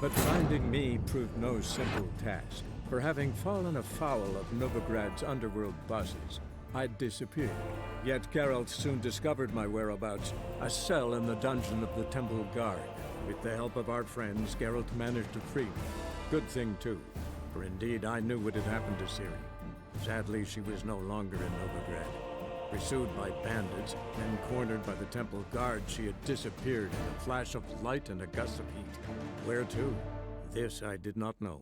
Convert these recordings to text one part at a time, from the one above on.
But finding me proved no simple task, for having fallen afoul of Novigrad's underworld bosses, I'd disappeared. Yet Geralt soon discovered my whereabouts, a cell in the dungeon of the Temple Guard. With the help of our friends, Geralt managed to free me. Good thing too, for indeed I knew what had happened to Ciri. Sadly, she was no longer in Novigrad. Pursued by bandits, then cornered by the Temple Guard, she had disappeared in a flash of light and a gust of heat. Where to? This I did not know.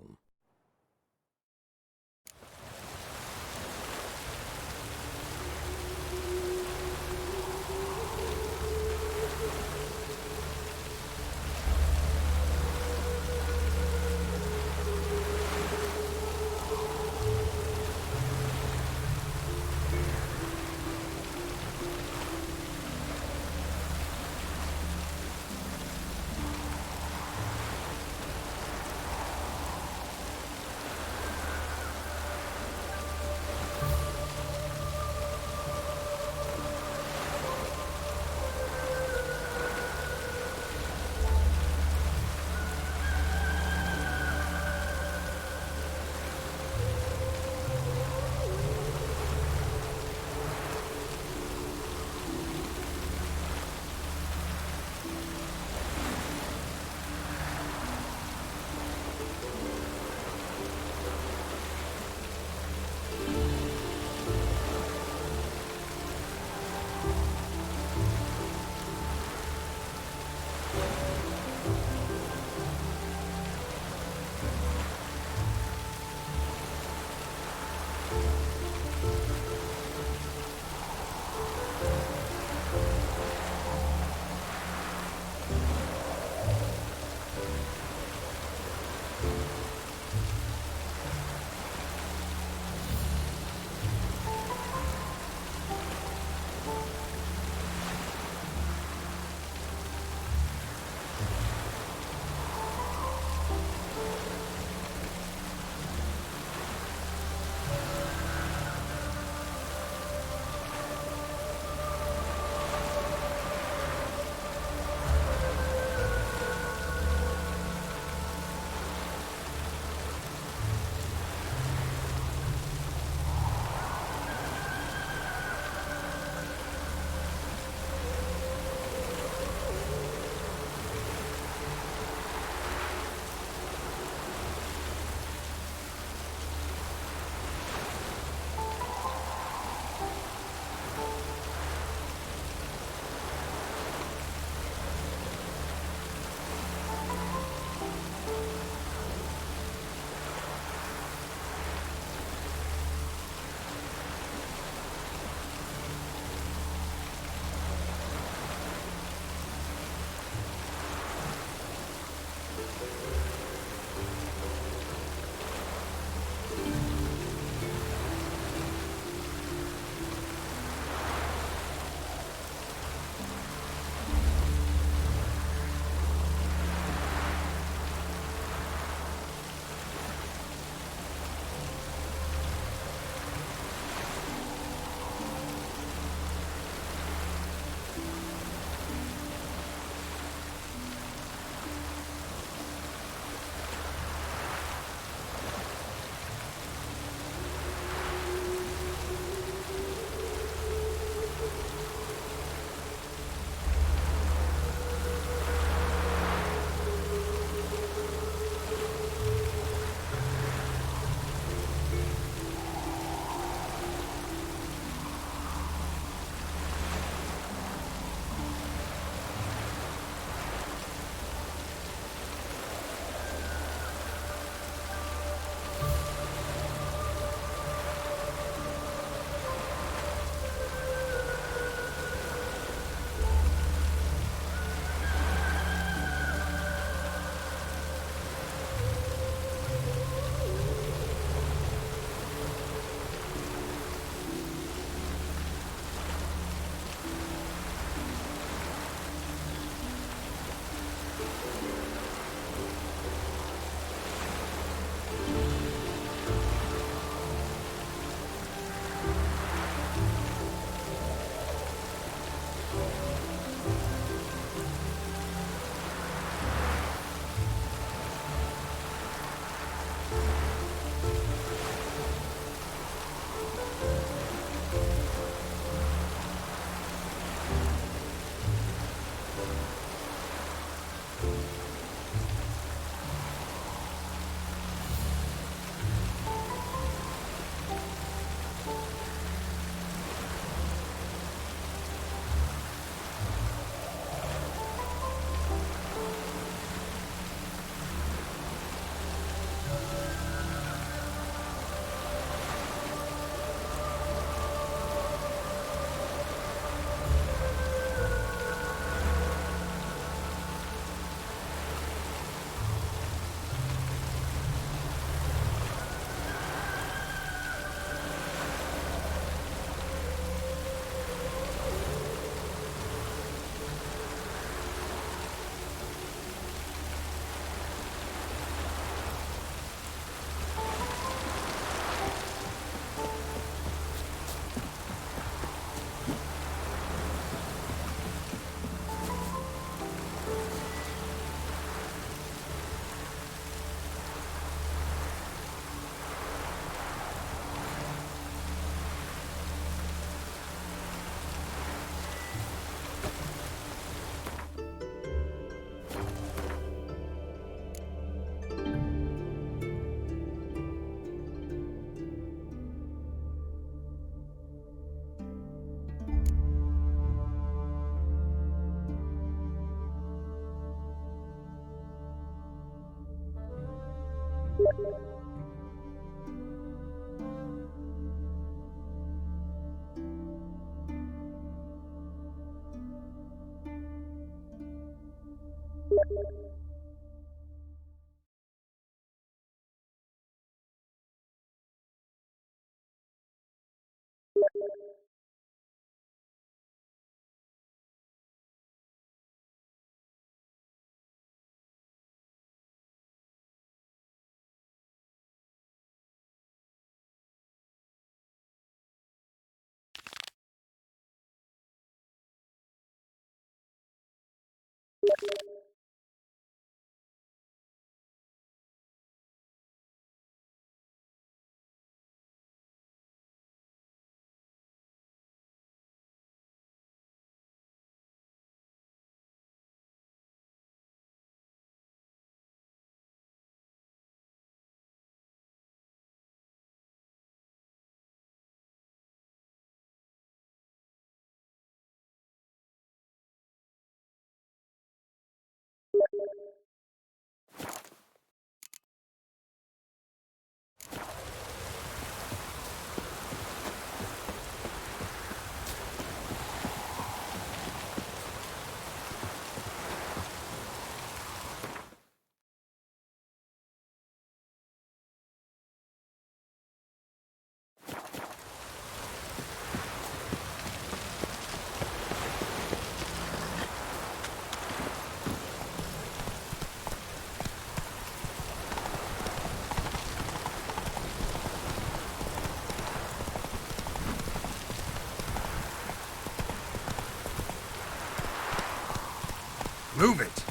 Move it!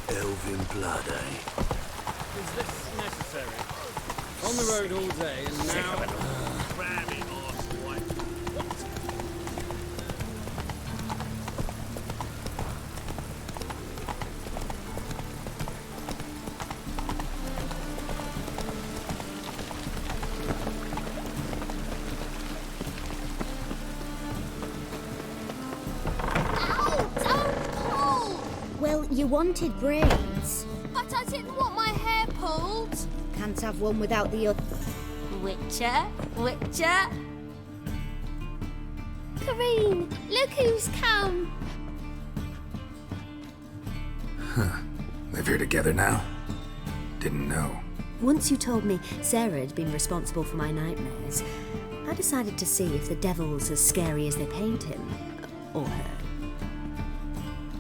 Elven blood, eh? Is this necessary? On the road all day and now... Ramming arsehole. Well, you wanted braids. But I didn't want my hair pulled. Can't have one without the other. Witcher, Witcher. Kareen, look who's come. Live here together now? Didn't know. Once you told me Sarah had been responsible for my nightmares, I decided to see if the devil's as scary as they paint him. Or her.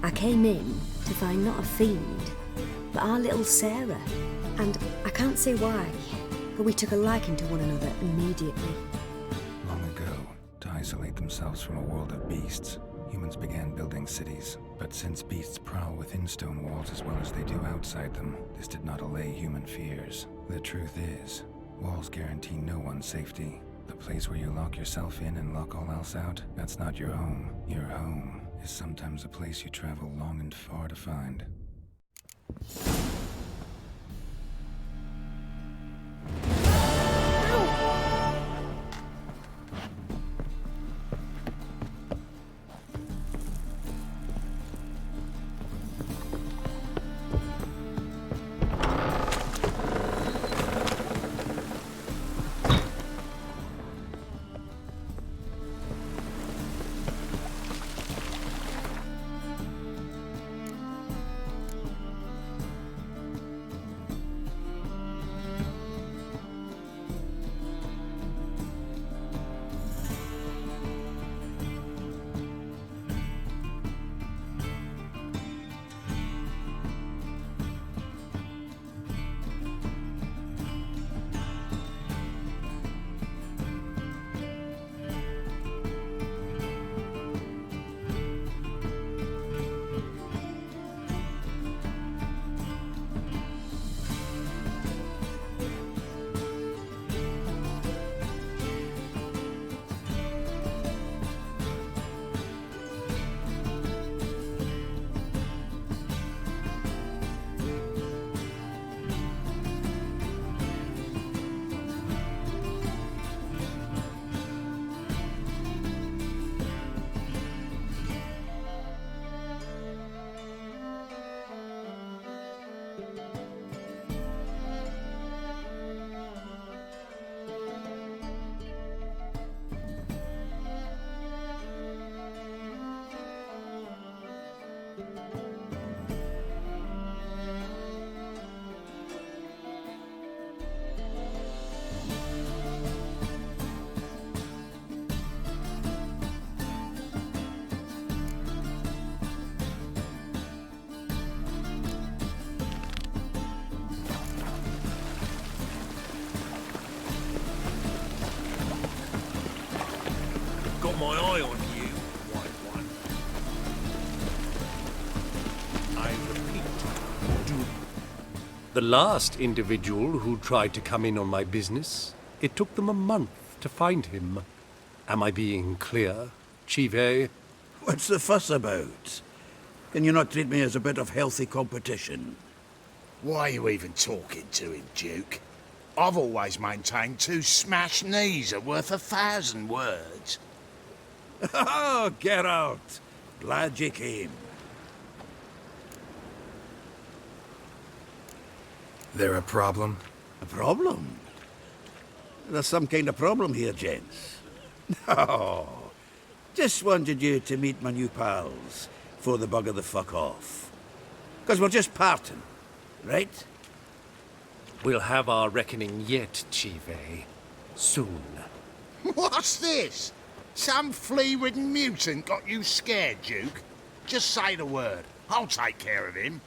I came in to find not a fiend, but our little Sarah. And I can't say why, but we took a liking to one another immediately. Long ago, to isolate themselves from a world of beasts, humans began building cities. But since beasts prowl within stone walls as well as they do outside them, this did not allay human fears. The truth is, walls guarantee no one's safety. The place where you lock yourself in and lock all else out, that's not your home. Your home is sometimes a place you travel long and far to find. got my eye on you, white one. I repeat, do... The last individual who tried to come in on my business, it took them a month to find him. Am I being clear, Chive? What's the fuss about? Can you not treat me as a bit of healthy competition? Why are you even talking to him, Duke? I've always maintained 2 smashed knees are worth 1,000 words. Oh, get out! Glad you came. There a problem? A problem? There's some kind of problem here, gents. No. Just wanted you to meet my new pals before they bugger the fuck off. 'Cause we're just parting, right? We'll have our reckoning yet, Chive. Soon. What's this? Some flea-ridden mutant got you scared, Duke? Just say the word. I'll take care of him.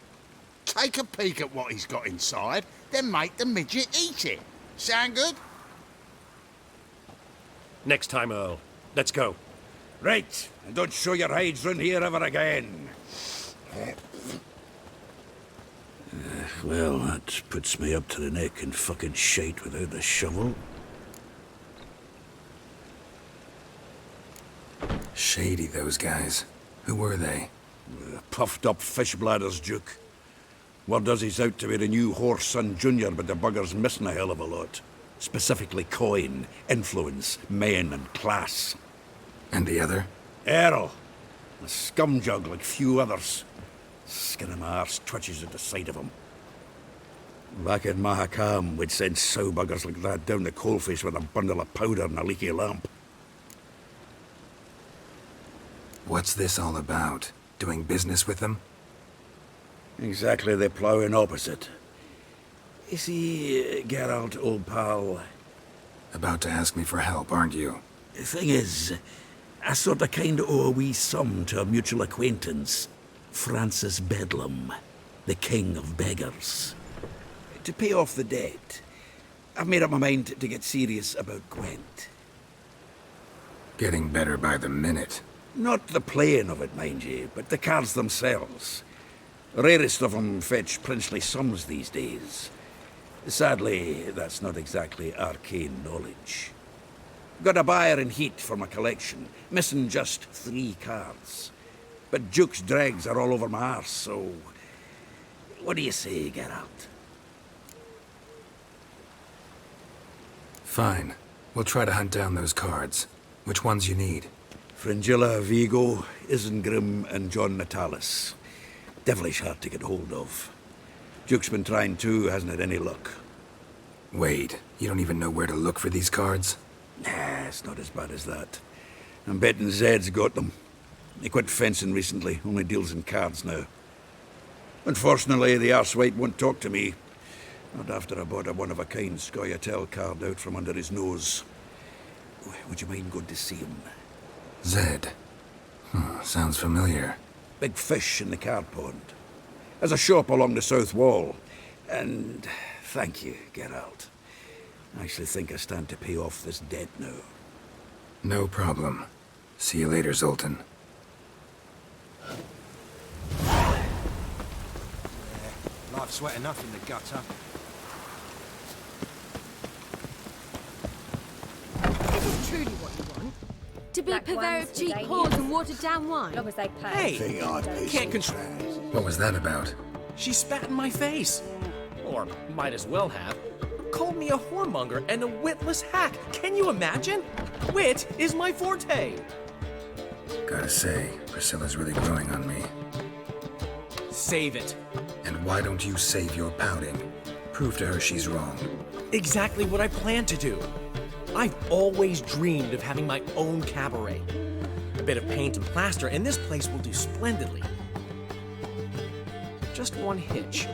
Take a peek at what he's got inside, then make the midget eat it. Sound good? Next time, Earl. Let's go. Right, and don't show your hides round here ever again. Well, that puts me up to the neck in fucking shite without a shovel. Shady, those guys. Who were they? Puffed up fish bladders, Duke. Word does he's out to be the new Horse-son Junior, but the bugger's missing a hell of a lot. Specifically coin, influence, men, and class. And the other? Earl. A scumjug like few others. Skin of my arse twitches at the sight of him. Back in Mahakam, we'd send sow buggers like that down the coalface with a bundle of powder and a leaky lamp. What's this all about? Doing business with them? Exactly the ploughing opposite. You see, Geralt, old pal, About to ask me for help, aren't you? the thing is, I sort of kind of owe a wee sum to a mutual acquaintance, Francis Bedlam, the king of beggars. To pay off the debt, I've made up my mind to get serious about Gwent. Getting better by the minute. Not the playing of it, mind you, but the cards themselves. The rarest of them fetch princely sums these days. Sadly, that's not exactly arcane knowledge. Got a buyer in heat for my collection, missing just 3 cards. But Duke's dregs are all over my arse, so... What do you say, Geralt? Fine. We'll try to hunt down those cards. Which ones you need? Fringilla, Vigo, Isengrim, and John Natalis. Devilish hard to get hold of. Duke's been trying too, hasn't had any luck. Wait, you don't even know where to look for these cards? Nah, it's not as bad as that. I'm betting Zed's got them. He quit fencing recently, only deals in cards now. Unfortunately, the arsewite won't talk to me. Not after I bought a one-of-a-kind Scoia'tael card out from under his nose. Would you mind going to see him? Zed. Sounds familiar. Big fish in the card pond. There's a shop along the south wall. And thank you, Geralt. I actually think I stand to pay off this debt now. No problem. See you later, Zoltan. Life's wet enough in the gutter. Is this truly what you want? To be a purveyor of cheap whores and watered down wine? Long as they pay. Hey, can't control. What was that about? She spat in my face. Or might as well have. Called me a whoremonger and a witless hack. Can you imagine? Wit is my forte. Gotta say, Priscilla's really growing on me. Save it. And why don't you save your pouting? Prove to her she's wrong. Exactly what I plan to do. I've always dreamed of having my own cabaret. A bit of paint and plaster, and this place will do splendidly. Just one hitch.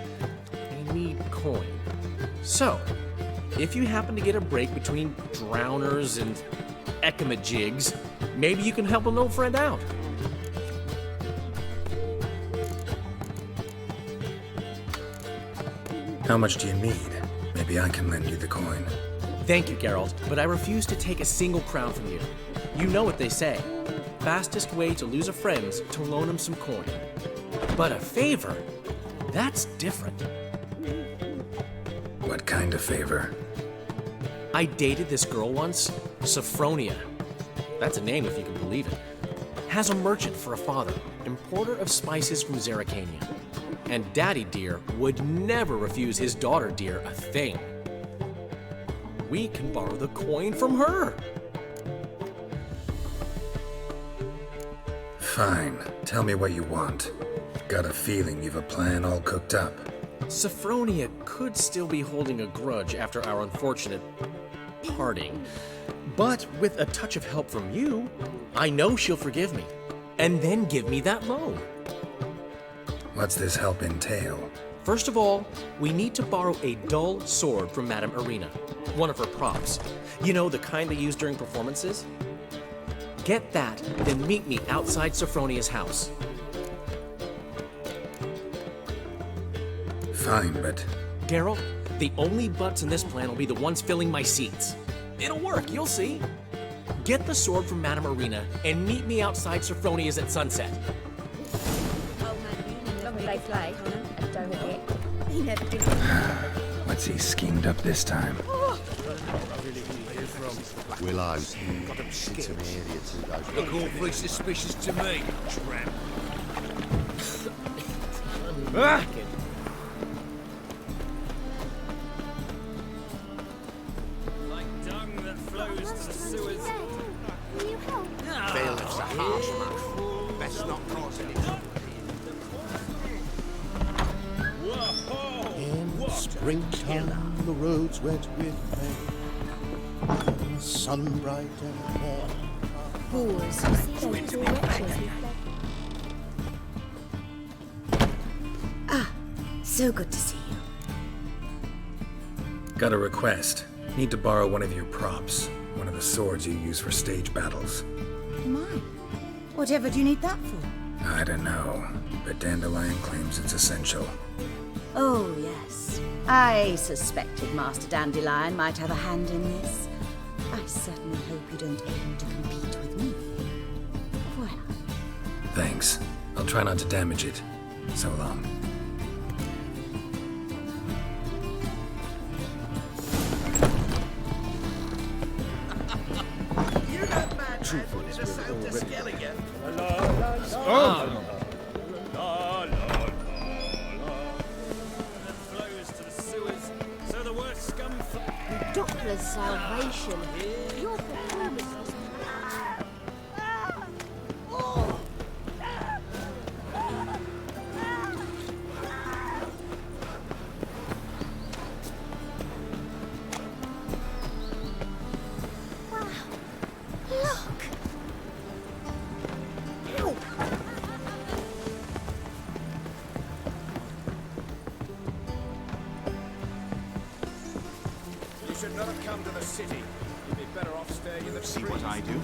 I need coin. So, if you happen to get a break between drowners and ekamajigs, maybe you can help an old friend out. How much do you need? Maybe I can lend you the coin. Thank you, Geralt, but I refuse to take a single crown from you. You know what they say. Fastest way to lose a friend's to loan him some coin. But a favor? That's different. What kind of favor? I dated this girl once, Sophronia. That's a name if you can believe it. Has a merchant for a father, importer of spices from Zerrikania. And Daddy Dear would never refuse his daughter Dear a thing. We can borrow the coin from her. Fine. Tell me what you want. Got a feeling you've a plan all cooked up. Sophronia could still be holding a grudge after our unfortunate parting. But with a touch of help from you, I know she'll forgive me. And then give me that loan. What's this help entail? First of all, we need to borrow a dull sword from Madame Arena, one of her props. You know, the kind they use during performances? Get that, then meet me outside Sophronia's house. Fine, but... Geralt, the only butts in this plan will be the ones filling my seats. It'll work, you'll see. Get the sword from Madame Arena and meet me outside Sophronia's at sunset. They play and don't get. He never did. What's he schemed up this time? Willow. Got them shit in the area too, Look awfully suspicious to me, tramp. Like dung that flows to the sewers. Will you help? Bailiff's a harsh man. Best not cross it. In springtime, the roads wet with rain. Sun bright and warm. Boars, you see those two wretches? So good to see you. Got a request. Need to borrow one of your props. One of the swords you use for stage battles. Mine? Whatever do you need that for? I don't know, but Dandelion claims it's essential. Oh, yes. I suspected Master Dandelion might have a hand in this. I certainly hope you don't aim to compete with me. Voilà. Thanks. I'll try not to damage it. So long. Doppler's salvation. Your performance was... Wow. Look. Ow. You should not have come to the city. You'd be better off staying in the See what I do?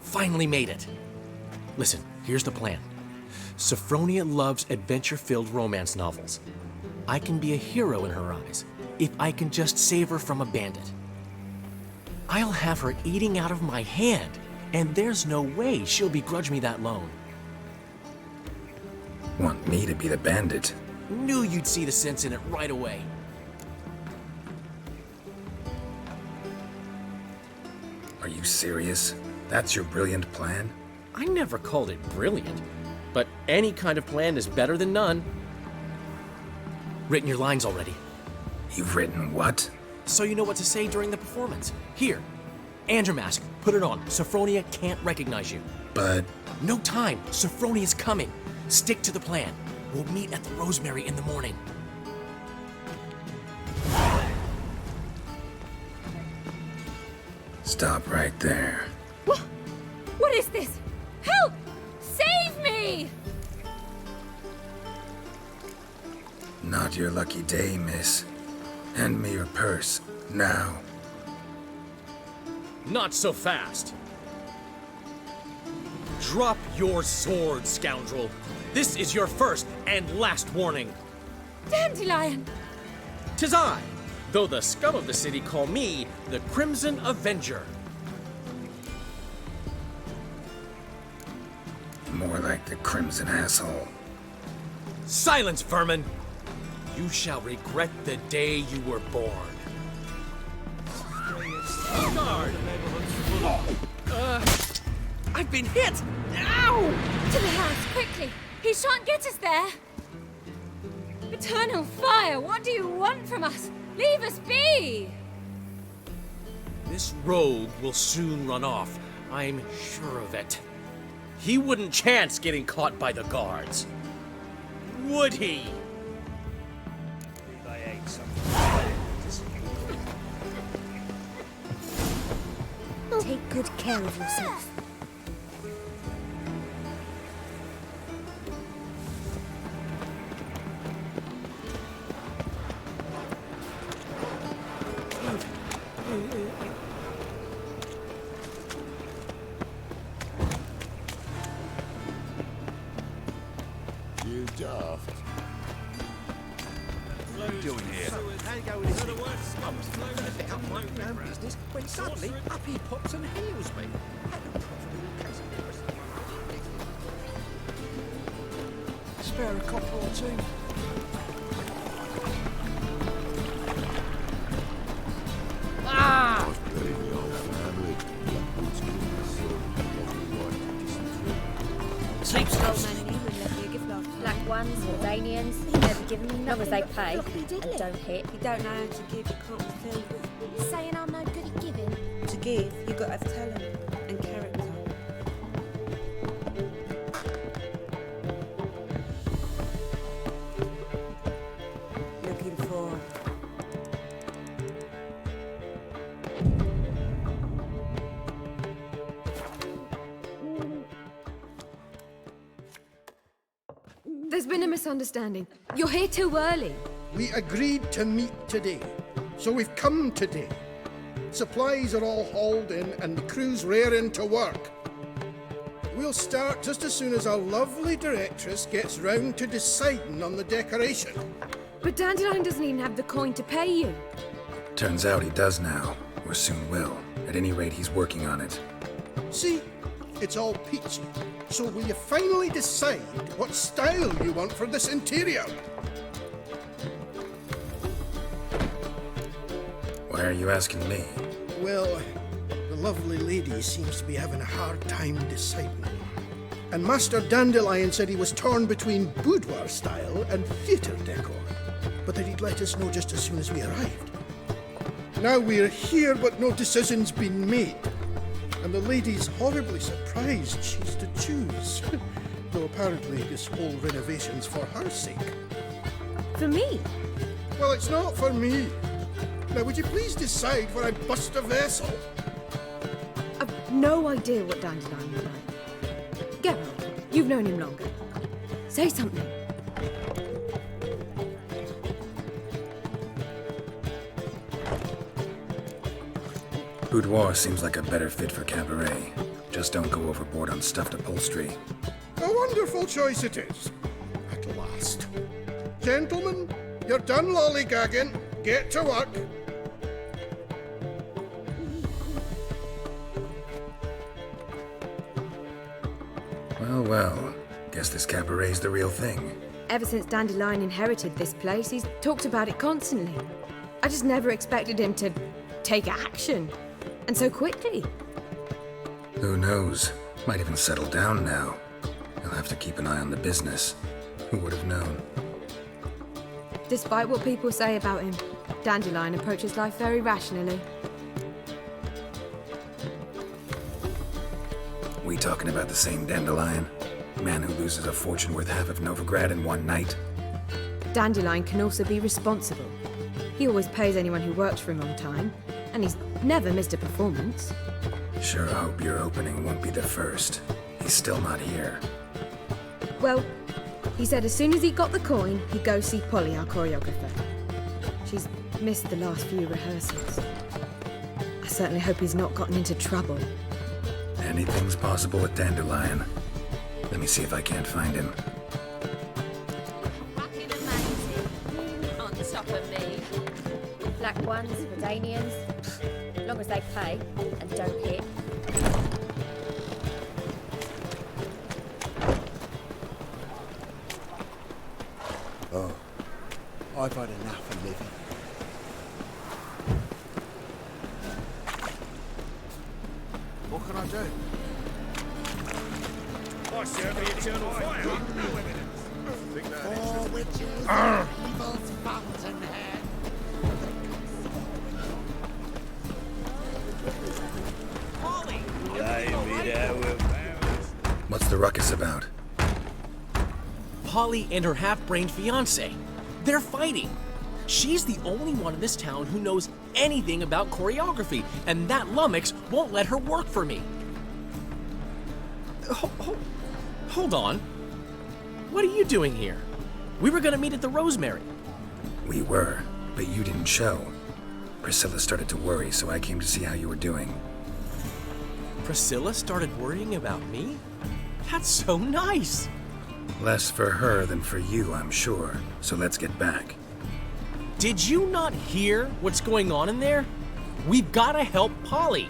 Finally made it. Listen, here's the plan. Sophronia loves adventure-filled romance novels. I can be a hero in her eyes if I can just save her from a bandit. I'll have her eating out of my hand, and there's no way she'll begrudge me that loan. Want me to be the bandit? Knew you'd see the sense in it right away. Are you serious? That's your brilliant plan? I never called it brilliant, but any kind of plan is better than none. Written your lines already. You've written what? So you know what to say during the performance. Here, and your mask. Put it on. Sophronia can't recognize you. But... No time. Sophronia's coming. Stick to the plan. We'll meet at the Rosemary in the morning. Stop right there. What is this? Help! Save me! Not your lucky day, miss. Hand me your purse, now. Not so fast. Drop your sword, scoundrel. This is your first and last warning. Dandelion! 'Tis I, though the scum of the city call me the Crimson Avenger. More like the Crimson Asshole. Silence, vermin! You shall regret the day you were born. Guard! I've been hit! Ow! To the house, quickly! He shan't get us there! Eternal fire, what do you want from us? Leave us be! This rogue will soon run off. I'm sure of it. He wouldn't chance getting caught by the guards. Would he? Take good care of yourself. You daft. What are you doing here? How you go with this? I was a bit up my own business when suddenly up he pops and heals me. Spare a copper or two. Ah! Black ones, Jordanians, never given me long as they pay and don't hit. You don't know how to give, you can't feel. You're saying I'm no good at giving? To give, you've got to have talent and character. Looking for... There's been a misunderstanding. You're here too early. We agreed to meet today, so we've come today. Supplies are all hauled in and the crew's raring to work. We'll start just as soon as our lovely directress gets round to deciding on the decoration. But Dandelion doesn't even have the coin to pay you. Turns out he does now, or soon will. At any rate, he's working on it. See, it's all peachy. So will you finally decide what style you want for this interior? Why are you asking me? Well, the lovely lady seems to be having a hard time deciding. And Master Dandelion said he was torn between boudoir style and theatre decor, but that he'd let us know just as soon as we arrived. Now we're here, but no decision's been made. And the lady's horribly surprised she's to choose. Though apparently this whole renovation's for her sake. For me? Well, it's not for me. Now, would you please decide where I bust a vessel? I've no idea what Dandelion is like. Geralt, you've known him longer. Say something. Boudoir seems like a better fit for cabaret. Just don't go overboard on stuffed upholstery. A wonderful choice it is. At last. Gentlemen, you're done lollygagging. Get to work. Well, well. Guess this cabaret's the real thing. Ever since Dandelion inherited this place, he's talked about it constantly. I just never expected him to take action. And so quickly. Who knows? Might even settle down now. He'll have to keep an eye on the business. Who would have known? Despite what people say about him, Dandelion approaches life very rationally. We talking about the same Dandelion? Man who loses a fortune worth half of Novigrad in one night? Dandelion can also be responsible. He always pays anyone who works for him on time, and he's never missed a performance. Sure hope your opening won't be the first. He's still not here. Well, he said as soon as he got the coin, he'd go see Polly, our choreographer. She's missed the last few rehearsals. I certainly hope he's not gotten into trouble. Anything's possible with Dandelion. Let me see if I can't find him. Fucking amazing. On top of me. Black ones, Redanians. As long as they pay and don't hit. Oh, I've had enough of living. What can I do? I serve the eternal fire. Four witches, evil's fountainhead. What's the ruckus about? Polly and her half-brained fiancé. They're fighting. She's the only one in this town who knows anything about choreography, and that lummox won't let her work for me. Hold on. What are you doing here? We were gonna meet at the Rosemary. We were, but you didn't show. Priscilla started to worry, so I came to see how you were doing. Priscilla started worrying about me? That's so nice. Less for her than for you, I'm sure. So let's get back. Did you not hear what's going on in there? We've gotta help Polly.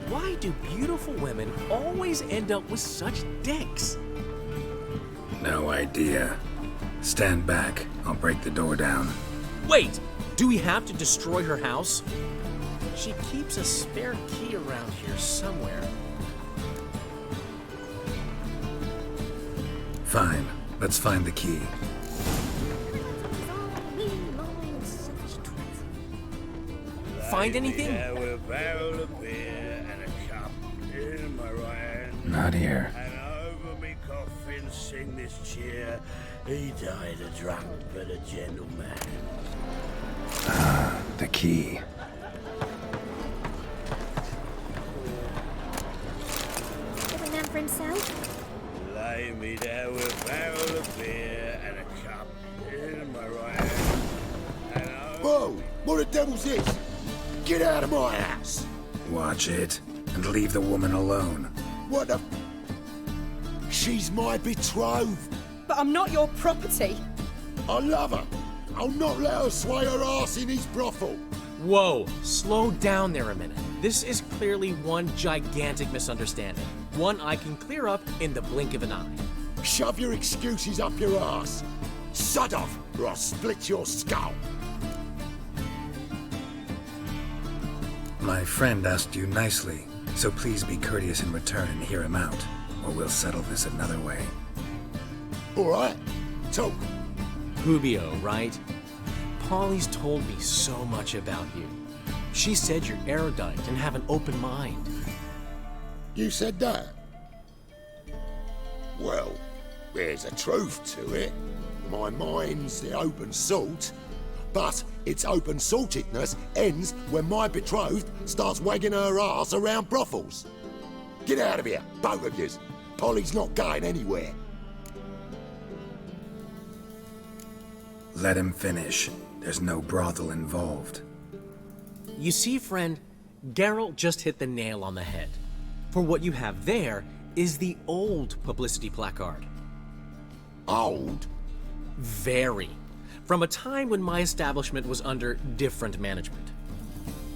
Why do beautiful women always end up with such dicks? No idea. Stand back. I'll break the door down. Wait! Do we have to destroy her house? She keeps a spare key around here somewhere. Fine. Let's find the key. Find anything? A barrel of beer and a cup in my right hand. Not here. And over me coffin sing this cheer. He died a drunk but a gentleman. Ah, the key. Every man for himself. Lay me down with a barrel of beer and a cup in my right hand. And Whoa! What the devil's this? Get out of my house! Watch it, and leave the woman alone. What the... She's my betrothed. But I'm not your property. I love her. I'll not let her sway her ass in his brothel. Whoa, slow down there a minute. This is clearly one gigantic misunderstanding. One I can clear up in the blink of an eye. Shove your excuses up your ass. Sod off, or I'll split your skull. My friend asked you nicely, so please be courteous in return and hear him out, or we'll settle this another way. All right, talk. Rubio, right? Polly's told me so much about you. She said you're erudite and have an open mind. You said that? Well, there's a truth to it. My mind's the open salt, but its open saltedness ends when my betrothed starts wagging her ass around brothels. Get out of here, both of yous. Polly's not going anywhere. Let him finish. There's no brothel involved. You see, friend, Geralt just hit the nail on the head. For what you have there is the old publicity placard. Old? Very. From a time when my establishment was under different management.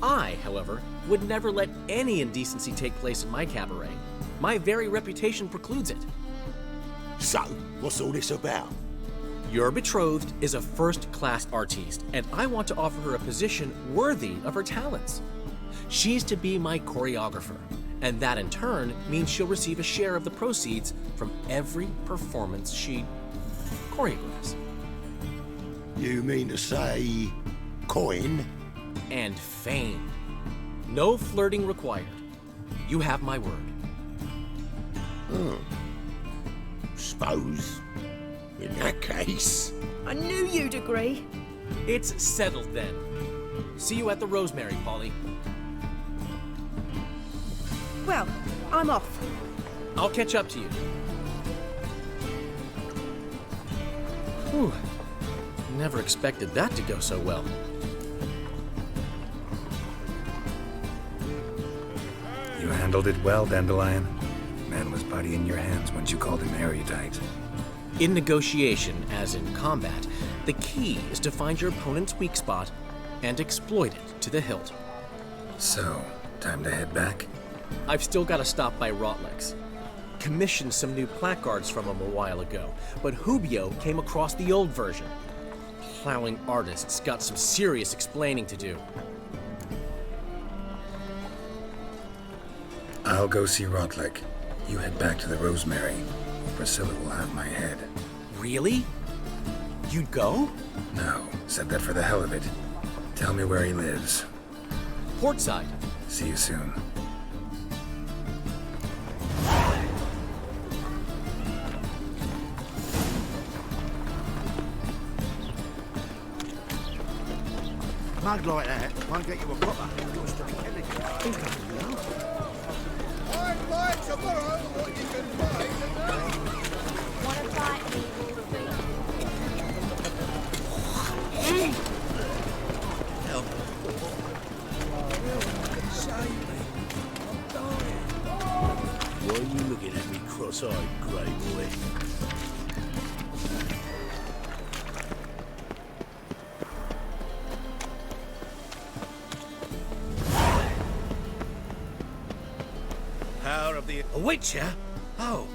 I, however, would never let any indecency take place in my cabaret. My very reputation precludes it. So, what's all this about? Your betrothed is a first-class artiste, and I want to offer her a position worthy of her talents. She's to be my choreographer, and that in turn means she'll receive a share of the proceeds from every performance she choreographs. You mean to say... coin? And fame. No flirting required. You have my word. Suppose... in that case... I knew you'd agree. It's settled then. See you at the Rosemary, Polly. Well, I'm off. I'll catch up to you. Whew. Never expected that to go so well. You handled it well, Dandelion. Man was body in your hands once you called him erudite. In negotiation, as in combat, the key is to find your opponent's weak spot and exploit it to the hilt. So, time to head back? I've still got to stop by Rotlick's. Commissioned some new placards from him a while ago, but Hubio came across the old version. Plowing artists got some serious explaining to do. I'll go see Rotlick. You head back to the Rosemary. Priscilla will have my head. Really? You'd go? No, said that for the hell of it. Tell me where he lives. Portside. See you soon. Mug like that won't get you a copper. Goes to the chemical. I'd buy tomorrow what you can buy today. Want to fight me, Why are you looking at me cross-eyed, grey boy? Power of the... A witcher? Oh.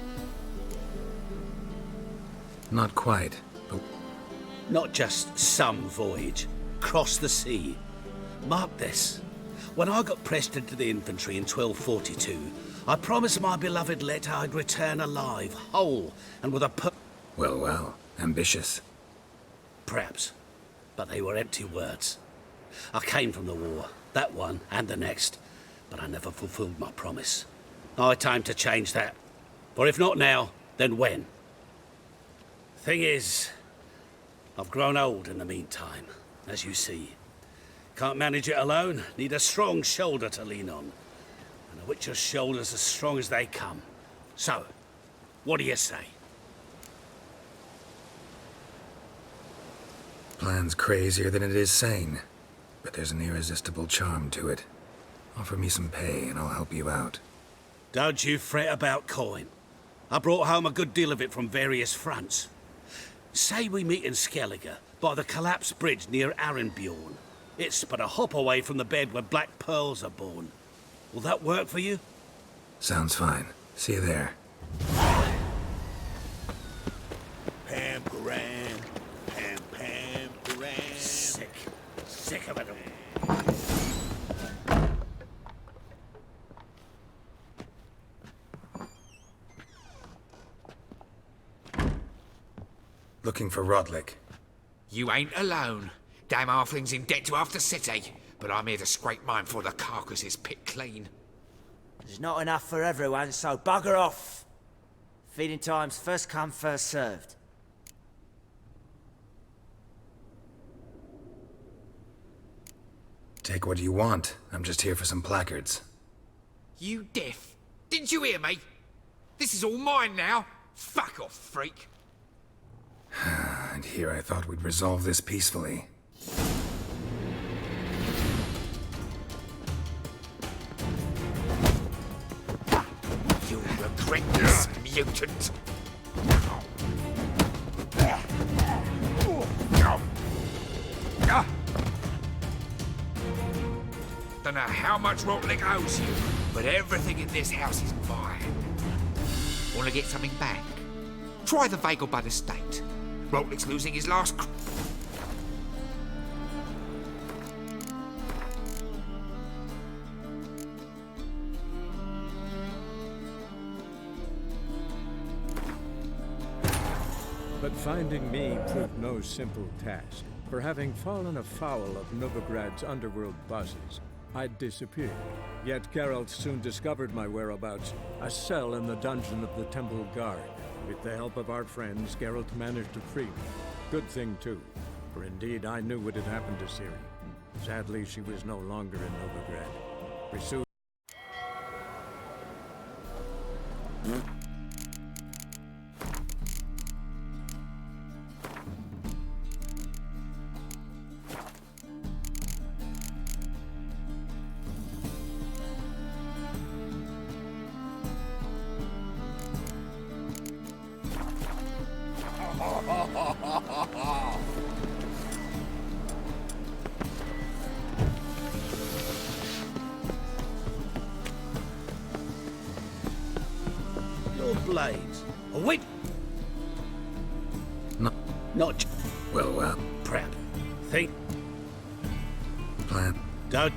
Not quite, but... Not just some voyage. Cross the sea. Mark this. When I got pressed into the infantry in 1242, I promised my beloved Let I'd return alive, whole, and with a Well, well. Ambitious. Perhaps. But they were empty words. I came from the war, that one and the next, but I never fulfilled my promise. Now it's time to change that. For if not now, then when? Thing is, I've grown old in the meantime, as you see. Can't manage it alone, need a strong shoulder to lean on. And a witcher's shoulder's as strong as they come. So, what do you say? Plan's crazier than it is sane, but there's an irresistible charm to it. Offer me some pay and I'll help you out. Don't you fret about coin. I brought home a good deal of it from various fronts. Say we meet in Skellige, by the collapsed bridge near Arenbjorn. It's but a hop away from the bed where black pearls are born. Will that work for you? Sounds fine. See you there. Pam-param, pam-pam-param. Sick of it all. Looking for Rotlick. You ain't alone. Damn halfling's in debt to half the city, but I'm here to scrape mine before the carcass is picked clean. There's not enough for everyone, so bugger off. Feeding time's first come, first served. Take what you want. I'm just here for some placards. You deaf? Didn't you hear me? This is all mine now. Fuck off, freak. And here I thought we'd resolve this peacefully. You'll regret this, mutant. Don't know how much Rotlick owes you, but everything in this house is mine. Want to get something back? Try the Vagelbud estate. Rotlick's losing his last... But finding me proved no simple task. For having fallen afoul of Novigrad's underworld bosses, I'd disappeared. Yet Geralt soon discovered my whereabouts, a cell in the dungeon of the Temple Guard. With the help of our friends, Geralt managed to free me. Good thing, too, for indeed I knew what had happened to Ciri. Sadly, she was no longer in Novigrad. Pursued. Your blades. Oh, wait! Not... Well, prep. Think... Plan. Don't...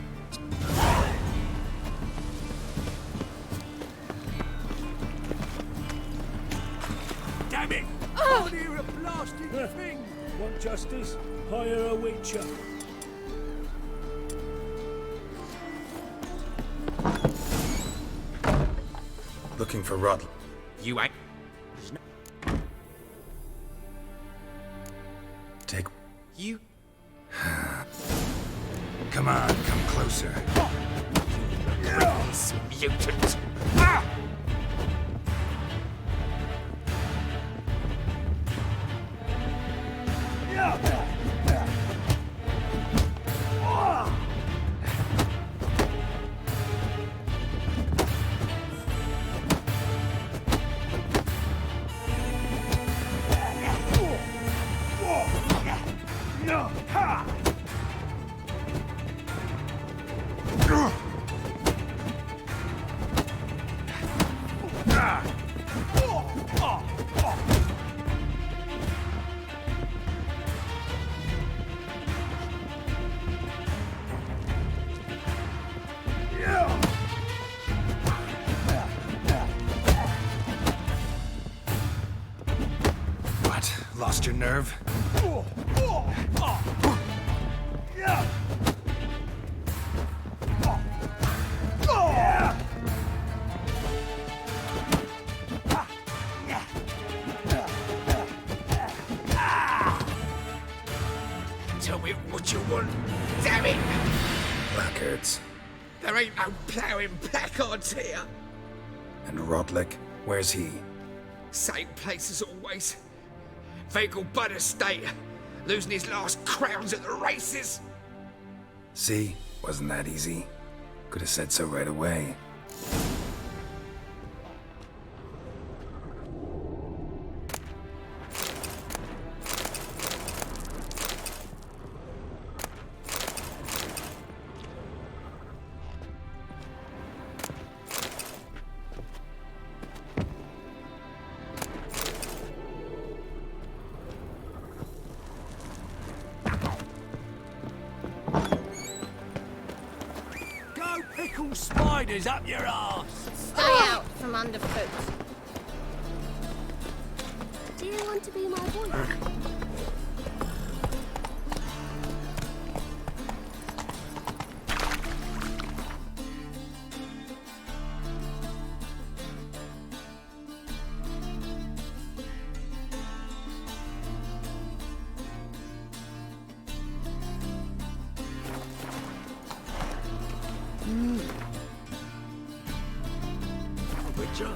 Damn it! Oh, you're a blasted thing! Want justice? Hire a witcher. Looking for Rod. You ain't. Take... You. Come on, come closer. This mutant. Ah! What? Lost your nerve? Tell me what you want. Damn it! Blackguards. There ain't no ploughing placards here. And Rodlick? Where's he? Same place as always. Vagel Bud Estate. Losing his last crowns at the races. See? Wasn't that easy? Could have said so right away. Pickle spiders up your arse! Stay out from underfoot. Do you want to be my boyfriend? Witcher?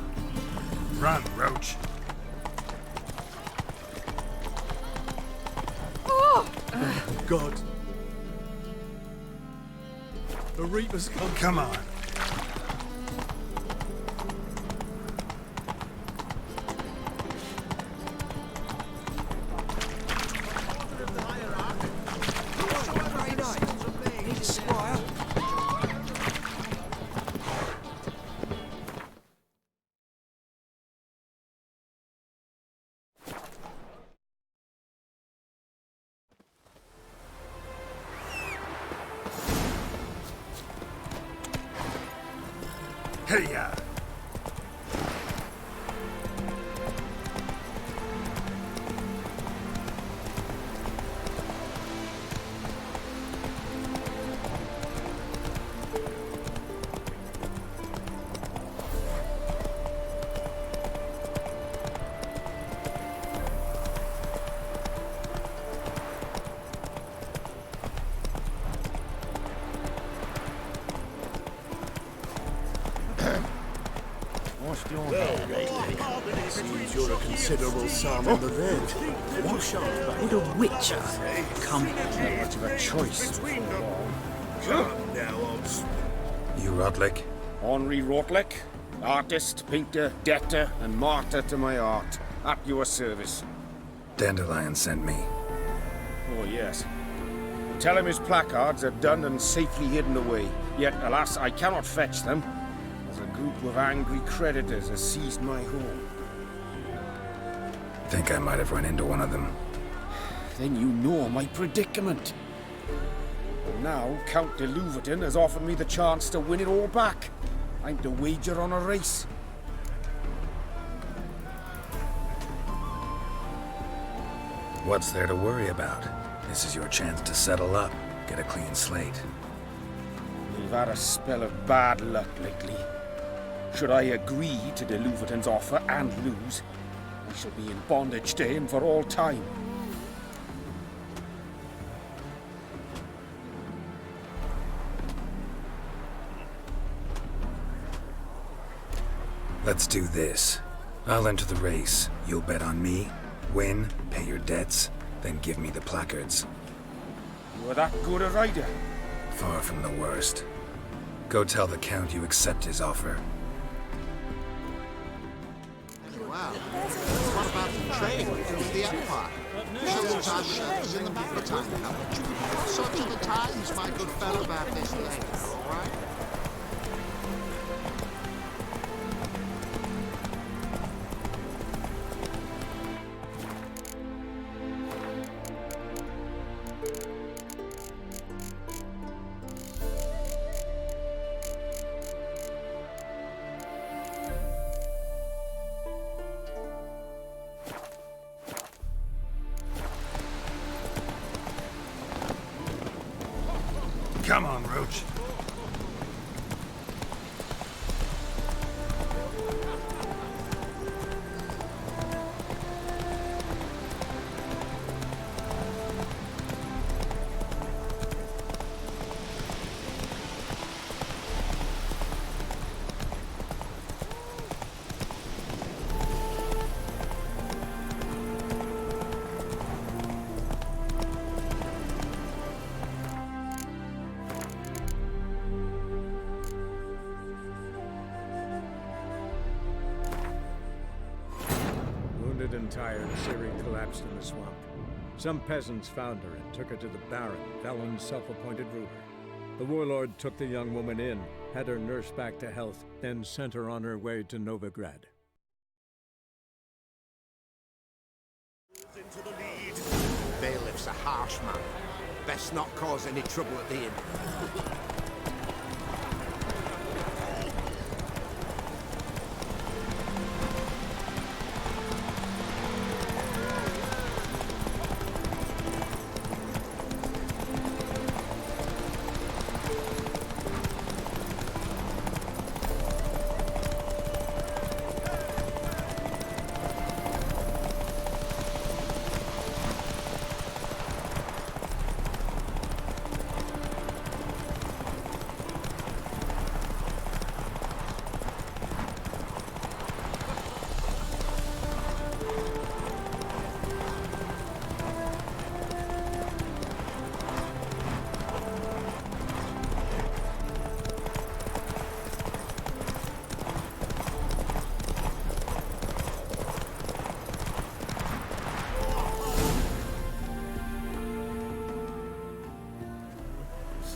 Run, Roach. Oh! God. The Reaper's come. Come on. Hey-ya! your Well, lately, seems you're a considerable psalm in the red. Would a witcher come here? Much of a choice. Come now, old You Rotlick? Henri Rotlick, artist, painter, debtor, and martyr to my art. At your service. Dandelion sent me. Oh, yes. Tell him his placards are done and safely hidden away. Yet, alas, I cannot fetch them, as a group of angry creditors has seized my home. Think I might have run into one of them. Then you know my predicament. And now, Count de Louverton has offered me the chance to win it all back. I'm to wager on a race. What's there to worry about? This is your chance to settle up, get a clean slate. We've had a spell of bad luck lately. Should I agree to de Louverton's offer and lose, I shall be in bondage to him for all time. Let's do this. I'll enter the race. You'll bet on me, win, pay your debts, then give me the placards. You are that good a rider? Far from the worst. Go tell the Count you accept his offer. Wow. What about the trade with the Empire? Sometimes serves in the maritime company. What sort of the times, my good fellow, about this day, all right? Come on, Roach. And tired, Ciri collapsed in the swamp. Some peasants found her and took her to the Baron, Valen's self-appointed ruler. The warlord took the young woman in, had her nursed back to health, then sent her on her way to Novigrad. Bailiff's a harsh man. Best not cause any trouble at the inn.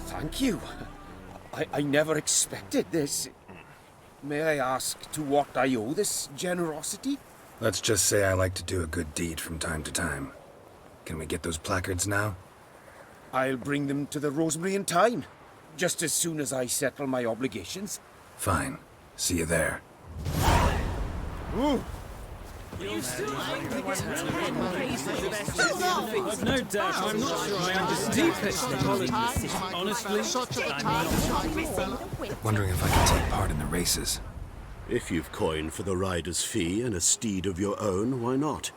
Thank you. I never expected this. May I ask to what I owe this generosity? Let's just say I like to do a good deed from time to time. Can we get those placards now? I'll bring them to the Rosemary in time, just as soon as I settle my obligations. Fine. See you there. Ooh. I've no doubt I'm not sure I understand this technology. Honestly, I'm not. Wondering if I can take part in the races. If you've coin for the rider's fee and a steed of your own, why not?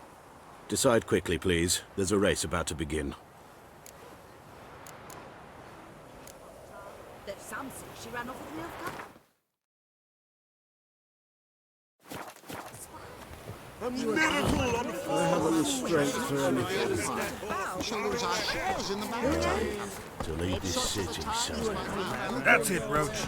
Decide quickly, please. There's a race about to begin. That some say she ran off with milk cup. A miracle on the I haven't the strength for anything. We shall lose our shares in the maritime. To lead this city, son. That's it, Roach.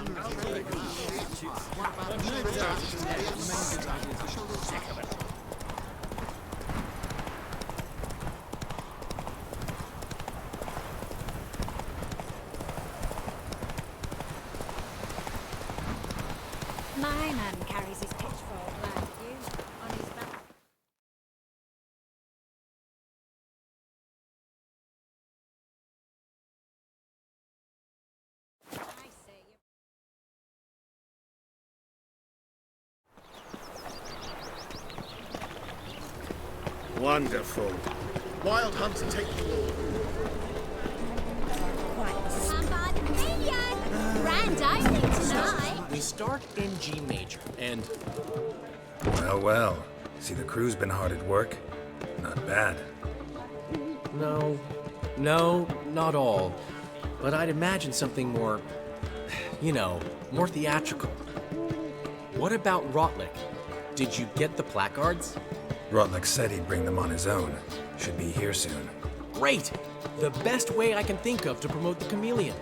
My man carries his pitchfork, mind you, on his back. I say you. Wonderful. Wild hunts take you all. I'm by the radio. Grand opening tonight. We start in G major, and Well, well. See, the crew's been hard at work. Not bad. no, not all. But I'd imagine something more, more theatrical. What about Rotlick? Did you get the placards? Rotlick said he'd bring them on his own. Should be here soon. Great! The best way I can think of to promote the chameleon.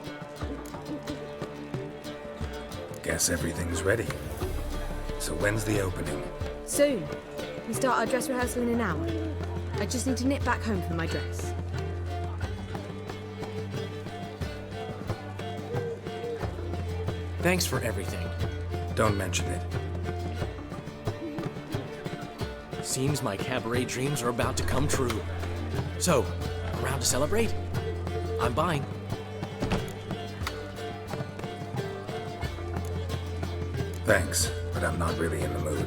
Guess everything's ready. So when's the opening? Soon. We start our dress rehearsal in an hour. I just need to nip back home for my dress. Thanks for everything. Don't mention it. Seems my cabaret dreams are about to come true. So, around to celebrate? I'm buying. Thanks, but I'm not really in the mood.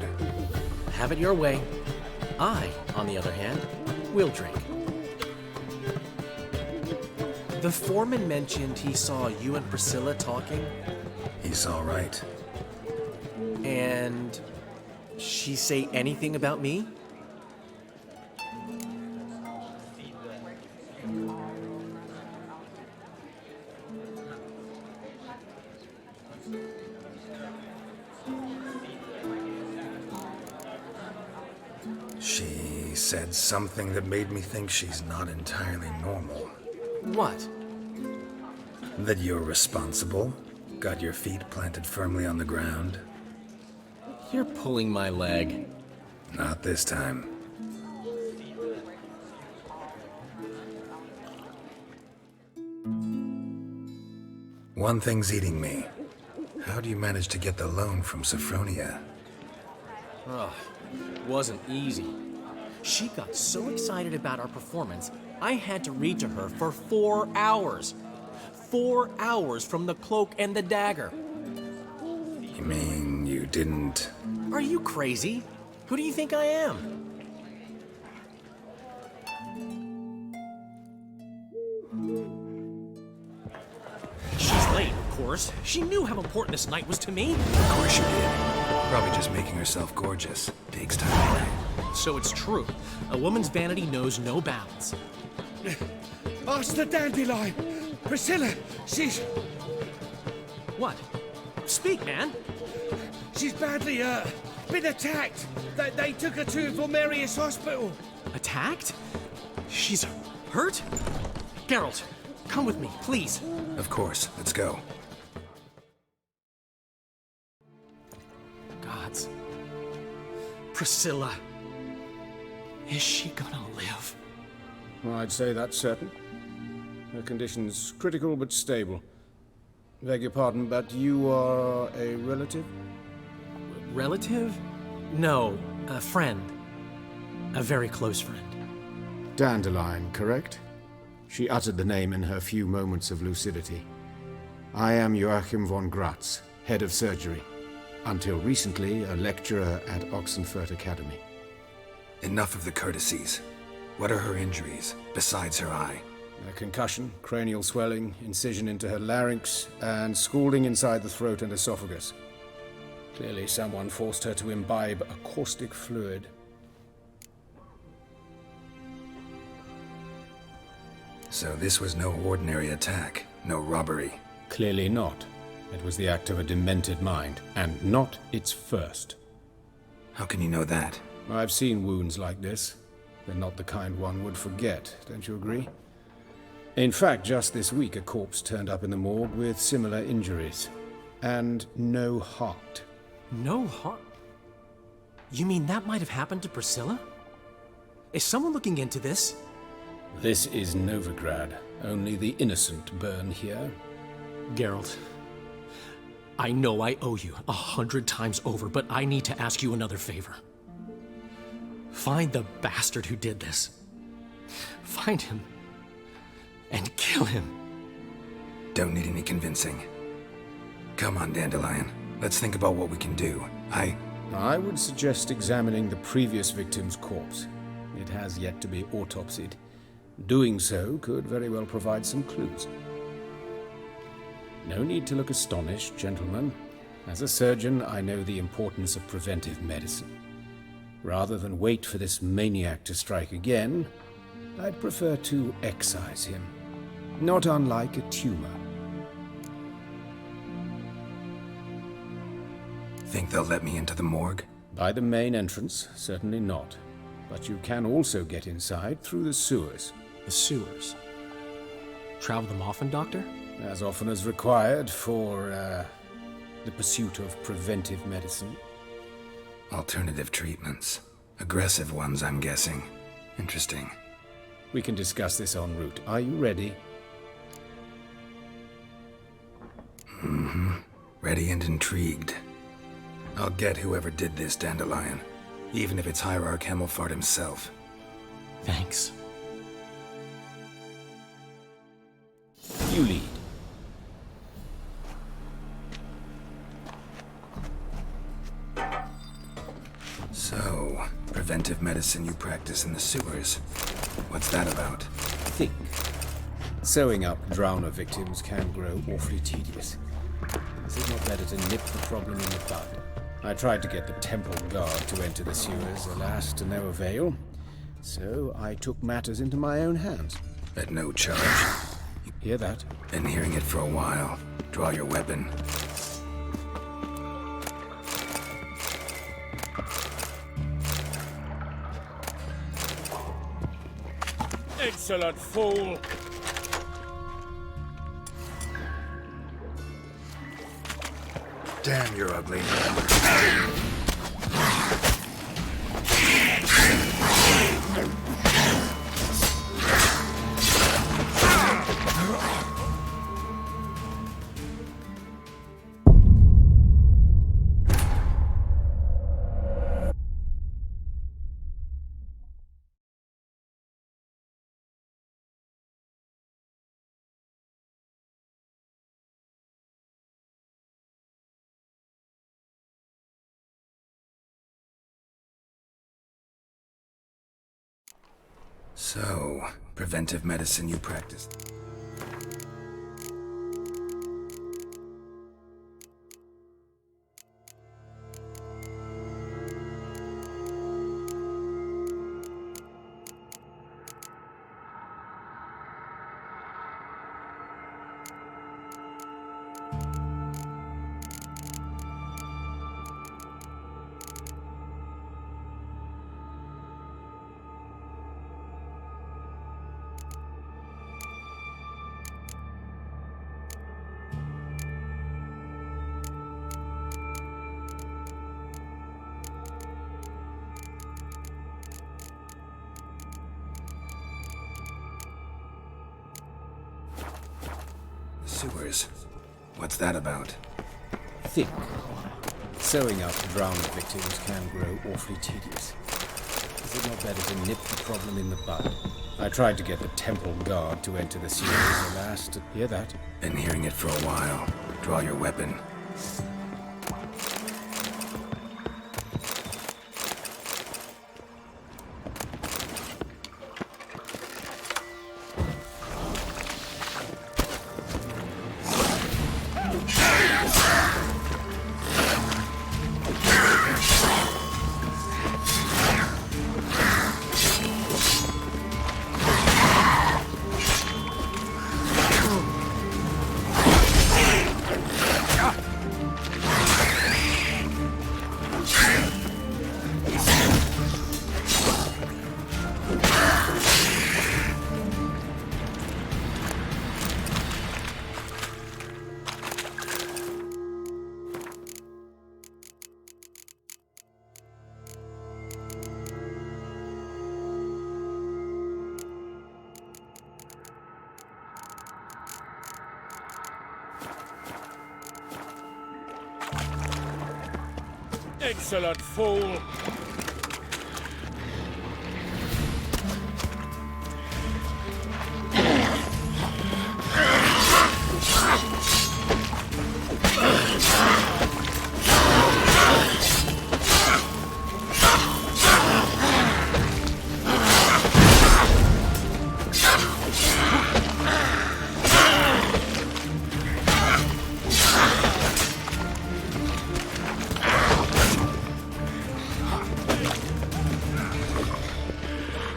Have it your way. I, on the other hand, will drink. The foreman mentioned he saw you and Priscilla talking. He's all right. And she say anything about me? She said something that made me think she's not entirely normal. What? That you're responsible, got your feet planted firmly on the ground. You're pulling my leg. Not this time. One thing's eating me. How do you manage to get the loan from Sophronia? Ugh, wasn't easy. She got so excited about our performance, I had to read to her for 4 hours. 4 hours from the Cloak and the Dagger. You mean you didn't... Are you crazy? Who do you think I am? She's late, of course. She knew how important this night was to me. Of course she did. Probably just making herself gorgeous. Takes time. So it's true. A woman's vanity knows no bounds. Master Dandelion! Priscilla, she's... What? Speak, man. She's badly, been attacked. They took her to Vulmerius Hospital. Attacked? She's hurt? Geralt, come with me, please. Of course. Let's go. Gods. Priscilla. Is she gonna live? I'd say that's certain. Her condition's critical but stable. Beg your pardon, but you are a relative? Relative? No, a friend. A very close friend. Dandelion, correct? She uttered the name in her few moments of lucidity. I am Joachim von Gratz, head of surgery. Until recently, a lecturer at Oxenfurt Academy. Enough of the courtesies. What are her injuries, besides her eye? A concussion, cranial swelling, incision into her larynx, and scalding inside the throat and esophagus. Clearly someone forced her to imbibe a caustic fluid. So this was no ordinary attack, no robbery. Clearly not. It was the act of a demented mind, and not its first. How can you know that? I've seen wounds like this. They're not the kind one would forget, don't you agree? In fact, just this week, a corpse turned up in the morgue with similar injuries. And no heart. No heart? You mean that might have happened to Priscilla? Is someone looking into this? This is Novigrad. Only the innocent burn here. Geralt, I know I owe you 100 times over, but I need to ask you another favor. Find the bastard who did this. Find him. And kill him. Don't need any convincing. Come on, Dandelion. Let's think about what we can do. I would suggest examining the previous victim's corpse. It has yet to be autopsied. Doing so could very well provide some clues. No need to look astonished, gentlemen. As a surgeon, I know the importance of preventive medicine. Rather than wait for this maniac to strike again, I'd prefer to excise him. Not unlike a tumor. Think they'll let me into the morgue? By the main entrance, certainly not. But you can also get inside through the sewers. The sewers? Travel them often, Doctor? As often as required for, the pursuit of preventive medicine. Alternative treatments. Aggressive ones, I'm guessing. Interesting. We can discuss this en route. Are you ready? Mm-hmm. Ready and intrigued. I'll get whoever did this, Dandelion. Even if it's Hierarch Hemmelfart himself. Thanks. You lead. So, preventive medicine you practice in the sewers. What's that about? Think. Sewing up drowner victims can grow awfully tedious. Is it not better to nip the problem in the bud? I tried to get the temple guard to enter the sewers, alas, to no avail. So I took matters into my own hands. At no charge. Hear that? Been hearing it for a while. Draw your weapon. Insolent fool! Damn, you're ugly. So, preventive medicine you practice. Sewers. What's that about? Think. Sewing up drowner victims can grow awfully tedious. Is it not better to nip the problem in the bud? I tried to get the temple guard to enter the sewers, alas, to hear that? Been hearing it for a while. Draw your weapon. Insolent fool!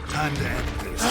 Time to end this.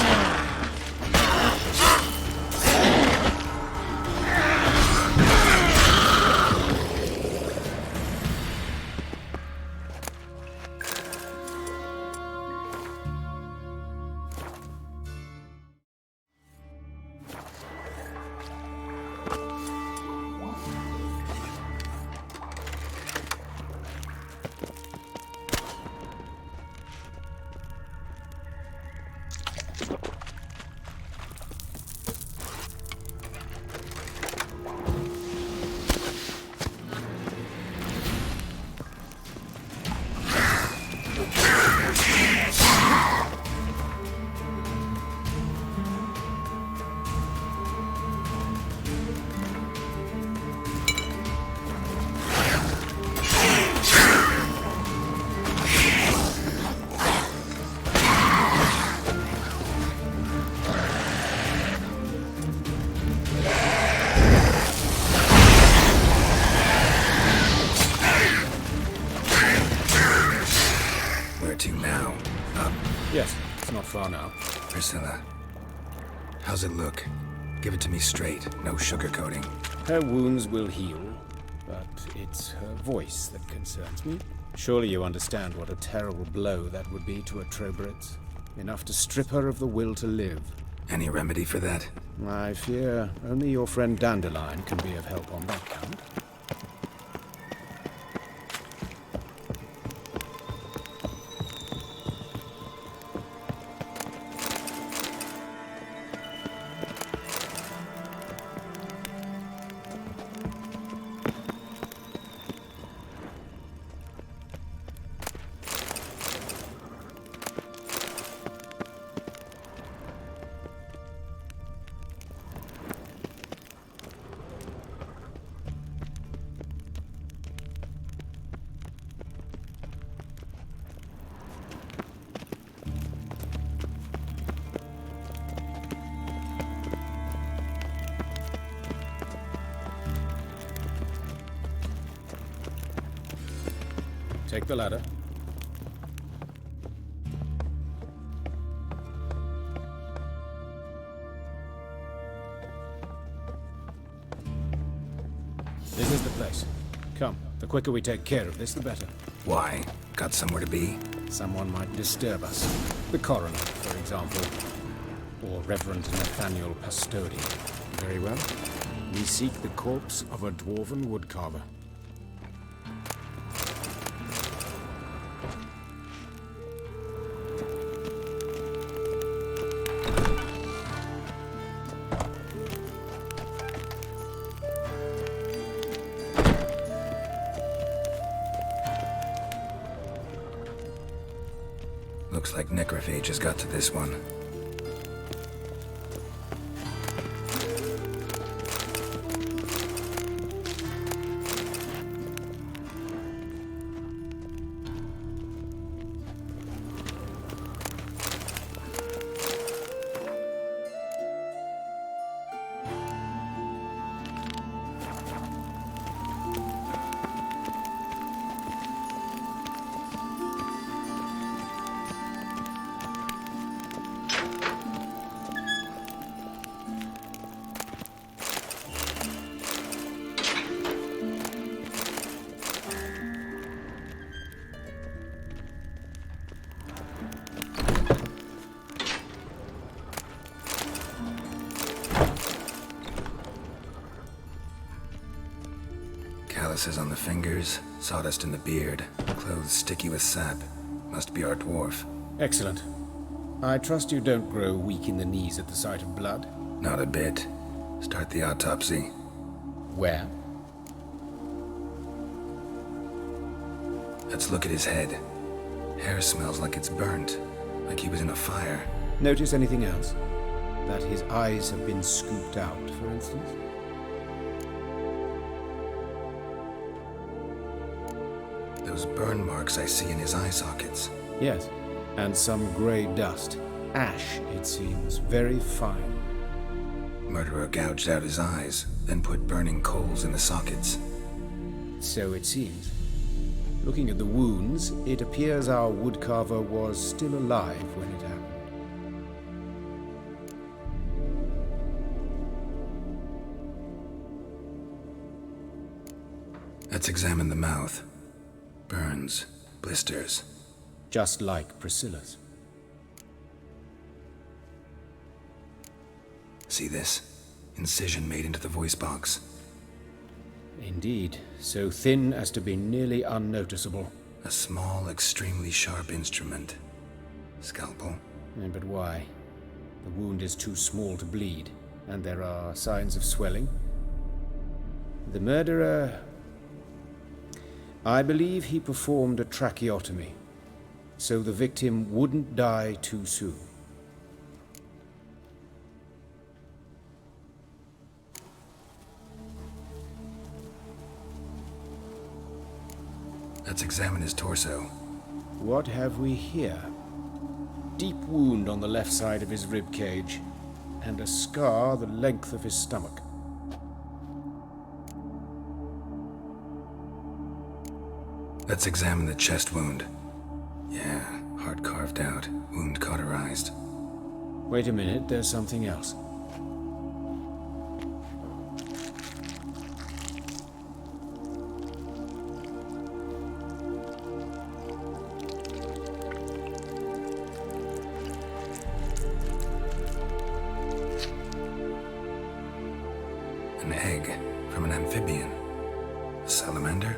Yes, it's not far now. Priscilla, how's it look? Give it to me straight, no sugarcoating. Her wounds will heal, but it's her voice that concerns me. Surely you understand what a terrible blow that would be to a Trobritz. Enough to strip her of the will to live. Any remedy for that? I fear only your friend Dandelion can be of help on that count. Take the ladder. This is the place. Come, the quicker we take care of this, the better. Why? Got somewhere to be? Someone might disturb us. The coroner, for example. Or Reverend Nathaniel Pastodi. Very well. We seek the corpse of a dwarven woodcarver. Looks like necrophage has got to this one. Calluses on the fingers, sawdust in the beard, clothes sticky with sap. Must be our dwarf. Excellent. I trust you don't grow weak in the knees at the sight of blood? Not a bit. Start the autopsy. Where? Let's look at his head. Hair smells like it's burnt, like he was in a fire. Notice anything else? That his eyes have been scooped out, for instance? Those burn marks I see in his eye sockets. Yes, and some grey dust. Ash, it seems, very fine. Murderer gouged out his eyes, then put burning coals in the sockets. So it seems. Looking at the wounds, it appears our woodcarver was still alive when it happened. Let's examine the mouth. Burns, blisters. Just like Priscilla's. See this? Incision made into the voice box. Indeed, so thin as to be nearly unnoticeable. A small, extremely sharp instrument. Scalpel. But why? The wound is too small to bleed, and there are signs of swelling. The murderer... I believe he performed a tracheotomy, so the victim wouldn't die too soon. Let's examine his torso. What have we here? Deep wound on the left side of his rib cage, and a scar the length of his stomach. Let's examine the chest wound. Yeah, heart carved out, wound cauterized. Wait a minute, there's something else. An egg from an amphibian. A salamander?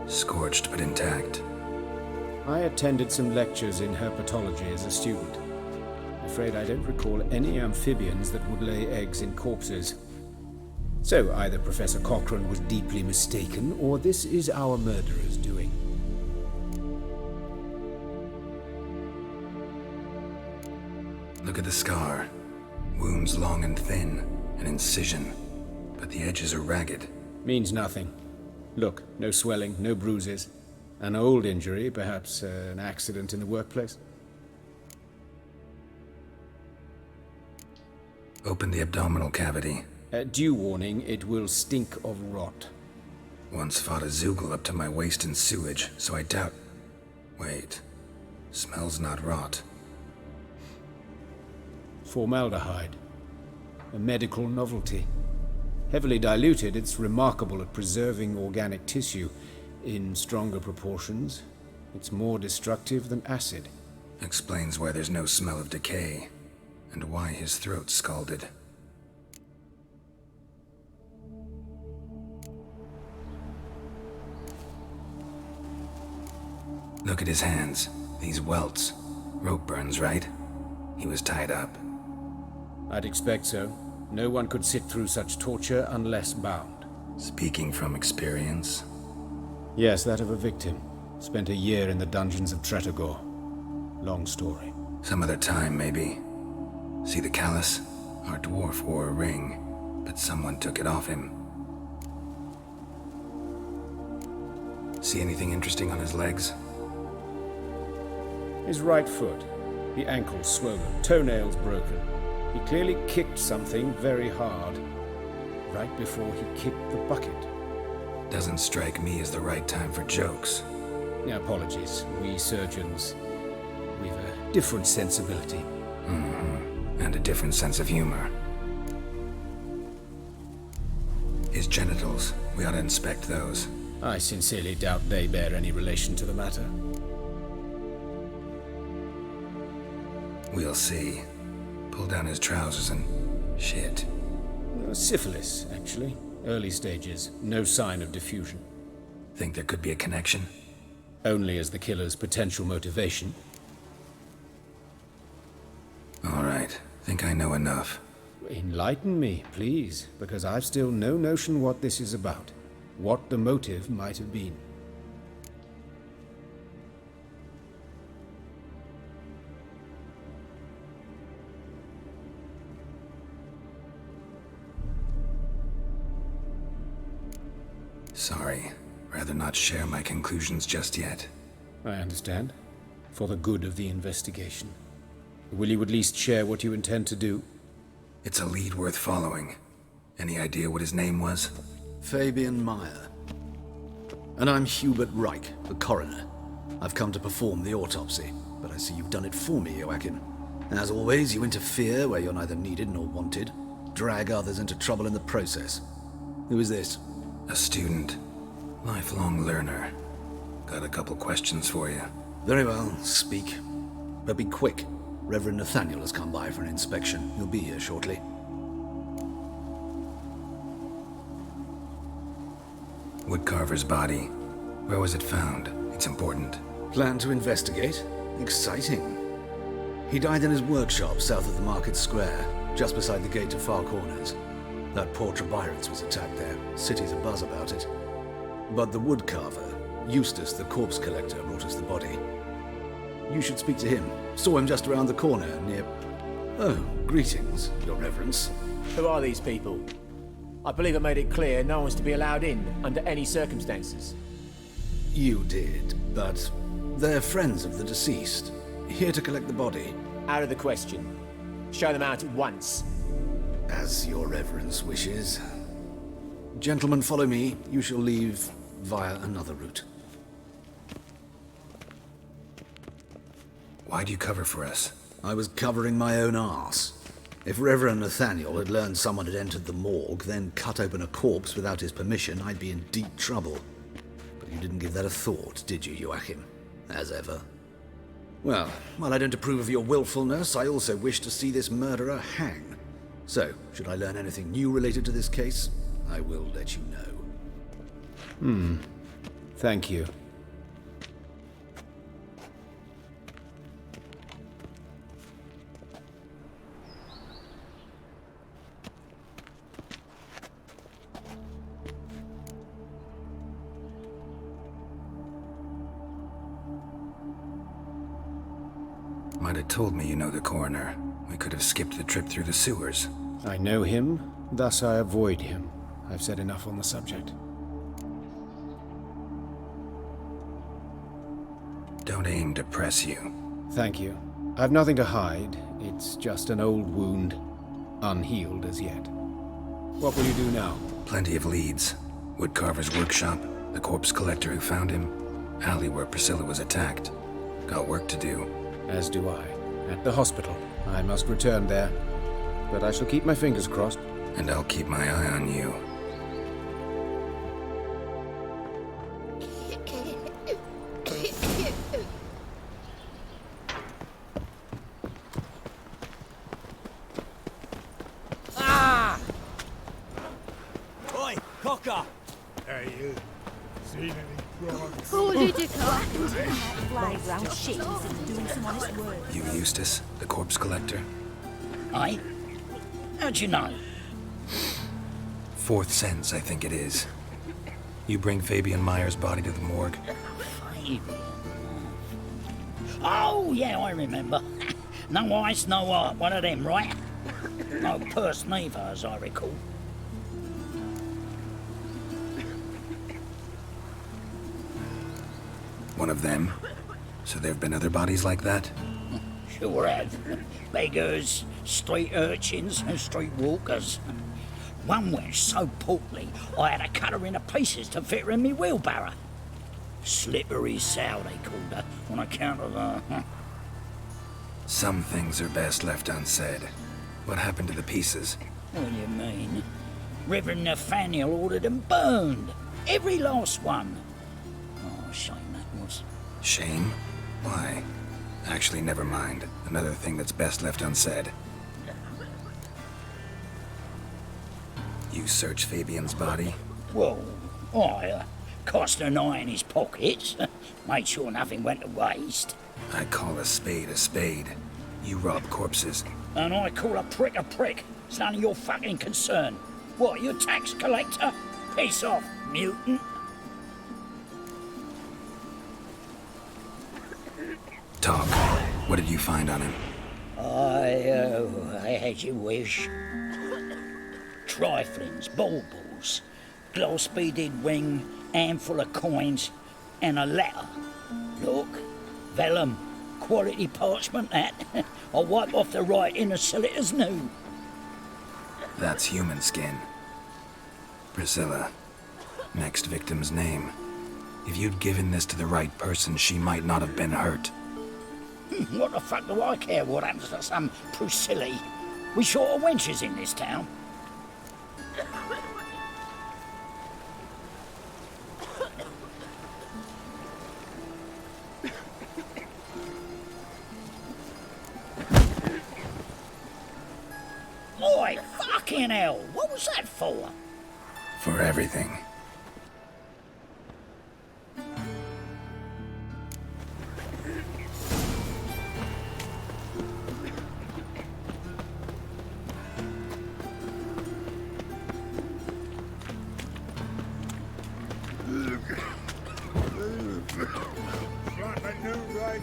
Scorched but intact. I attended some lectures in herpetology as a student. I'm afraid I don't recall any amphibians that would lay eggs in corpses. So either Professor Cochrane was deeply mistaken, or this is our murderer's doing. Look at the scar. Wounds long and thin, an incision, but the edges are ragged. Means nothing. Look, no swelling, no bruises. An old injury, perhaps an accident in the workplace. Open the abdominal cavity. Due warning, it will stink of rot. Once fought a Zoogle up to my waist in sewage, so I doubt... Wait. Smells not rot. Formaldehyde. A medical novelty. Heavily diluted, it's remarkable at preserving organic tissue. In stronger proportions, it's more destructive than acid. Explains why there's no smell of decay, and why his throat's scalded. Look at his hands. These welts. Rope burns, right? He was tied up. I'd expect so. No one could sit through such torture unless bound. Speaking from experience? Yes, that of a victim. Spent a year in the dungeons of Tretogor. Long story. Some other time, maybe. See the callus? Our dwarf wore a ring, but someone took it off him. See anything interesting on his legs? His right foot. The ankle swollen, toenails broken. He clearly kicked something very hard, right before he kicked the bucket. Doesn't strike me as the right time for jokes. Apologies. We surgeons, we've a different sensibility. And a different sense of humor. His genitals, we ought to inspect those. I sincerely doubt they bear any relation to the matter. We'll see. Pull down his trousers and... shit. Syphilis, actually. Early stages. No sign of diffusion. Think there could be a connection? Only as the killer's potential motivation. All right. Think I know enough. Enlighten me, please, because I've still no notion what this is about. What the motive might have been. Sorry. Rather not share my conclusions just yet. I understand. For the good of the investigation. Will you at least share what you intend to do? It's a lead worth following. Any idea what his name was? Fabian Meyer. And I'm Hubert Reich, the coroner. I've come to perform the autopsy, but I see you've done it for me, Joachim. As always, you interfere where you're neither needed nor wanted. Drag others into trouble in the process. Who is this? A student. Lifelong learner. Got a couple questions for you. Very well, speak. But be quick. Reverend Nathaniel has come by for an inspection. He'll be here shortly. Woodcarver's body. Where was it found? It's important. Plan to investigate? Exciting. He died in his workshop south of the market square, just beside the gate to Far Corners. That poor Trebirans was attacked there. City's abuzz about it. But the woodcarver, Eustace the corpse collector, brought us the body. You should speak to him. Saw him just around the corner near... Oh, greetings, Your Reverence. Who are these people? I believe I made it clear no one's to be allowed in under any circumstances. You did, but they're friends of the deceased. Here to collect the body. Out of the question. Show them out at once. As Your Reverence wishes. Gentlemen, follow me. You shall leave via another route. Why'd you cover for us? I was covering my own arse. If Reverend Nathaniel had learned someone had entered the morgue, then cut open a corpse without his permission, I'd be in deep trouble. But you didn't give that a thought, did you, Joachim? As ever. Well, while I don't approve of your willfulness, I also wish to see this murderer hang. So, should I learn anything new related to this case, I will let you know. Thank you. Might have told me you know the coroner. We could have skipped the trip through the sewers. I know him, thus I avoid him. I've said enough on the subject. Don't aim to press you. Thank you. I've nothing to hide. It's just an old wound, unhealed as yet. What will you do now? Plenty of leads. Woodcarver's workshop, the corpse collector who found him, alley where Priscilla was attacked. Got work to do. As do I. At the hospital. I must return there. But I shall keep my fingers crossed. And I'll keep my eye on you. Ah! Oi, Cocker! Hey, you. Seen any frogs? Oh, Ludica. Flying round shit instead of doing some honest work. You Eustace, the corpse collector? Aye? How'd you know? Fourth sense, I think it is. You bring Fabian Meyer's body to the morgue? Fabian? Oh, yeah, I remember. No ice, no art, one of them, right? No purse neither, as I recall. One of them? So there have been other bodies like that? Sure have. Beggars, street urchins, and street walkers. One went so portly, I had to cut her into pieces to fit her in me wheelbarrow. Slippery sow, they called her, on account of her. Some things are best left unsaid. What happened to the pieces? What do you mean? Reverend Nathaniel ordered them burned. Every last one. Oh, shame that was. Shame? Why? Actually, never mind. Another thing that's best left unsaid. You searched Fabian's body? Well, I cast an eye in his pockets. Made sure nothing went to waste. I call a spade a spade. You rob corpses. And I call a prick a prick. It's none of your fucking concern. What, you tax collector? Piss off, mutant. Talk. What did you find on him? I as you wish. Triflings, baubles, Glass-beaded ring, handful of coins, and a letter. Look, vellum, quality parchment that. I'll wipe off the writing and sell it as new. That's human skin. Priscilla. Next victim's name. If you'd given this to the right person, she might not have been hurt. What the fuck do I care what happens to some Priscilla? We short of wenches in this town. Oi, fucking hell! What was that for? For everything.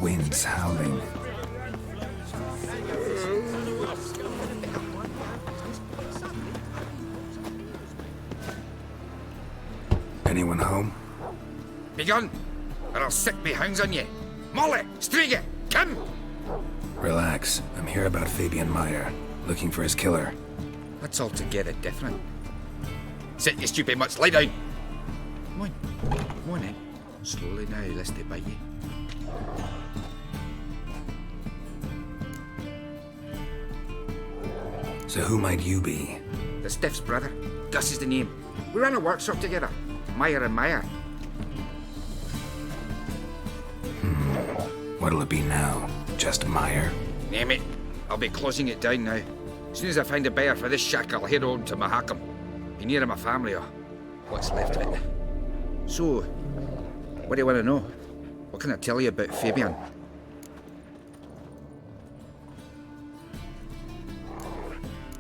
Winds howling. Anyone home? Begone, or I'll sick me hounds on you. Molly, Striga, come! Relax. I'm here about Fabian Meyer, looking for his killer. That's altogether different. Sit, you stupid mutts, lie down. Come on in. Slowly now, lest they bite you. So who might you be? The Stiff's brother. Gus is the name. We ran a workshop together. Meyer and Meyer. What'll it be now? Just Meyer? Name it. I'll be closing it down now. As soon as I find a buyer for this shack, I'll head on to Mahakam. Be near my family or what's left of it. So, what do you want to know? What can I tell you about Fabian?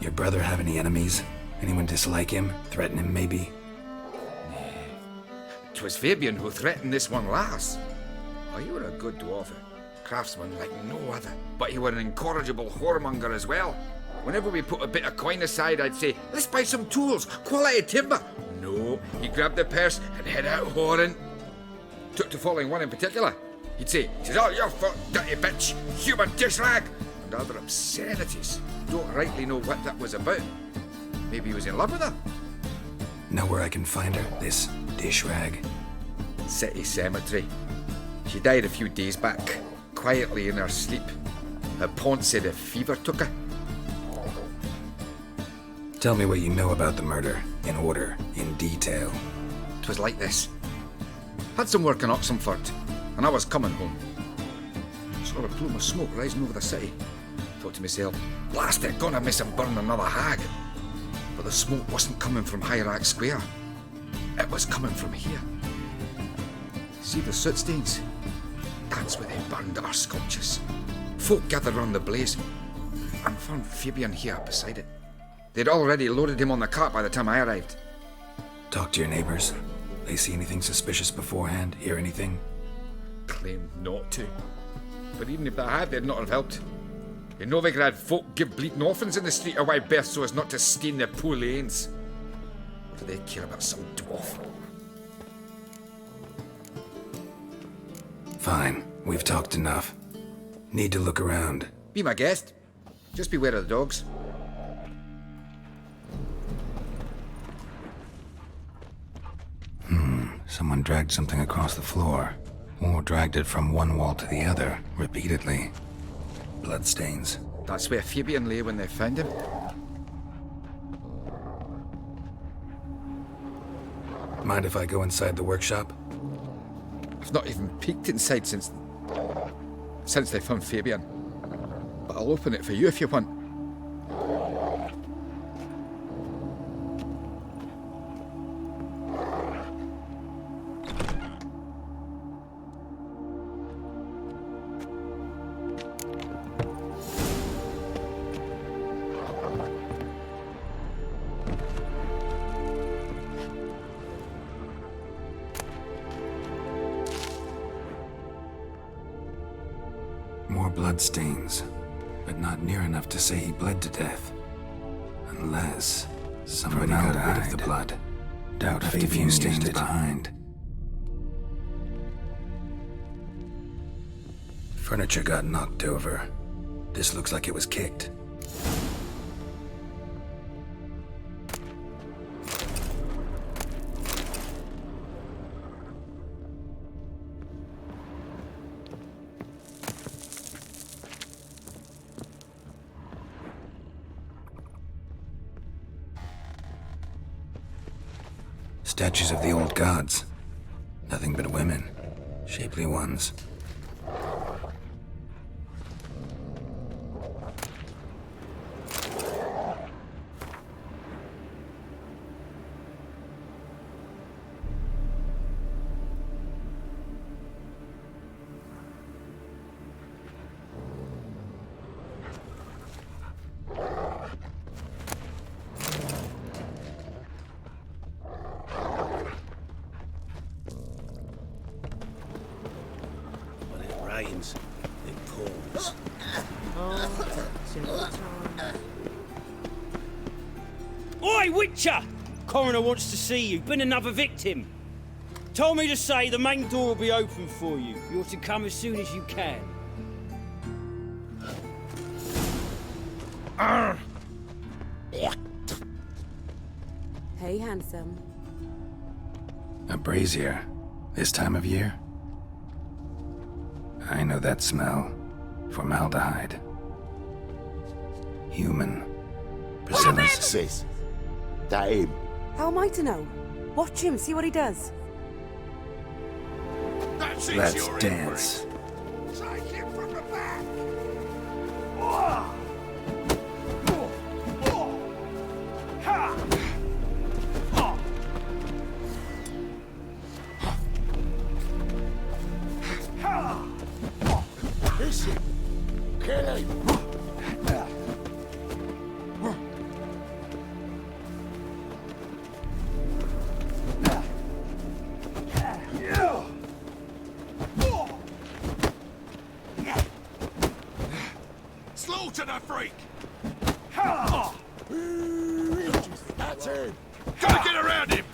Your brother have any enemies? Anyone dislike him? Threaten him, maybe? 'Twas Fabian who threatened this one last. Oh, you were a good dwarf, a craftsman like no other. But you were an incorrigible whoremonger as well. Whenever we put a bit of coin aside, I'd say, let's buy some tools, quality timber. No, he grabbed the purse and head out whoring. Took to following one in particular. He'd say, "'Tis all your fault, dirty bitch, human dish rag," and other obscenities. Don't rightly know what that was about. Maybe he was in love with her. Know where I can find her, this dish rag? City cemetery. She died a few days back, quietly in her sleep. Her pawn said a fever took her. Tell me what you know about the murder, in order, in detail. 'Twas like this. Had some work in Oxenford, and I was coming home. Saw a plume of smoke rising over the city. Thought to myself, blast it, gonna miss and burn another hag. But the smoke wasn't coming from Hierarch Square. It was coming from here. See the soot stains? That's where they burned our sculptures. Folk gathered round the blaze and found Fabian here beside it. They'd already loaded him on the cart by the time I arrived. Talk to your neighbors. They see anything suspicious beforehand? Hear anything? Claimed not to. But even if they had, they'd not have helped. In Novigrad, folk give bleating orphans in the street a wide berth so as not to stain their poor lanes. What do they care about some dwarf? Fine. We've talked enough. Need to look around. Be my guest. Just beware of the dogs. Someone dragged something across the floor. Or dragged it from one wall to the other, repeatedly. Bloodstains. That's where Fabian lay when they found him. Mind if I go inside the workshop? I've not even peeked inside since they found Fabian. But I'll open it for you if you want. More bloodstains, but not near enough to say he bled to death. Unless somebody got rid of the blood. Doubt left a few stains behind. Furniture got knocked over. This looks like it was kicked. Statues of the old gods. Nothing but women. Shapely ones. Rains, it pours. Oi, Witcher! Coroner wants to see you. Been another victim. Told me to say the main door will be open for you. You're to come as soon as you can. Hey, handsome. A brazier. This time of year? I know that smell. Formaldehyde. Human. Priscilla's. Sis, that him? How am I to know? Watch him, see what he does. Let's dance. Take him from the back! Listen, kill him! Slaughter the freak! That's him! Gotta get around him!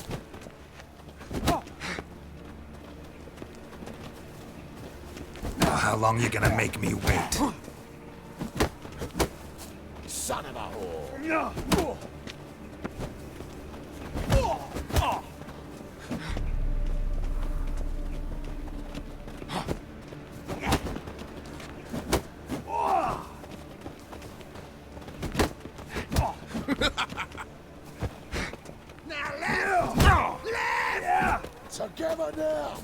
Now, how long you gonna make me wait? Son of a whore! Together now!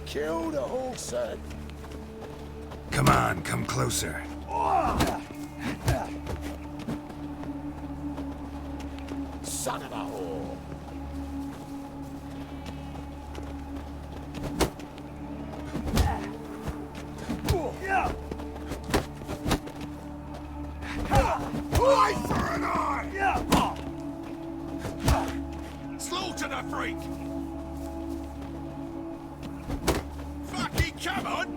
Kill the horse head! Come on, come closer. Son of a whore! Eye for an eye! Slaughter the freak! Fucking come on!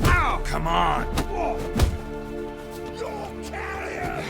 Ow, come on! You're carrier!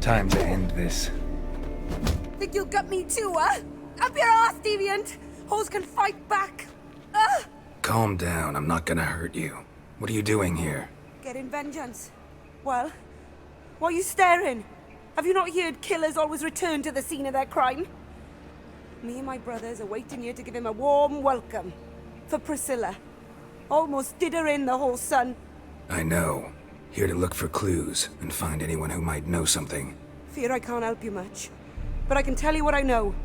Time to end this. Think you'll get me too, huh? Up your ass, deviant! Hoes can fight back! Calm down, I'm not gonna hurt you. What are you doing here? Getting vengeance. Well, why are you staring? Have you not heard killers always return to the scene of their crime? Me and my brothers are waiting here to give him a warm welcome. For Priscilla. Almost did her in, the whole son. I know. Here to look for clues and find anyone who might know something. Fear I can't help you much. But I can tell you what I know.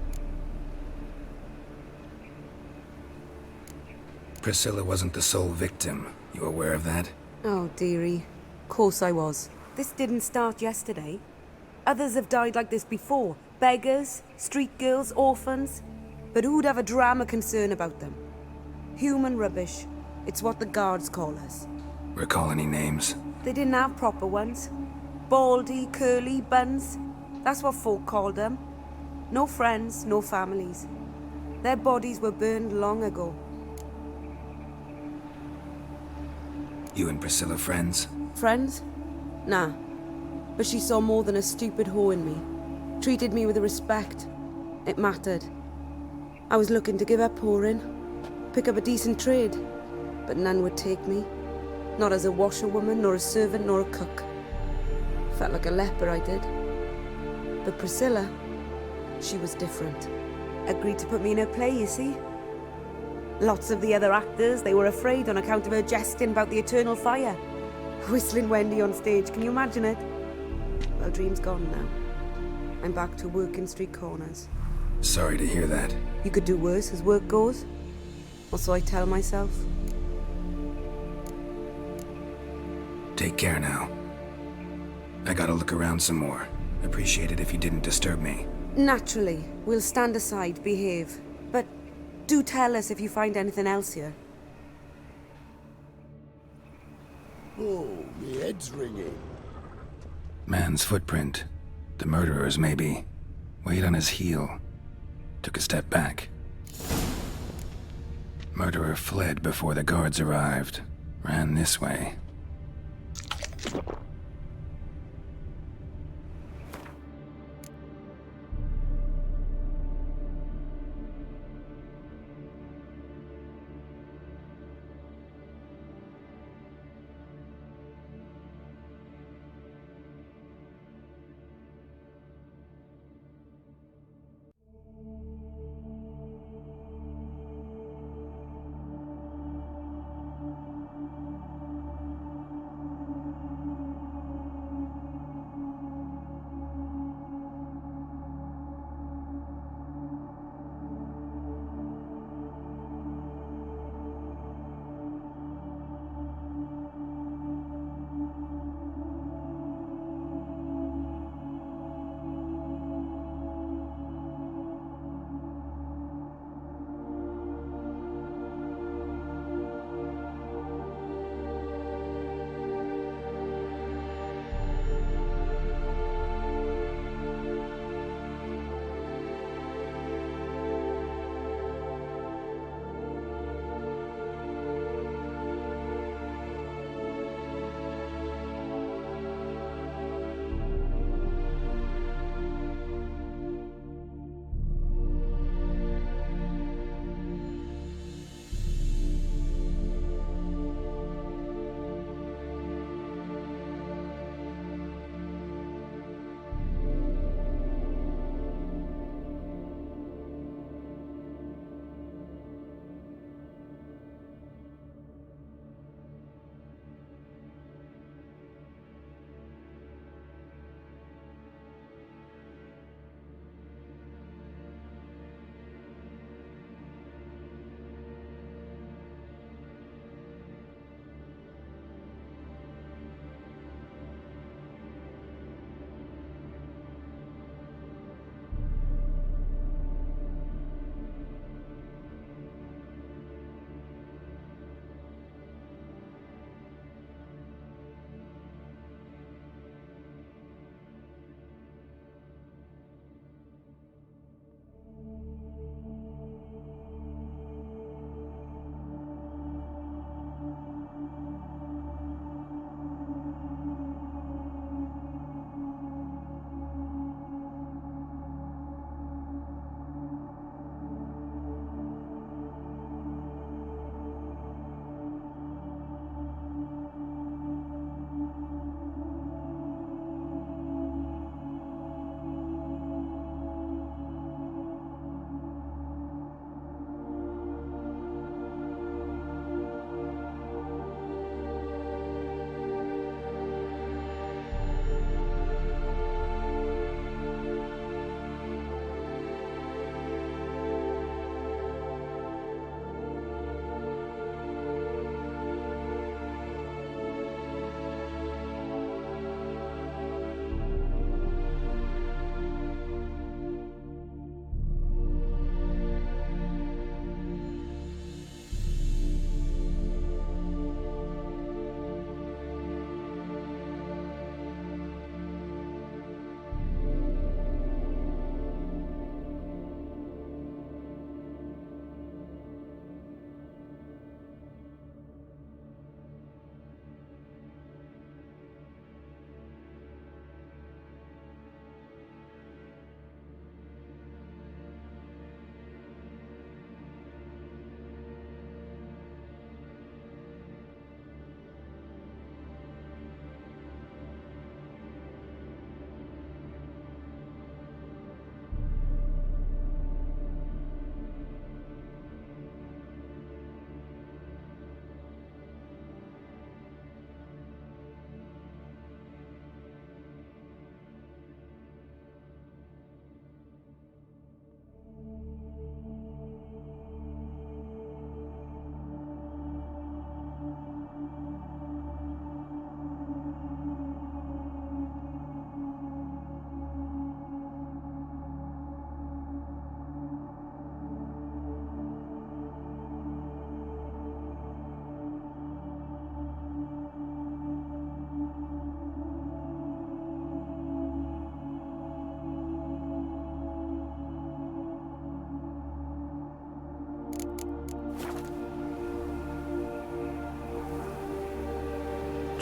Priscilla wasn't the sole victim. You aware of that? Oh, dearie. Course I was. This didn't start yesterday. Others have died like this before. Beggars, street girls, orphans. But who'd have a drama concern about them? Human rubbish. It's what the guards call us. Recall any names? They didn't have proper ones. Baldy, curly, buns. That's what folk called them. No friends, no families. Their bodies were burned long ago. You and Priscilla friends? Friends? Nah. But she saw more than a stupid hoe in me. Treated me with respect. It mattered. I was looking to give up whoring. Pick up a decent trade. But none would take me. Not as a washerwoman, nor a servant, nor a cook. Felt like a leper, I did. But Priscilla, she was different. Agreed to put me in her play, you see. Lots of the other actors, they were afraid on account of her jesting about the eternal fire. Whistling Wendy on stage, can you imagine it? Well, dream's gone now. I'm back to working street corners. Sorry to hear that. You could do worse as work goes. Or so I tell myself. Take care now. I gotta look around some more. Appreciate it if you didn't disturb me. Naturally, we'll stand aside, behave. But do tell us if you find anything else here. Oh, me head's ringing. Man's footprint. The murderer's, maybe. Weighed on his heel. Took a step back. Murderer fled before the guards arrived. Ran this way.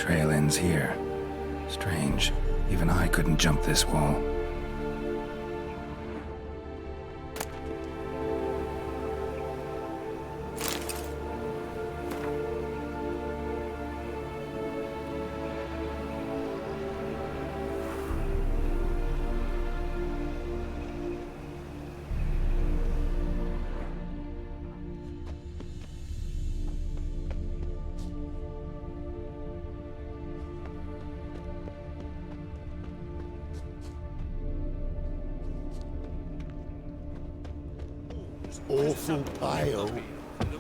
Trail ends here. Strange. Even I couldn't jump this wall. Awful pale.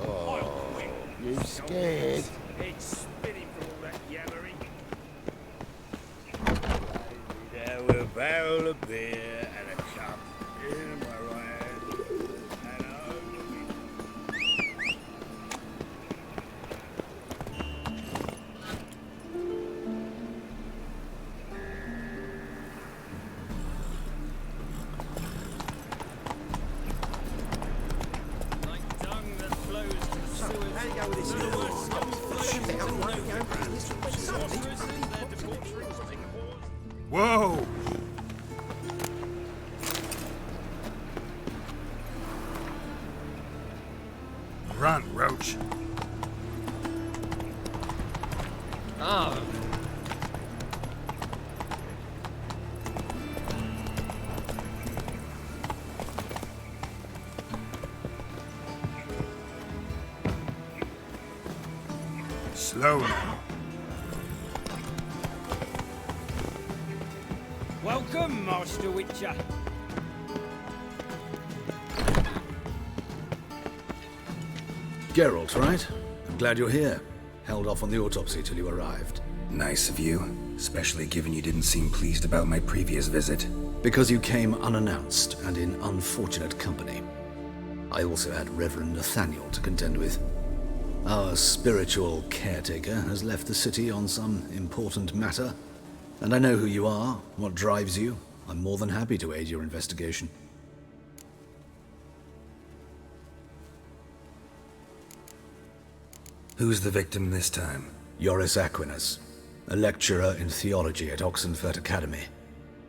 Oh, you scared? It's spinning from all that yammering. There were a barrel of beer and a cup in my right hand, and Whoa! Run, Roach. Ah. Slow now. welcome, Master Witcher. Geralt, right? I'm glad you're here. Held off on the autopsy till you arrived. Nice of you, especially given you didn't seem pleased about my previous visit. Because you came unannounced and in unfortunate company. I also had Reverend Nathaniel to contend with. Our spiritual caretaker has left the city on some important matter, and I know who you are, what drives you. I'm more than happy to aid your investigation. Who's the victim this time? Joris Aquinas, a lecturer in theology at Oxenfurt Academy.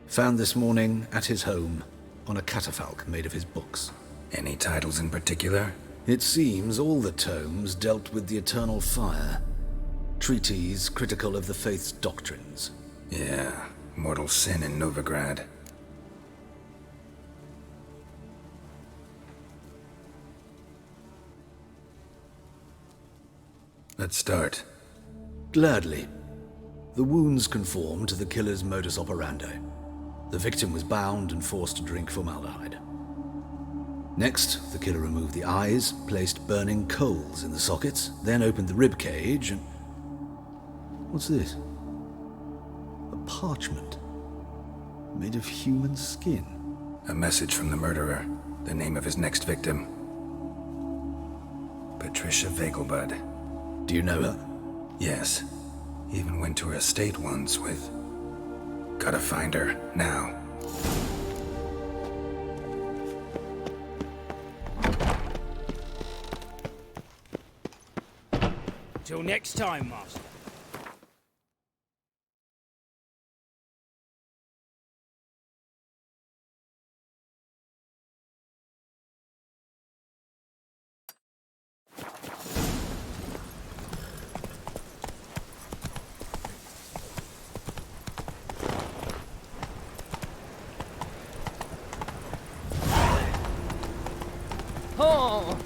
Found this morning at his home on a catafalque made of his books. Any titles in particular? It seems all the tomes dealt with the eternal fire. Treatises critical of the faith's doctrines. Yeah, mortal sin in Novigrad. Let's start. Gladly. The wounds conform to the killer's modus operandi. The victim was bound and forced to drink formaldehyde. Next, the killer removed the eyes, placed burning coals in the sockets, then opened the rib cage and... What's this? A parchment. Made of human skin. A message from the murderer. The name of his next victim. Patricia Vegelbud. Do you know her? Yes. Even went to her estate once with... Gotta find her, now. Till next time, Master. Oh!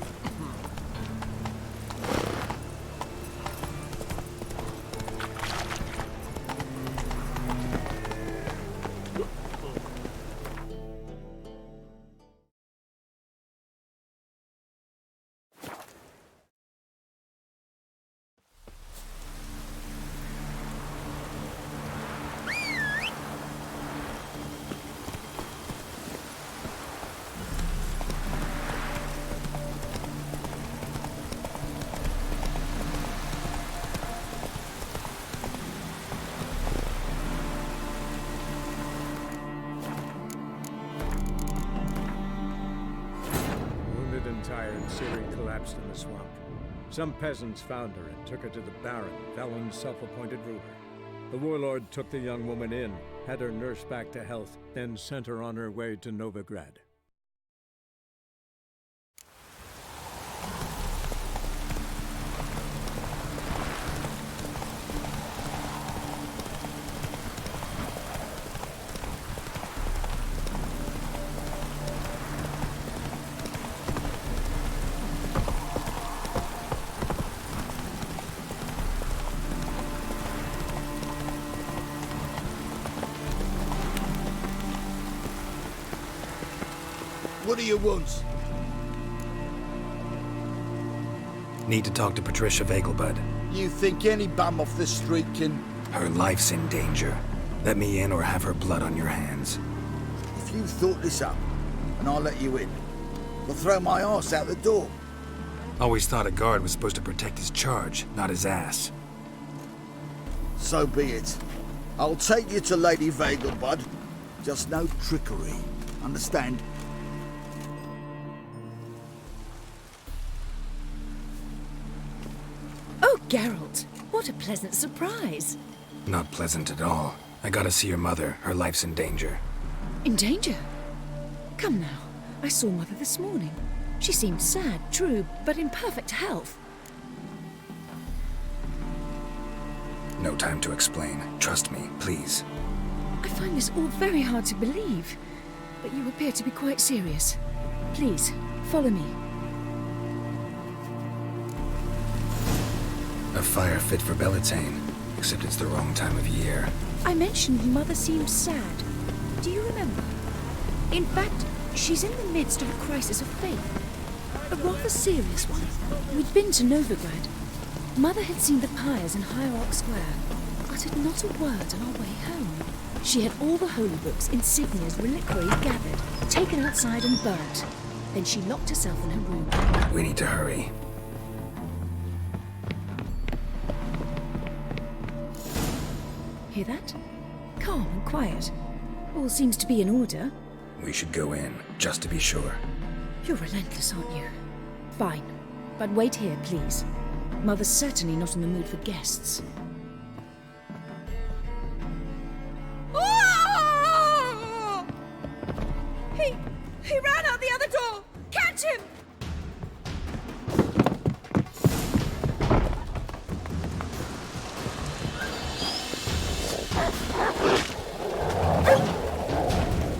Wounded and tired, Ciri collapsed in the swamp. Some peasants found her and took her to the Baron, Velen's self-appointed ruler. The warlord took the young woman in, had her nursed back to health, then sent her on her way to Novigrad. What do you want? Need to talk to Patricia Vegelbud. You think any bum off the street can... Her life's in danger. Let me in or have her blood on your hands. If you thought this up, and I'll let you in, I'll throw my arse out the door. Always thought a guard was supposed to protect his charge, not his ass. So be it. I'll take you to Lady Vegelbud. Just no trickery. Understand? Oh, Geralt, what a pleasant surprise. Not pleasant at all. I gotta see your mother. Her life's in danger. In danger? Come now, I saw Mother this morning. She seemed sad, true, but in perfect health. No time to explain. Trust me, please. I find this all very hard to believe, but you appear to be quite serious. Please, follow me. A fire fit for Bellatane, except it's the wrong time of year. I mentioned Mother seemed sad. Do you remember? In fact, she's in the midst of a crisis of faith. A rather serious one. We'd been to Novigrad. Mother had seen the pyres in Hierarch Square, uttered not a word on our way home. She had all the holy books, insignias, reliquaries gathered, taken outside and burnt. Then she locked herself in her room. We need to hurry. Hear that? Calm and quiet. All seems to be in order. We should go in, just to be sure. You're relentless, aren't you? Fine. But wait here, please. Mother's certainly not in the mood for guests. Oh! He ran out the other door! Catch him!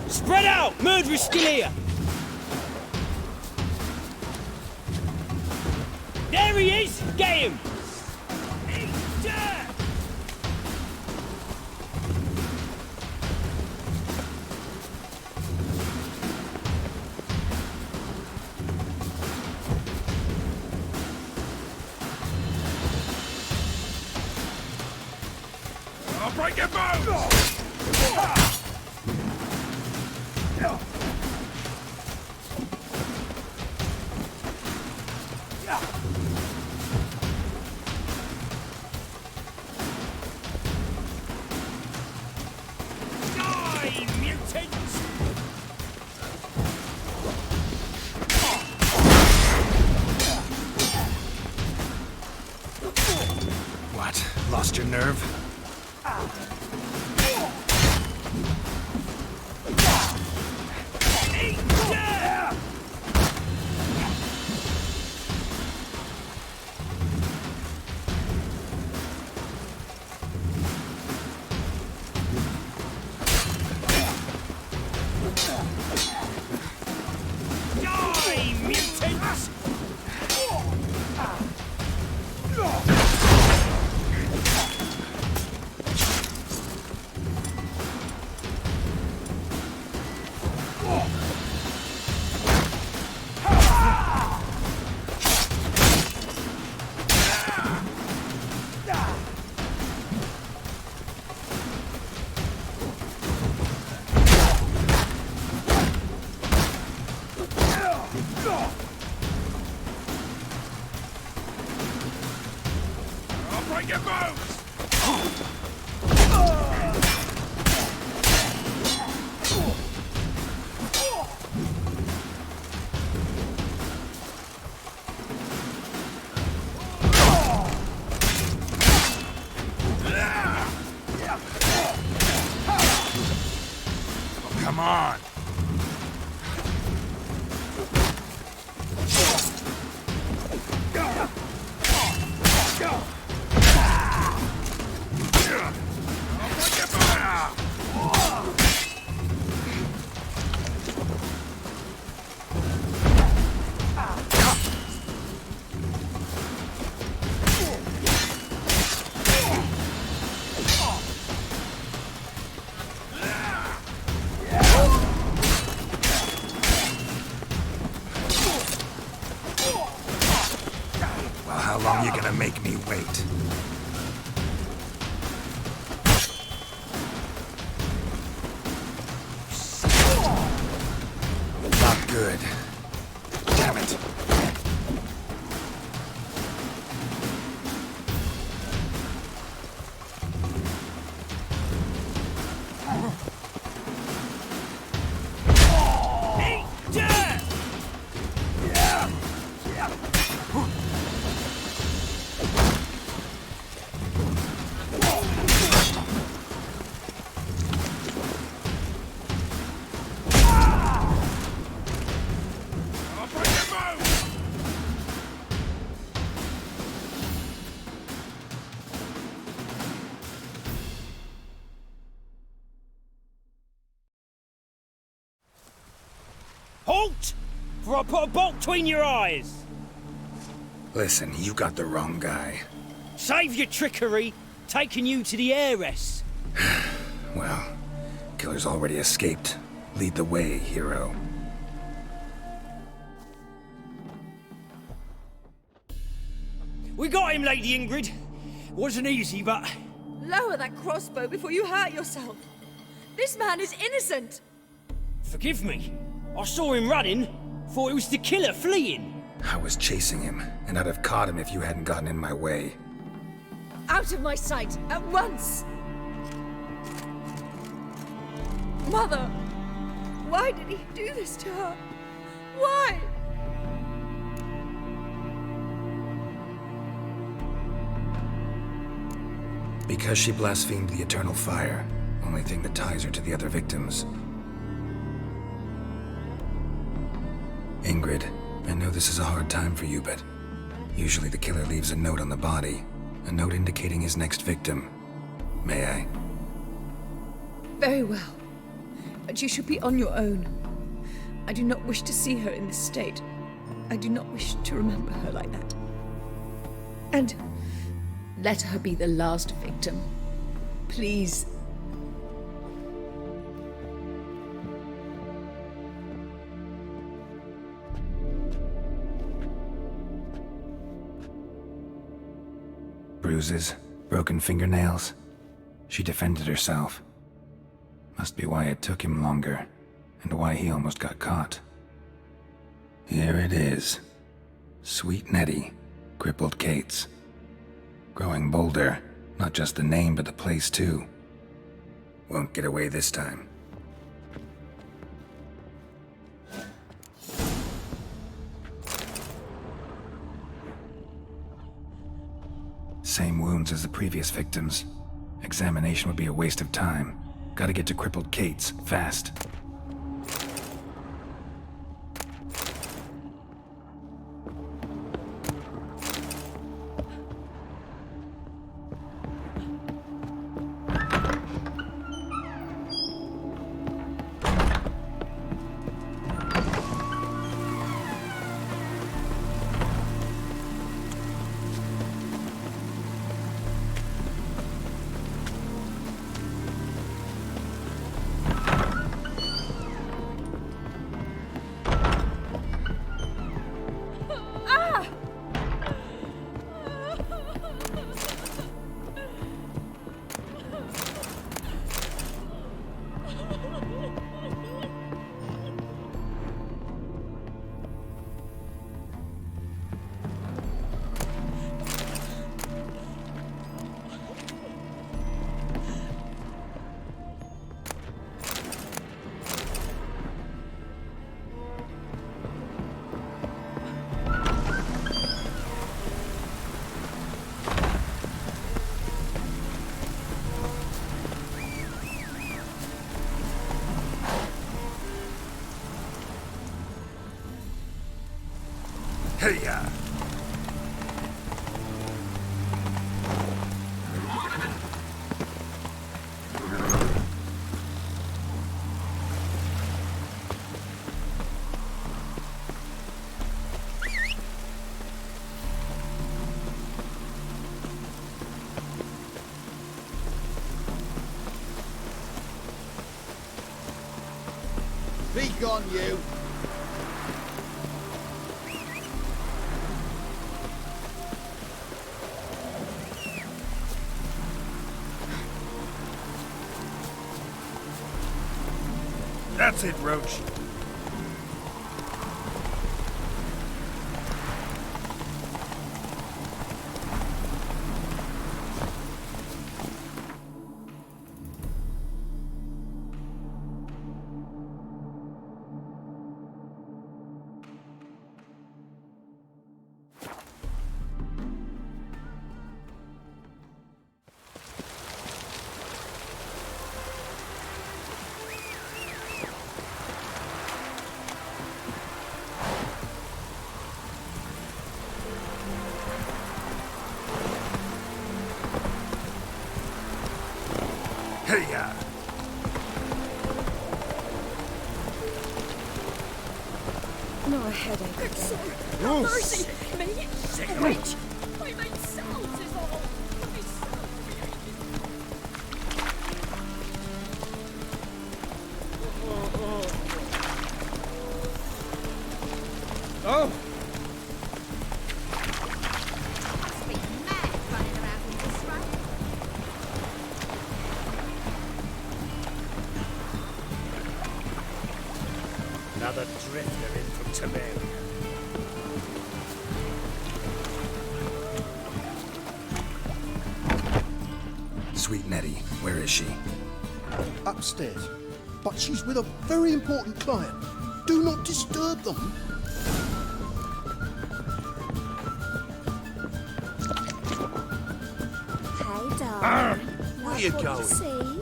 Spread out! Murderer's still here! There he is! Get him! I'll break your bones! What? Lost your nerve? long you gonna make me wait? Not good. Damn it. Halt! For I put a bolt between your eyes. Listen, you got the wrong guy. Save your trickery, taking you to the heiress. Well, killer's already escaped. Lead the way, hero. We got him, Lady Ingrid. Wasn't easy, but... Lower that crossbow before you hurt yourself. This man is innocent. Forgive me. I saw him running. Thought it was the killer fleeing. I was chasing him, and I'd have caught him if you hadn't gotten in my way. Out of my sight, at once! Mother! Why did he do this to her? Why? Because she blasphemed the eternal fire. Only thing that ties her to the other victims. Ingrid, I know this is a hard time for you, but usually the killer leaves a note on the body. A note indicating his next victim. May I? Very well. But you should be on your own. I do not wish to see her in this state. I do not wish to remember her like that. And let her be the last victim. Please. Bruises, broken fingernails. She defended herself. Must be why it took him longer, and why he almost got caught. Here it is. Sweet Nettie, crippled Kate's. Growing bolder, not just the name, but the place too. Won't get away this time. Same wounds as the previous victims. Examination would be a waste of time. Gotta get to crippled Kate's, fast. Hey-ya! Be gone, you! That's it, Roach. Hey-ya! No, a headache. Good soul, Oh, have mercy! Me? sick A of it. witch! I made sounds is all! My soul Oh! Must be mad running around in this way. Another drifter in from Tiberia. Sweet Nettie, where is she? Upstairs. But she's with a very important client. Do not disturb them. Hey, darling. Where you Like what going? see?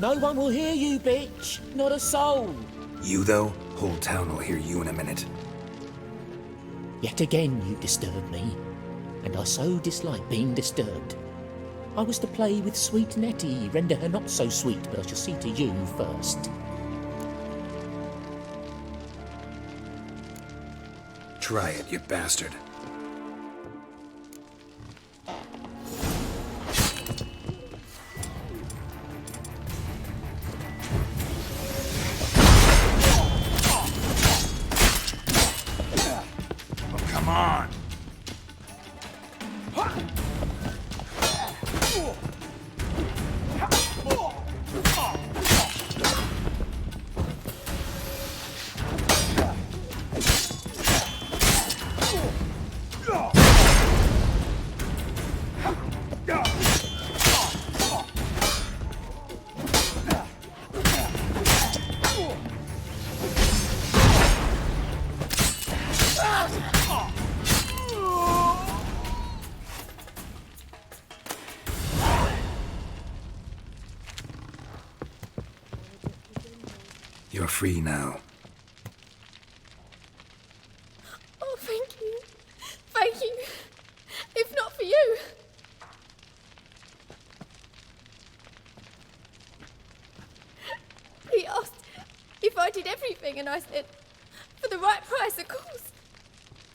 No one will hear you, bitch. Not a soul. You, though? Whole town will hear you in a minute. Yet again you disturb me, and I so dislike being disturbed. I was to play with sweet Nettie, render her not so sweet, but I shall see to you first. Try it, you bastard. Oh, come on! You're free now. Oh, thank you. Thank you. If not for you. He asked if I did everything, and I said, for the right price, of course.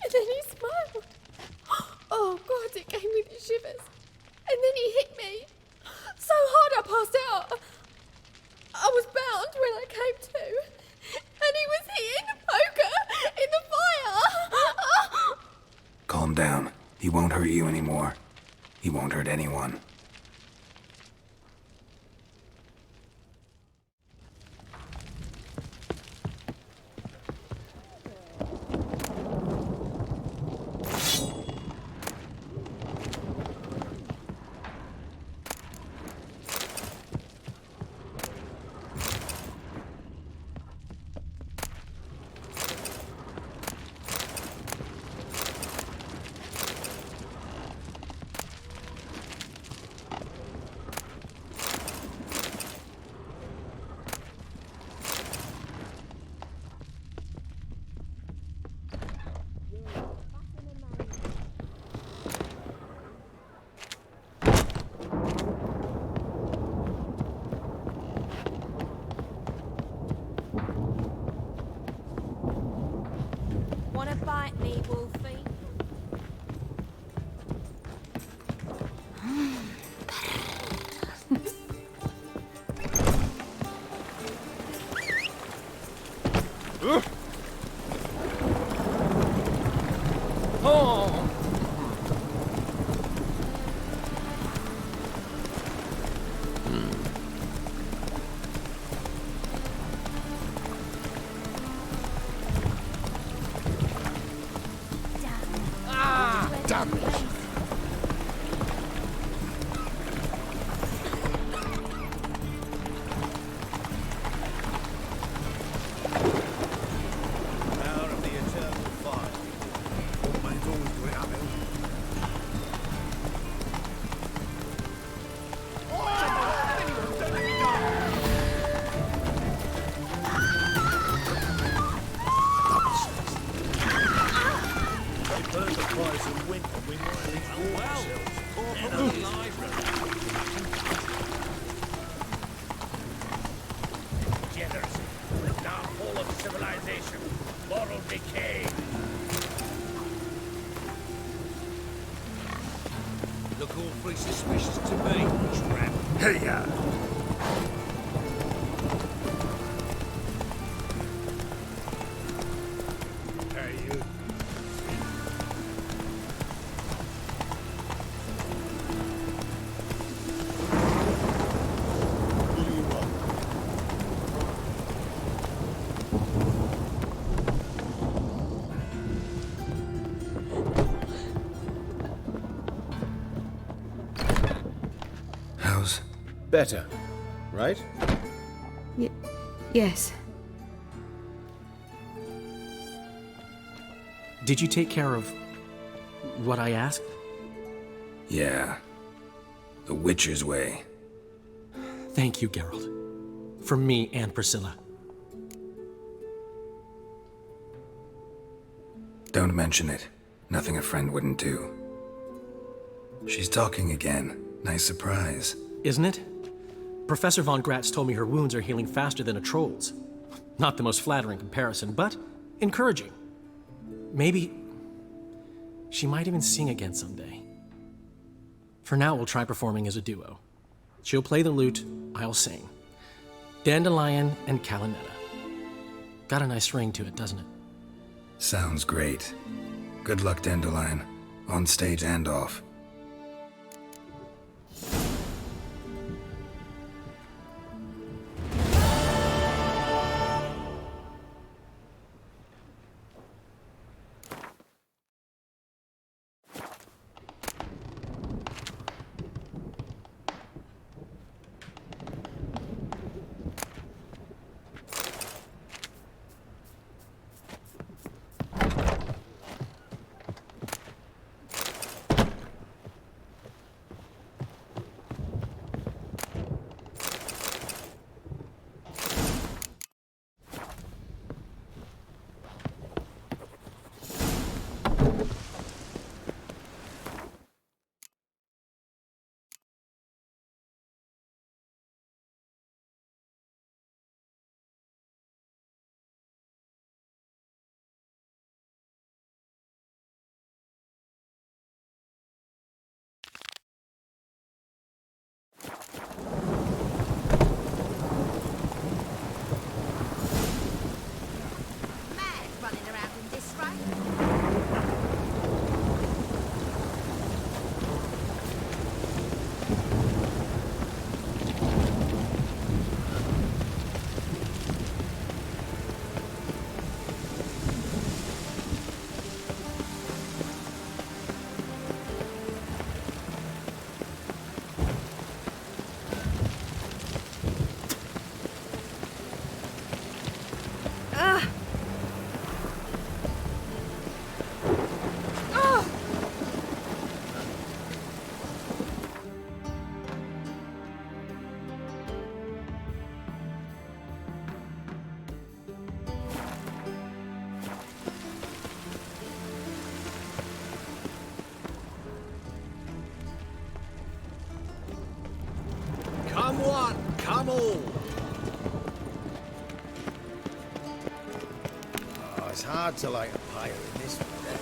And then he smiled. Oh, God, it gave me the shivers. And then he hit me. So hard I passed out. I was bound when I came to. And he was hitting the poker in the fire. Calm down. He won't hurt you anymore. He won't hurt anyone. Wanna bite me, Wolfie? Hey, Hey, you. How's... Better, right? Yes. Did you take care of what I asked? Yeah. The Witcher's way. Thank you, Geralt. From me and Priscilla. Don't mention it. Nothing a friend wouldn't do. She's talking again. Nice surprise. Isn't it? Professor von Gratz told me her wounds are healing faster than a troll's. Not the most flattering comparison, but encouraging. Maybe she might even sing again someday. For now, we'll try performing as a duo. She'll play the lute, I'll sing. Dandelion and Calinetta. Got a nice ring to it, doesn't it? Sounds great. Good luck, Dandelion. On stage and off. Come one, come all. Oh, it's hard to light a pyre in this weather.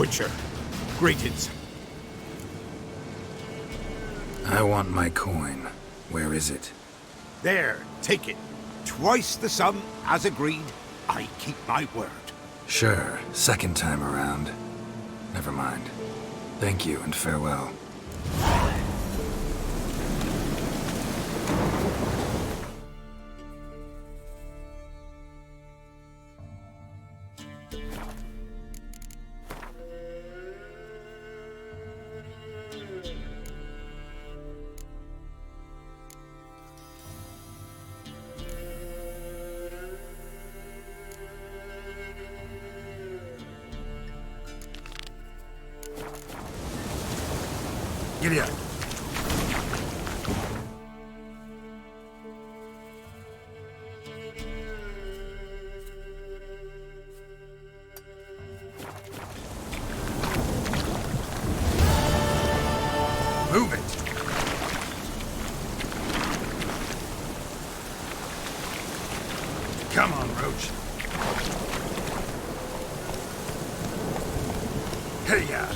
Witcher, greetings. I want my coin. Where is it? There, take it. Twice the sum, as agreed. I keep my word. Sure, second time around. Never mind. Thank you and farewell. Giddy up. Move it! Come on, Roach. Hey, ya.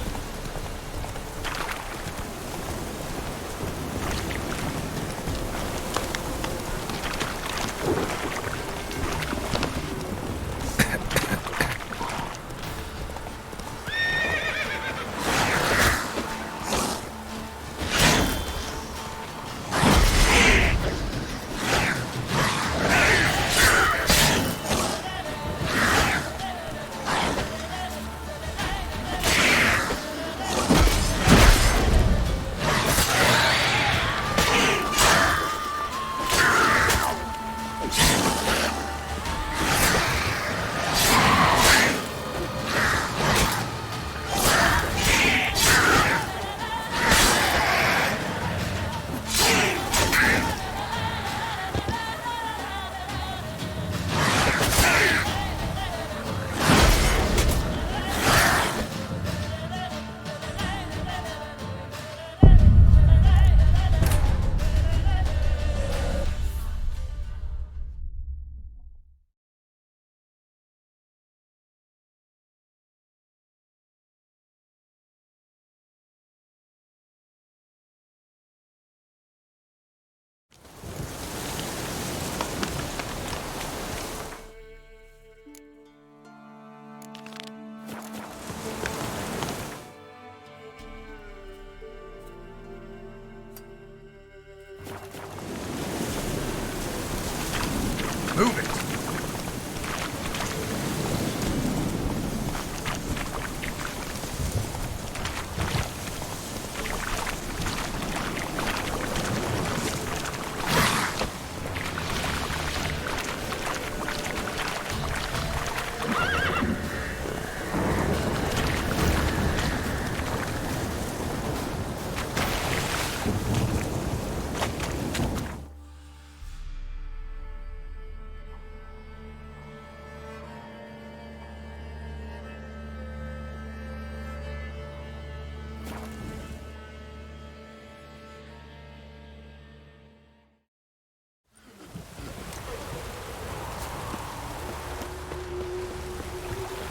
Move it!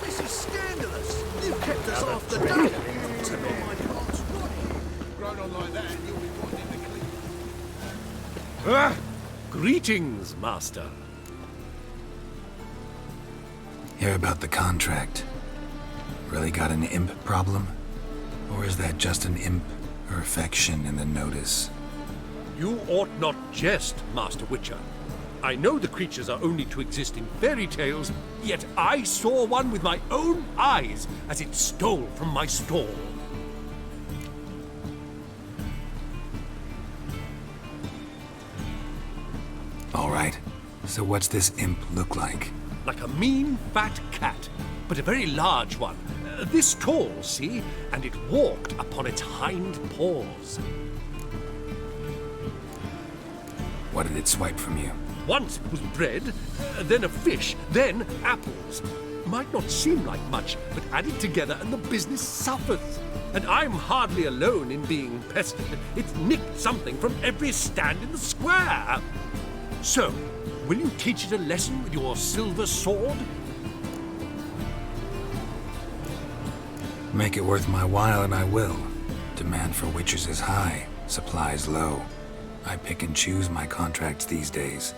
This is scandalous. You kept us off the dock. Grown on like that, you'll be wanting to clean. Ah! Greetings, Master. Hear about the contract. Really got an imp problem? Or is that just an imp or affection in the notice? You ought not jest, Master Witcher. I know the creatures are only to exist in fairy tales, yet I saw one with my own eyes as it stole from my stall. All right. So what's this imp look like? Like a mean, fat cat, but a very large one. This tall, see? And it walked upon its hind paws. What did it swipe from you? Once it was bread, then a fish, then apples. Might not seem like much, but added together and the business suffers. And I'm hardly alone in being pestered. It's nicked something from every stand in the square. So, will you teach it a lesson with your silver sword? Make it worth my while and I will. Demand for witches is high, supplies low. I pick and choose my contracts these days.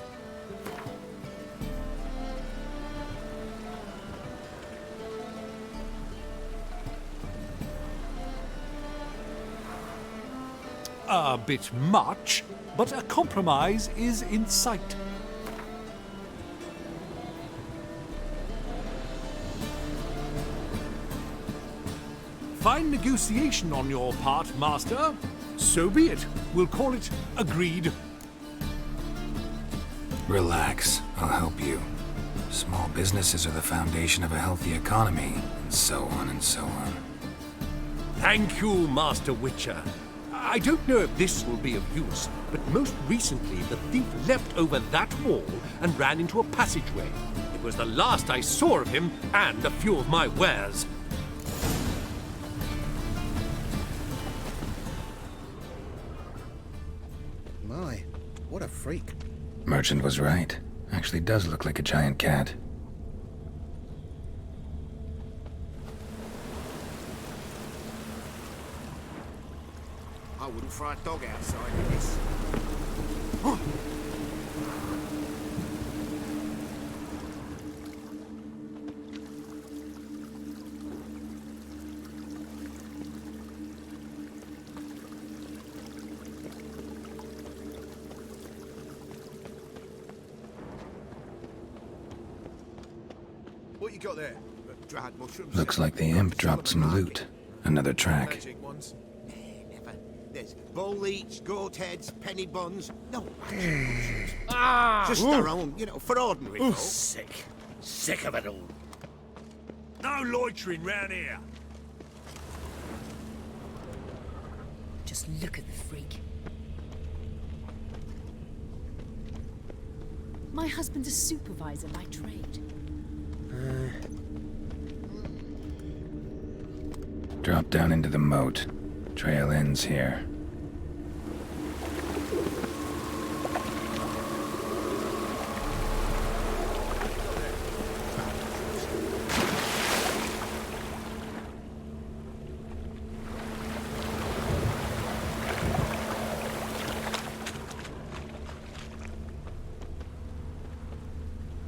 A bit much, but a compromise is in sight. Fine negotiation on your part, Master. So be it. We'll call it agreed. Relax, I'll help you. Small businesses are the foundation of a healthy economy, and so on and so on. Thank you, Master Witcher. I don't know if this will be of use, but most recently the thief leapt over that wall and ran into a passageway. It was the last I saw of him and a few of my wares. My, what a freak. Merchant was right. Actually does look like a giant cat. I wouldn't fry a dog outside of this. What you got there? Dried mushrooms? Looks like the imp dropped some loot. Another track. Magic ones? Never. There's bull leech, goat heads, penny buns. No magic mushrooms. Just their own, for ordinary folk. Sick. Sick of it all. No loitering round here. Just look at the freak. My husband's a supervisor by trade. Drop down into the moat. Trail ends here.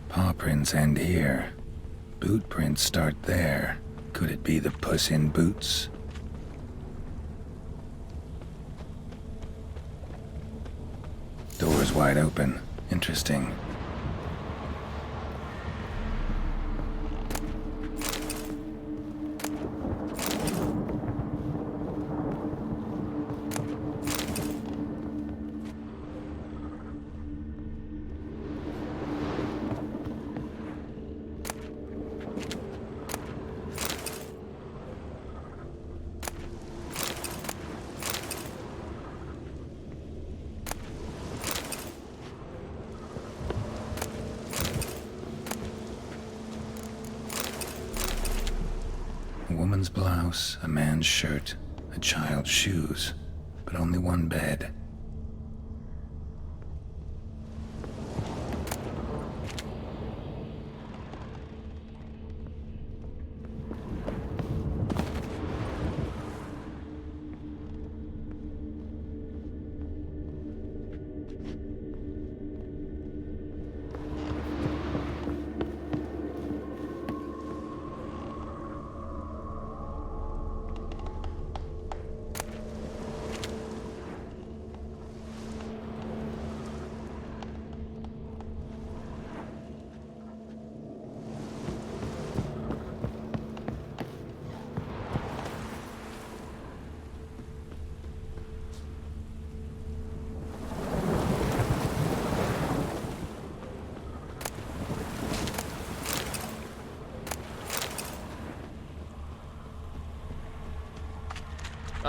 Paw prints end here. Boot prints start there. Could it be the Puss in Boots? Door's wide open. Interesting. A woman's blouse, a man's shirt, a child's shoes, but only one bed.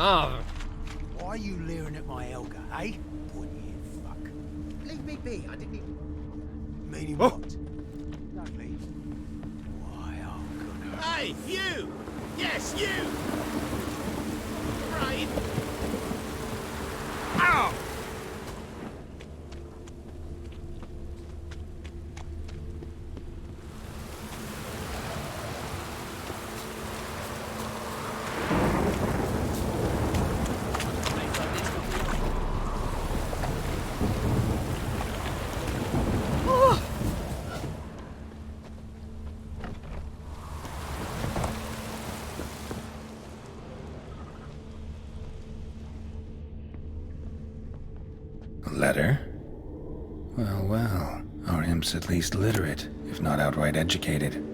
Oh. Why are you leering at my Elga, eh? One-eared fuck. Leave me be, I didn't even... Meaning what? Exactly. Why, I'm gonna... Hey, you! Yes, you! Right. Ow! letter? Well, well. Our imp's at least literate, if not outright educated.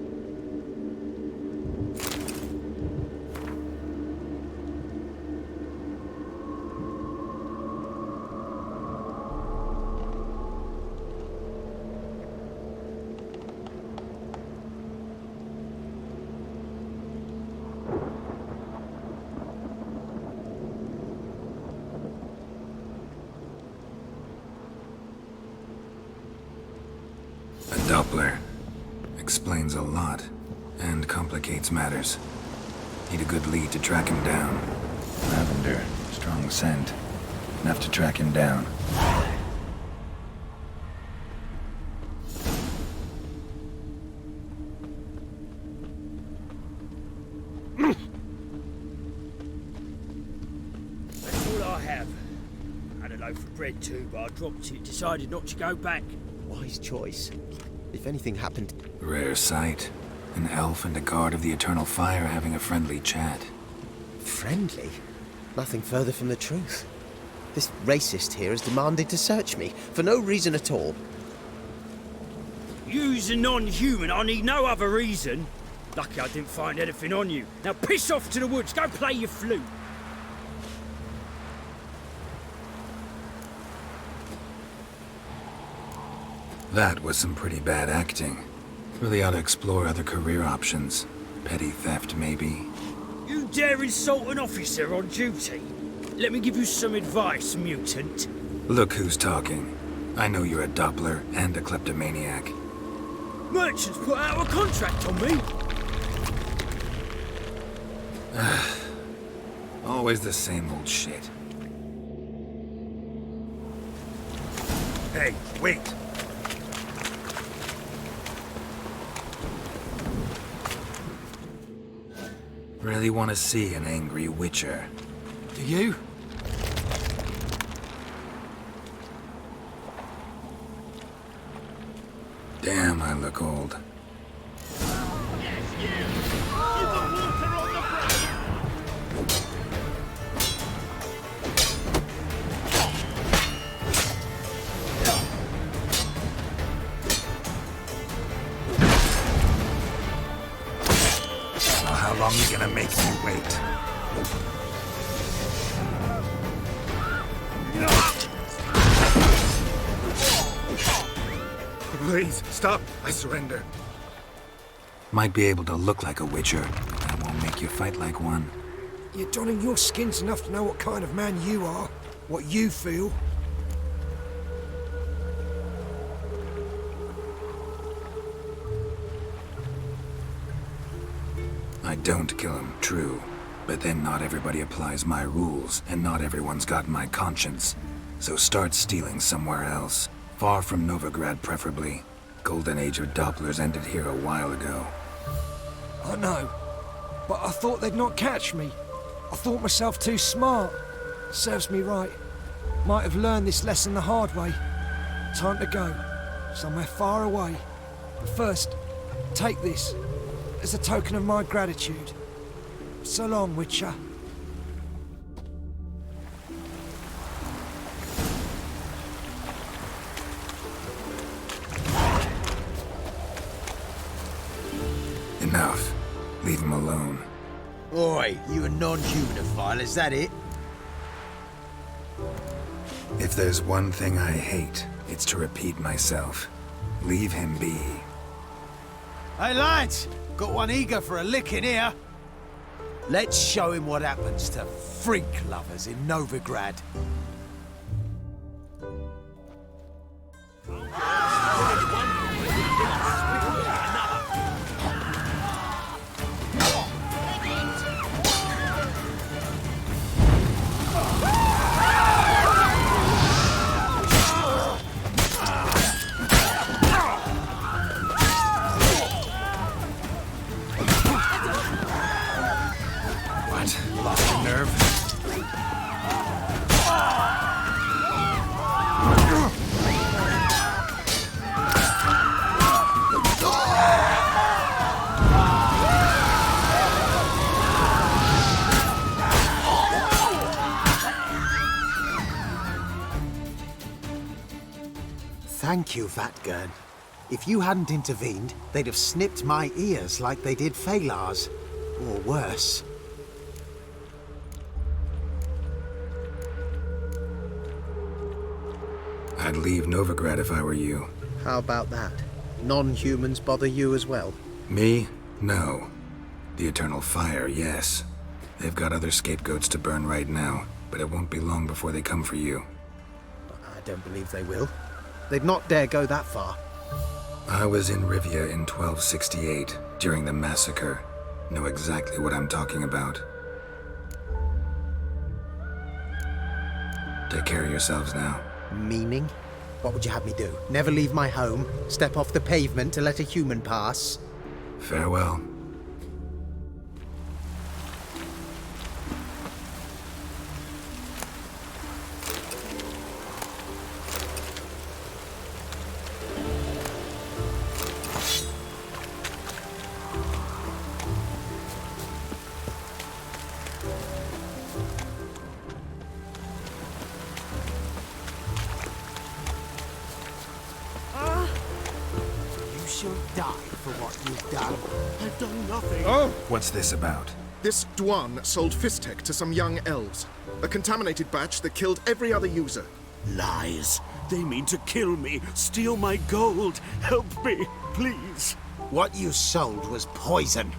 A Doppler. Explains a lot, and complicates matters. Need a good lead to track him down. Lavender, strong scent. Enough to track him down. That's all I have. Had a loaf of bread too, but I dropped it. Decided not to go back. Wise choice. If anything happened... Rare sight. An elf and a guard of the Eternal Fire having a friendly chat. Friendly? Nothing further from the truth. This racist here has demanded to search me, for no reason at all. You's a non-human. I need no other reason. Lucky I didn't find anything on you. Now piss off to the woods. Go play your flute. That was some pretty bad acting. Really ought to explore other career options. Petty theft, maybe. You dare insult an officer on duty? Let me give you some advice, mutant. Look who's talking. I know you're a Doppler and a kleptomaniac. Merchants put out a contract on me. Always the same old shit. Hey, wait! Really want to see an angry witcher. Do you? Damn, I look old. How long you gonna make me wait? Please, stop. I surrender. Might be able to look like a witcher, but that won't make you fight like one. You're donning your skins enough to know what kind of man you are, what you feel. I don't kill him, true. But then not everybody applies my rules, and not everyone's got my conscience. So start stealing somewhere else. Far from Novigrad, preferably. Golden age of Dopplers ended here a while ago. I know, but I thought they'd not catch me. I thought myself too smart. Serves me right. Might have learned this lesson the hard way. Time to go. Somewhere far away. But first, take this. As a token of my gratitude. So long, Witcher. Enough. Leave him alone. Oi, you a non-humanophile, is that it? If there's one thing I hate, it's to repeat myself. Leave him be. Hey lads, got one eager for a licking here. Let's show him what happens to freak lovers in Novigrad. Lost your nerve? Thank you, Vatgern. If you hadn't intervened, they'd have snipped my ears like they did Phalar's. Or worse. I'd leave Novigrad if I were you. How about that? Non-humans bother you as well? Me? No. The Eternal Fire, yes. They've got other scapegoats to burn right now, but it won't be long before they come for you. I don't believe they will. They'd not dare go that far. I was in Rivia in 1268, during the massacre. Know exactly what I'm talking about. Take care of yourselves now. Meaning? What would you have me do? Never leave my home? Step off the pavement to let a human pass? Farewell. You shall die for what you've done. I've done nothing. What's this about? This Dwan sold Fistek to some young elves. A contaminated batch that killed every other user. Lies. They mean to kill me, steal my gold. Help me, please. What you sold was poison.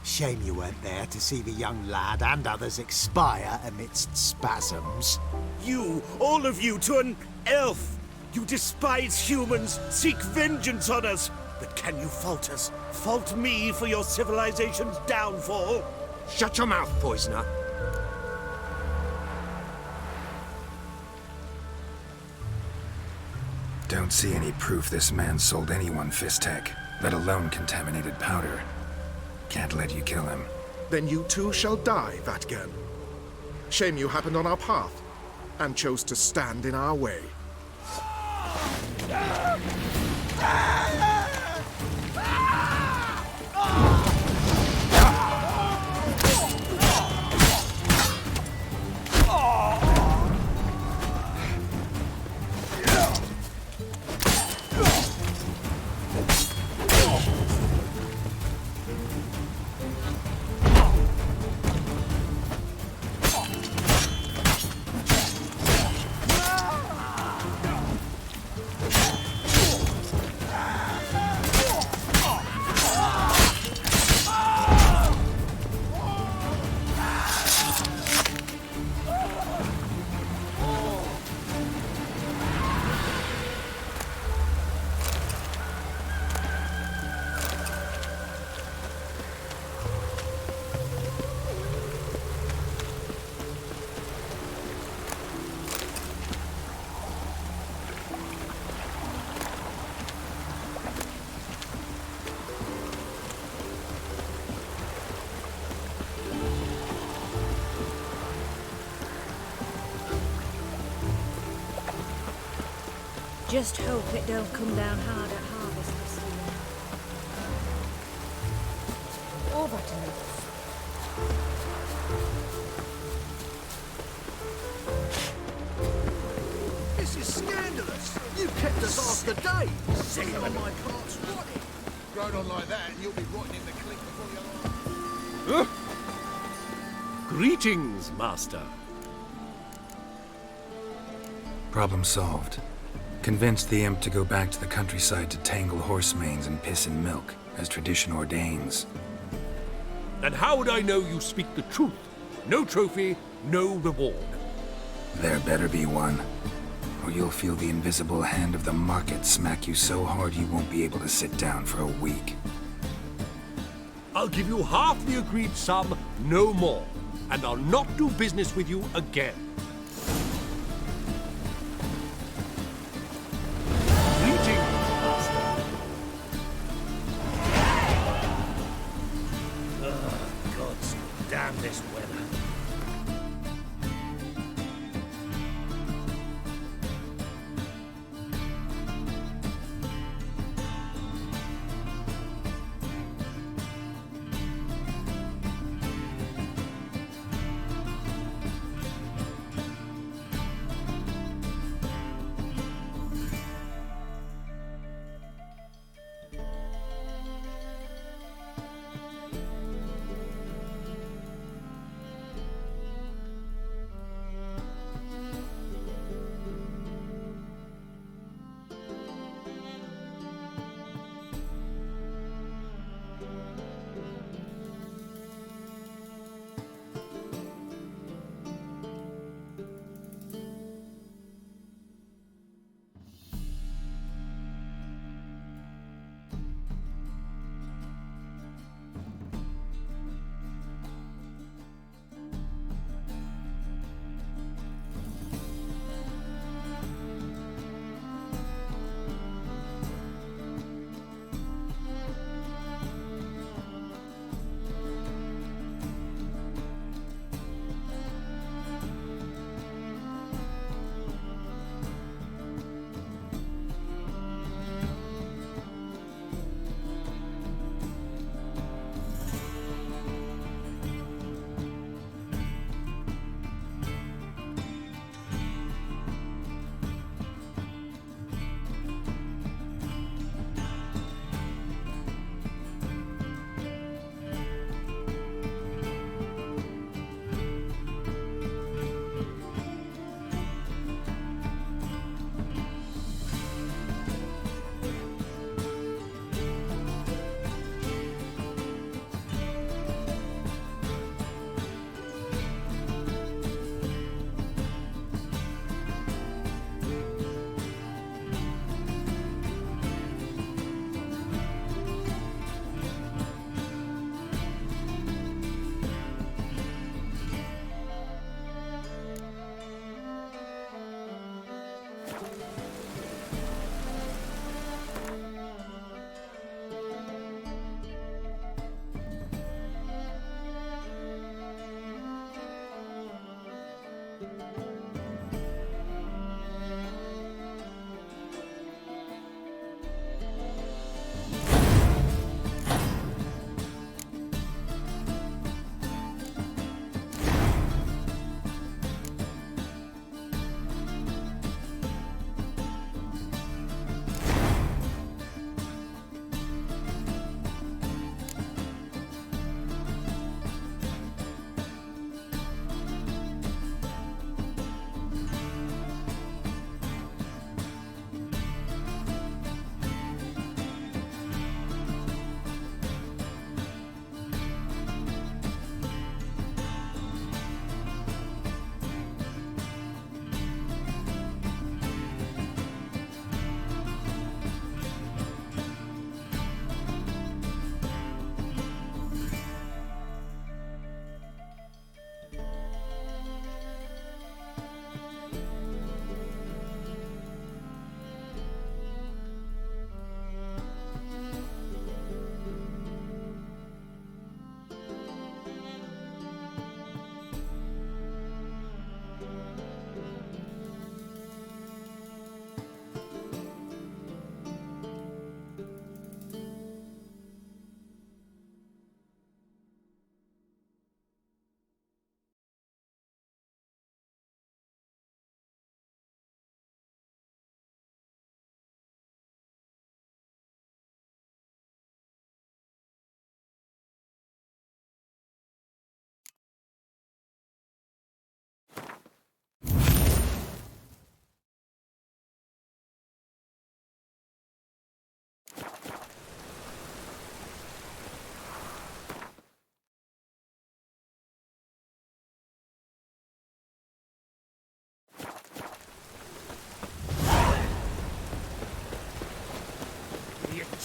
Shame you weren't there to see the young lad and others expire amidst spasms. You, all of you, to an elf. You despise humans, seek vengeance on us. But can you fault us? Fault me for your civilization's downfall? Shut your mouth, poisoner. Don't see any proof this man sold anyone Fistek, let alone contaminated powder. Can't let you kill him. Then you too shall die, Vatgern. Shame you happened on our path, and chose to stand in our way. Just hope it don't come down hard at harvest this year. Or BioPneub. This is scandalous. You kept us after days. Sitting on my cart's rotting. Rode on like that and you'll be rotting in the clink before you Greetings, Master. Problem solved. Convinced the imp to go back to the countryside to tangle horse manes and piss in milk, as tradition ordains. And how would I know you speak the truth? No trophy, no reward. There better be one, or you'll feel the invisible hand of the market smack you so hard you won't be able to sit down for a week. I'll give you half the agreed sum, no more. And I'll not do business with you again. Gods, damn this weather.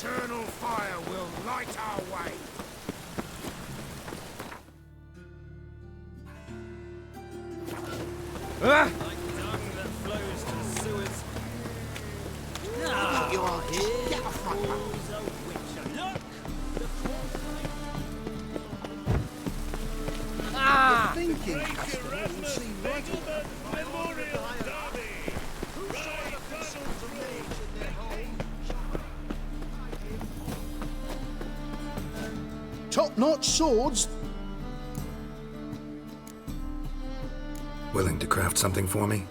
eternal fire will light our way. Ah! You are here. Get off my back. Ah! The thinking customer will see right Top-notch swords. Willing to craft something for me?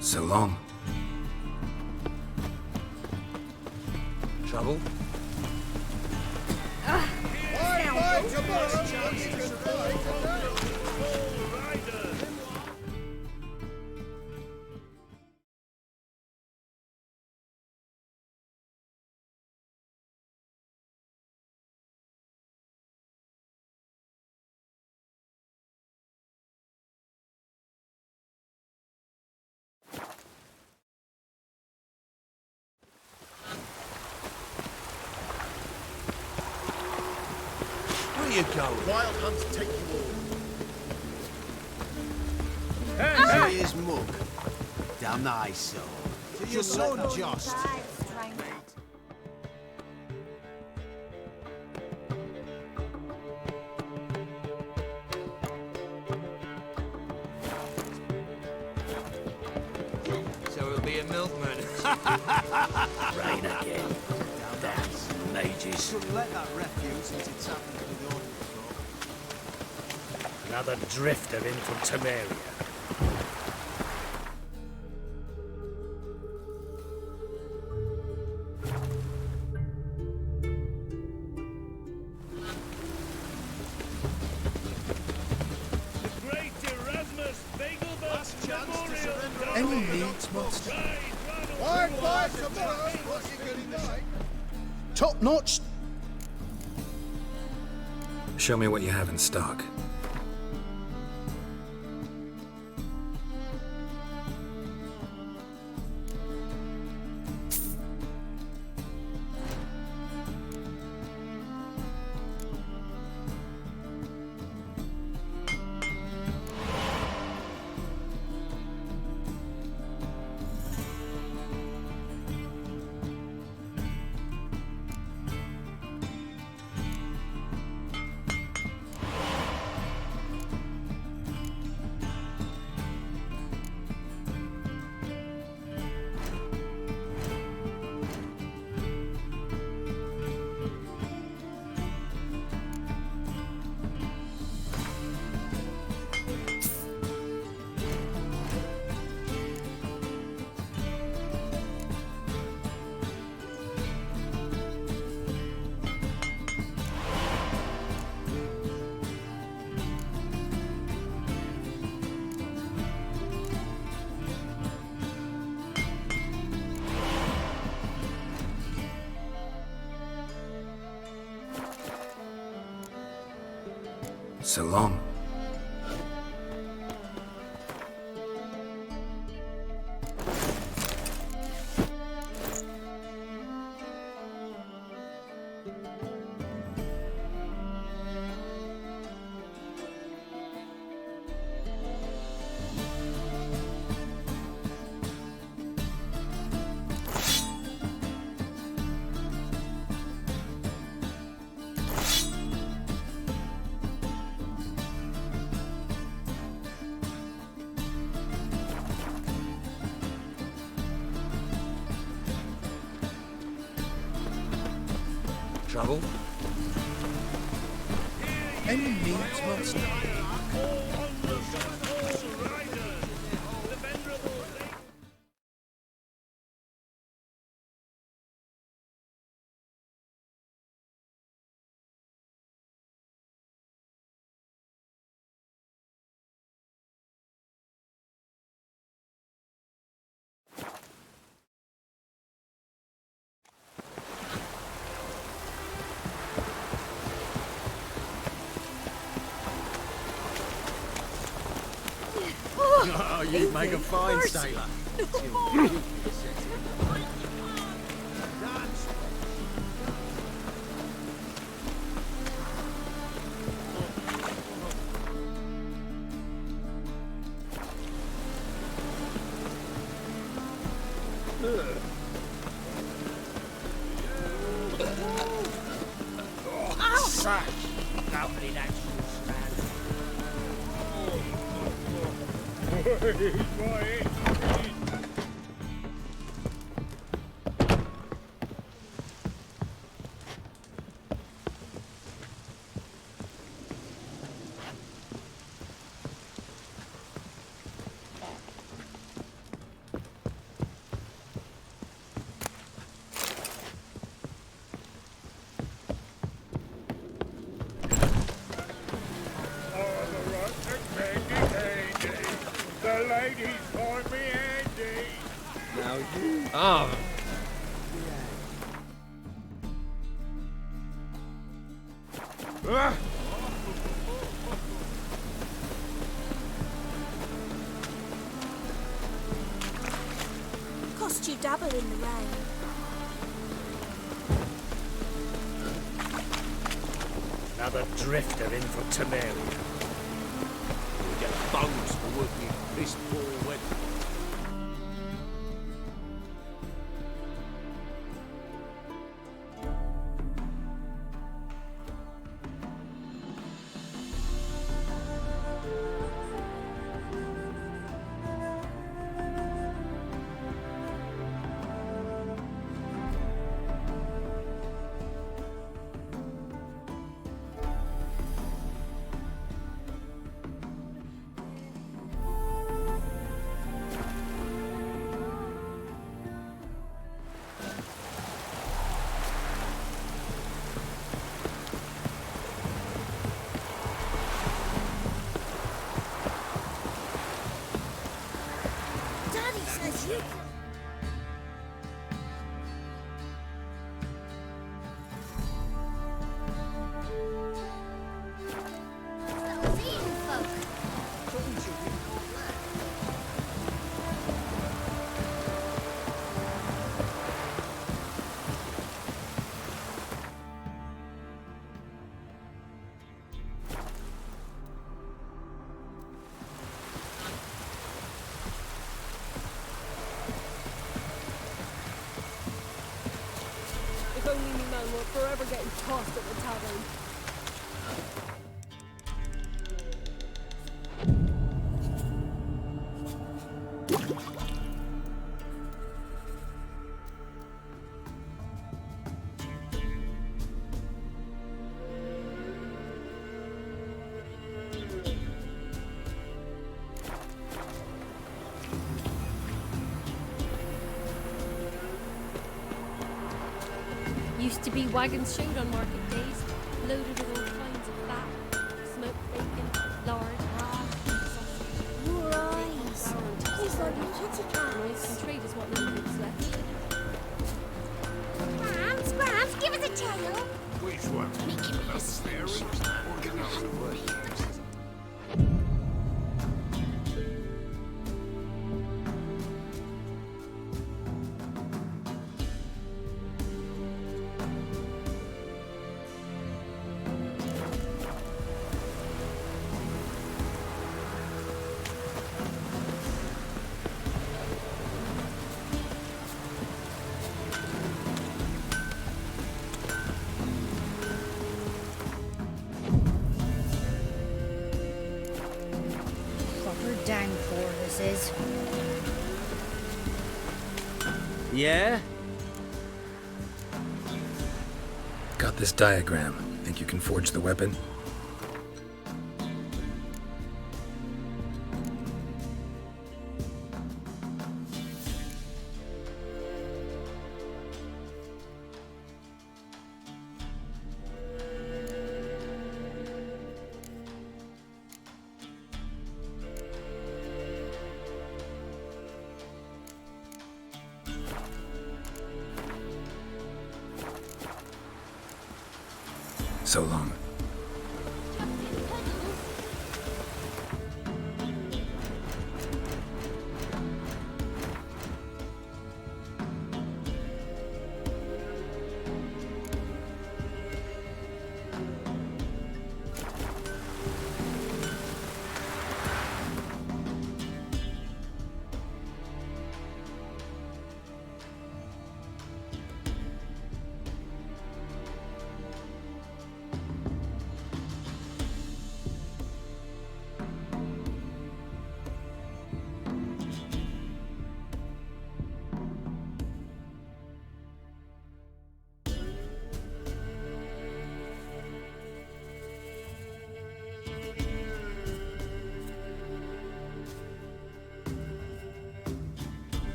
So long. Trouble? Where you going? Wild hunts take you all. Hey, Here's Mug. Damn nice, so. Your son just. So he'll be a milkman. Rain again. Damn mages. Shouldn't let that refuse since it's happened to the audience. Another drifter in from Temeria. Any needs, master? Top-notch. Show me what you have in stock. So long. Trouble? Any needs, master? Oh, you'd make a fine sailor. Such lovely natural The ladies find me handy. Now you... Oh. Cost you double in the rain. Another drifter in for Temeria. We get bones for working this poor weather. Daddy says you can... If only me man were forever getting tossed at the tavern. Used to be wagons showed on market days, loaded with all kinds of fat, smoked bacon, lard, sausage. Your eyes. He's like a kitty cat. Rice and trade is what little bits left. Grams, give us a tail. Which one? The fairy? Or the other? Proper downpour, this is. Yeah? Got this diagram. Think you can forge the weapon? So long.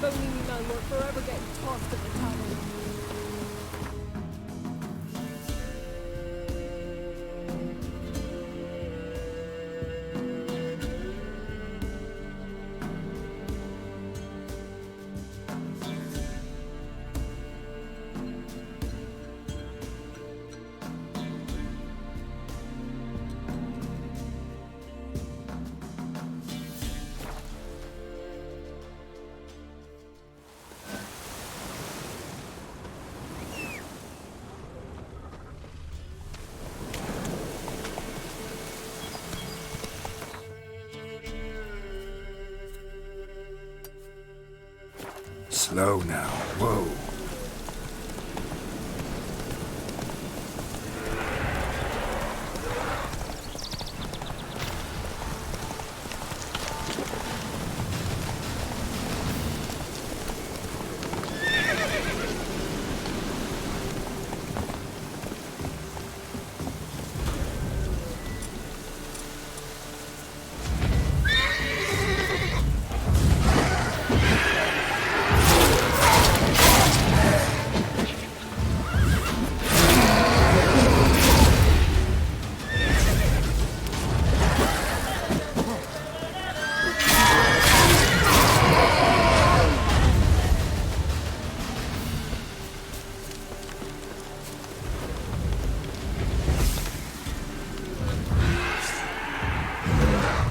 If only me man were forever getting tossed at the tavern. Slow now. Whoa.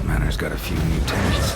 Manor's got a few new tenants.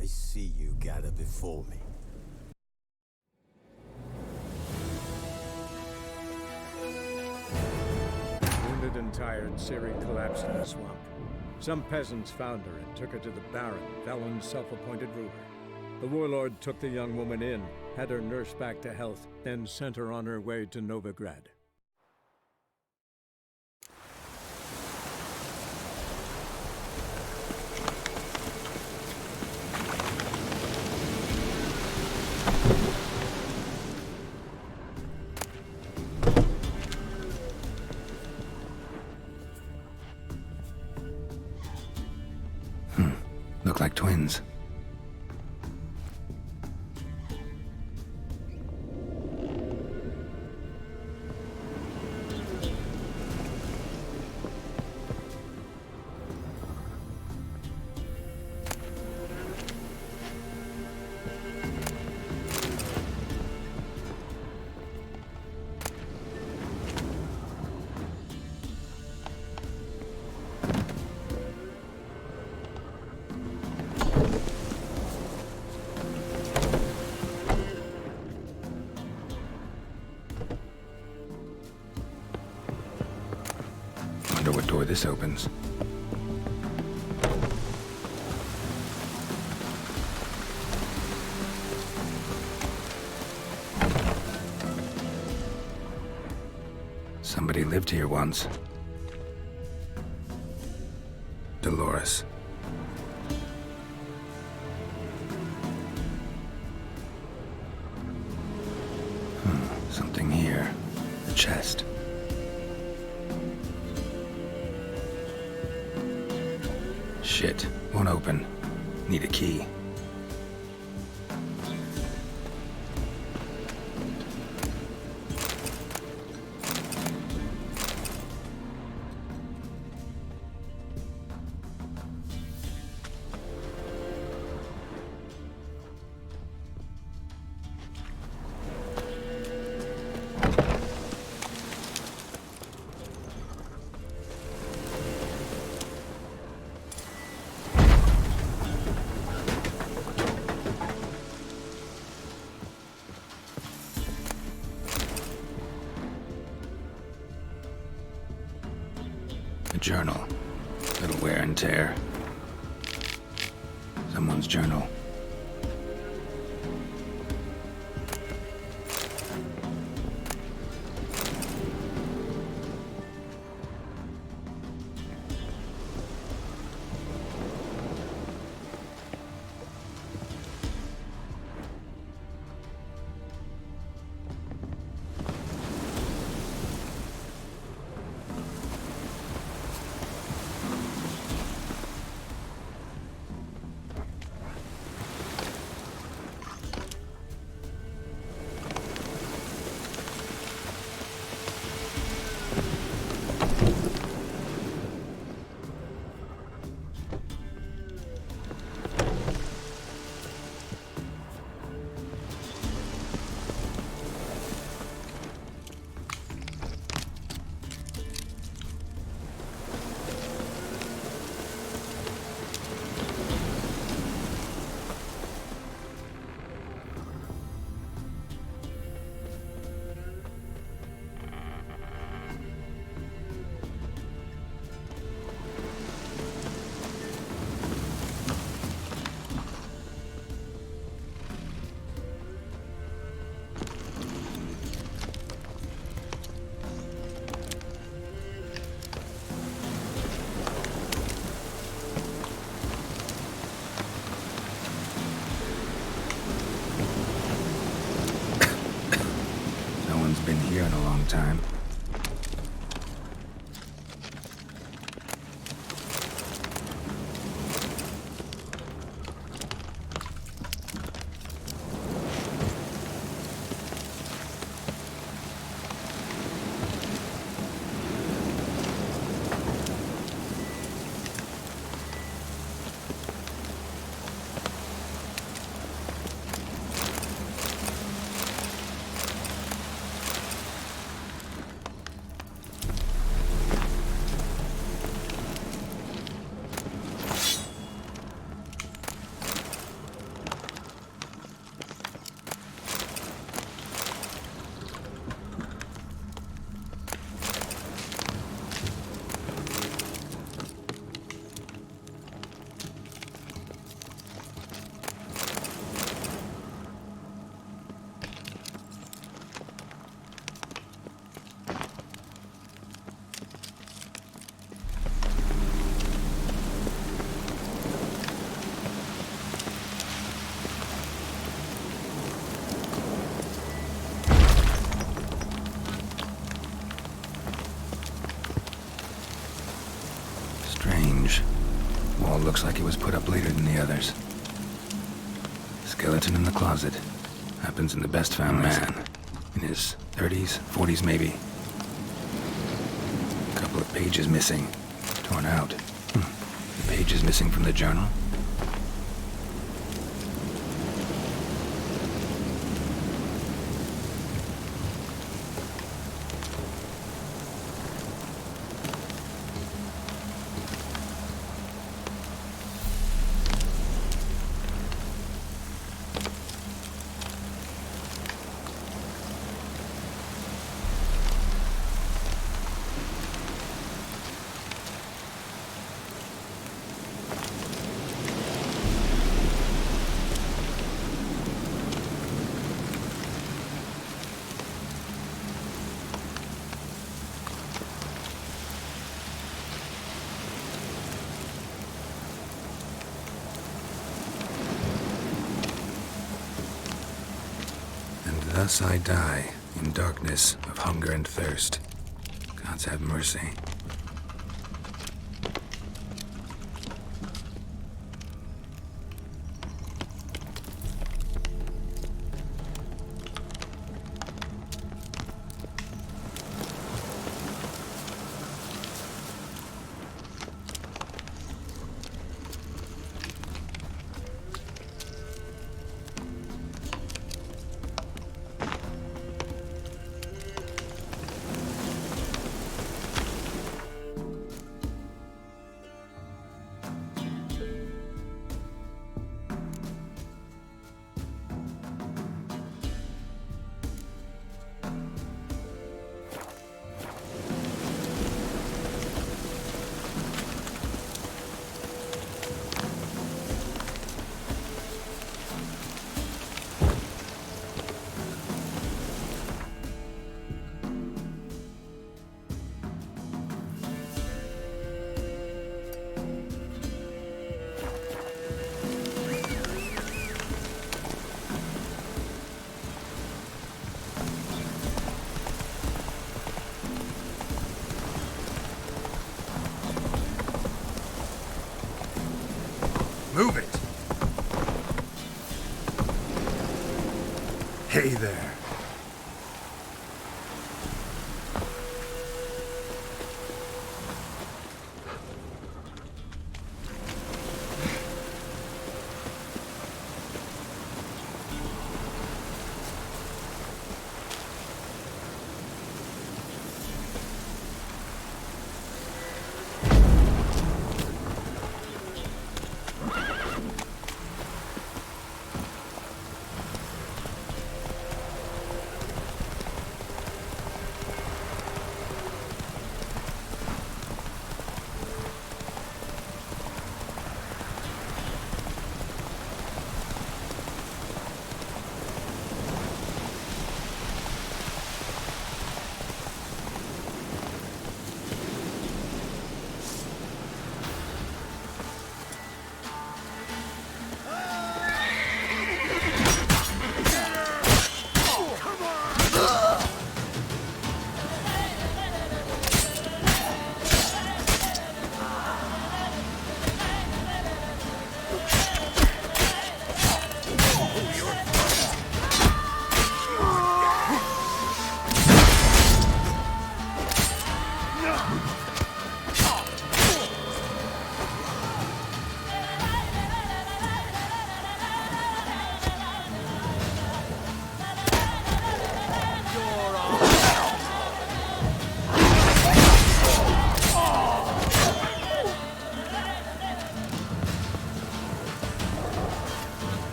I see you gather before me. Wounded and tired, Ciri collapsed in the swamp. Some peasants found her and took her to the Baron, Velen's self-appointed ruler. The warlord took the young woman in, had her nursed back to health, then sent her on her way to Novigrad. Look like twins. Wonder what door this opens. Somebody lived here once. Dolores. Something here. A chest. Shit. Won't open. Need a key. A journal. Little wear and tear. Someone's journal. Been here in a long time. looks like it was put up later than the others. Skeleton in the closet. Happens in the best found man. In his 30s, 40s maybe. A couple of pages missing. Torn out. The pages missing from the journal? Thus I die, in darkness of hunger and thirst. Gods have mercy. Move it! Hey there.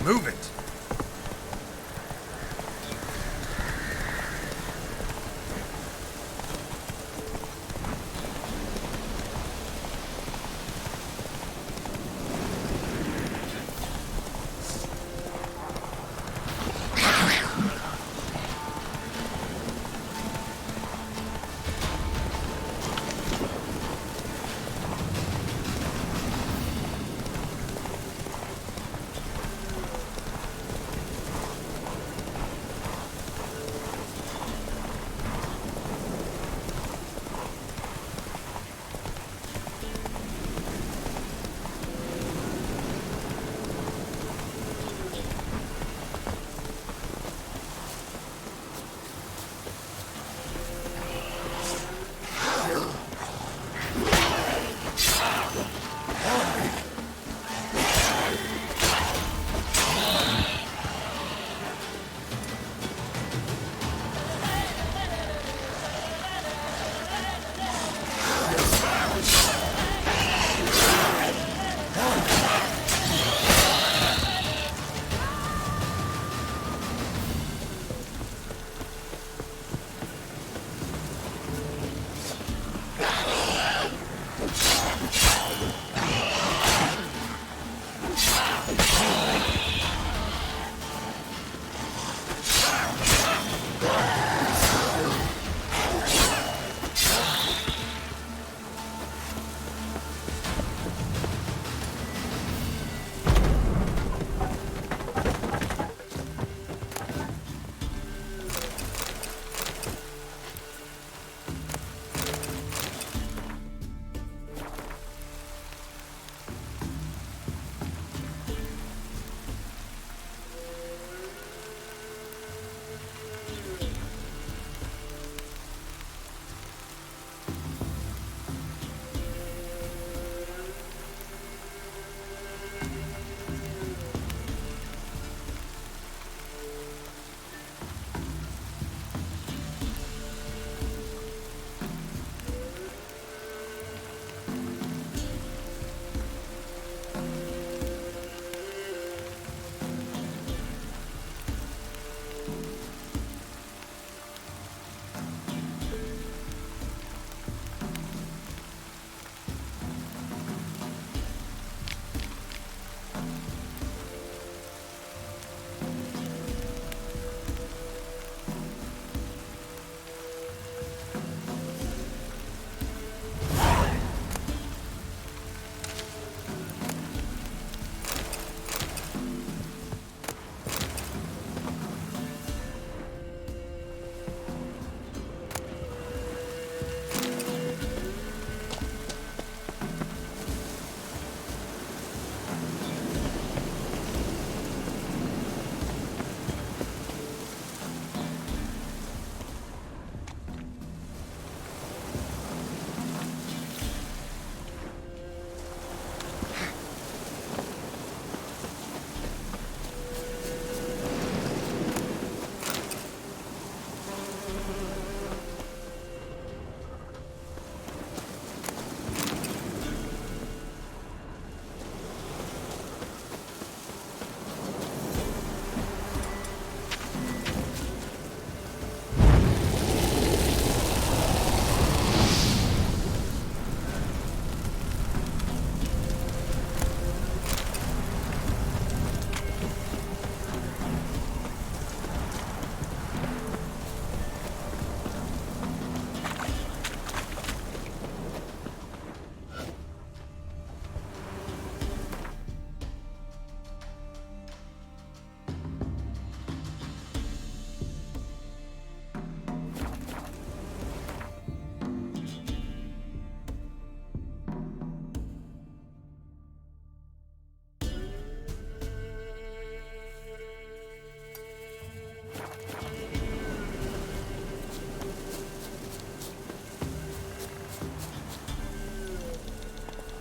Move it!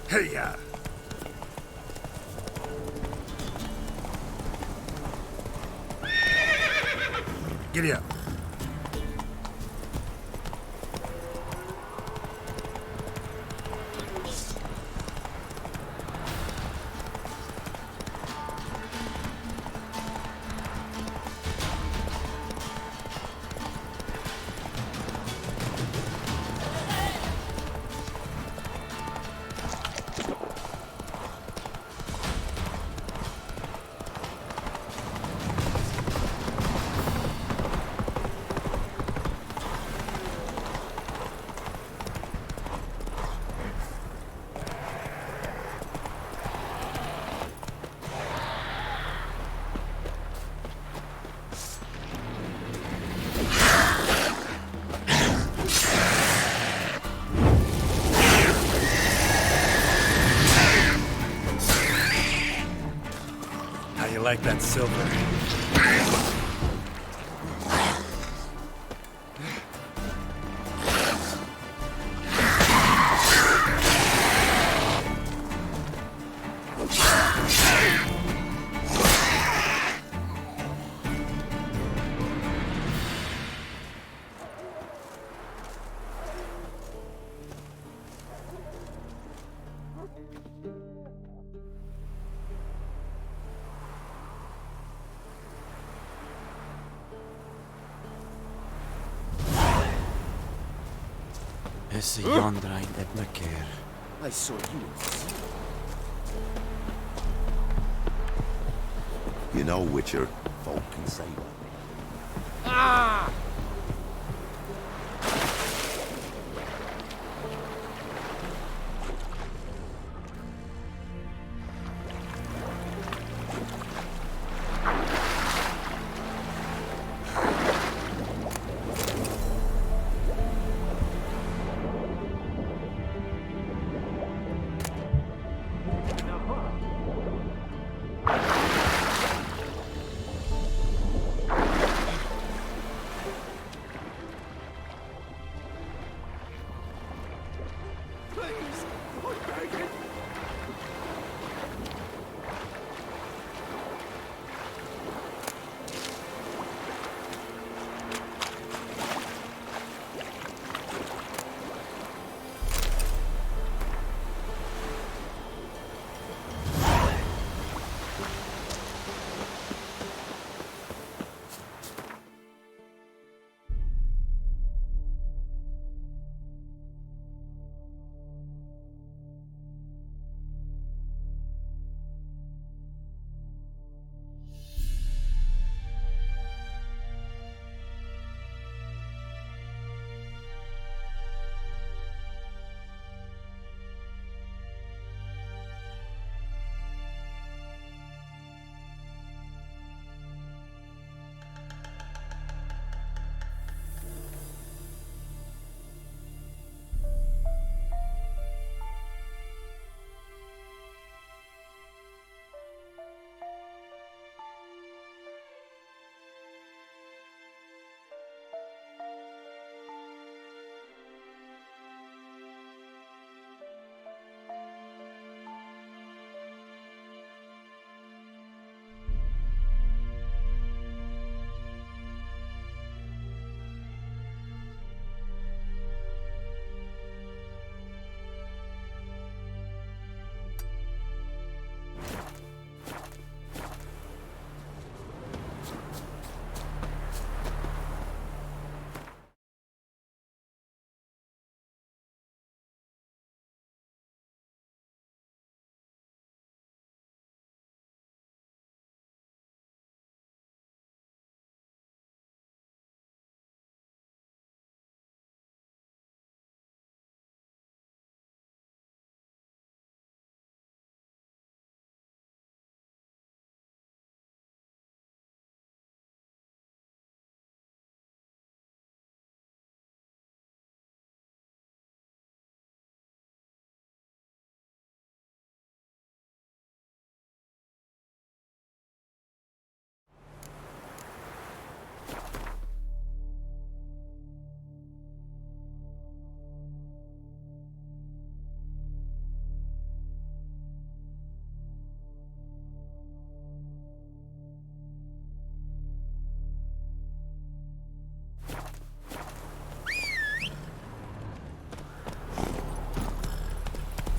Hey, ya! Giddy up. You like that silver? Is yonder ain't it McCare? I saw you. You know, Witcher, folk can say one. Ah!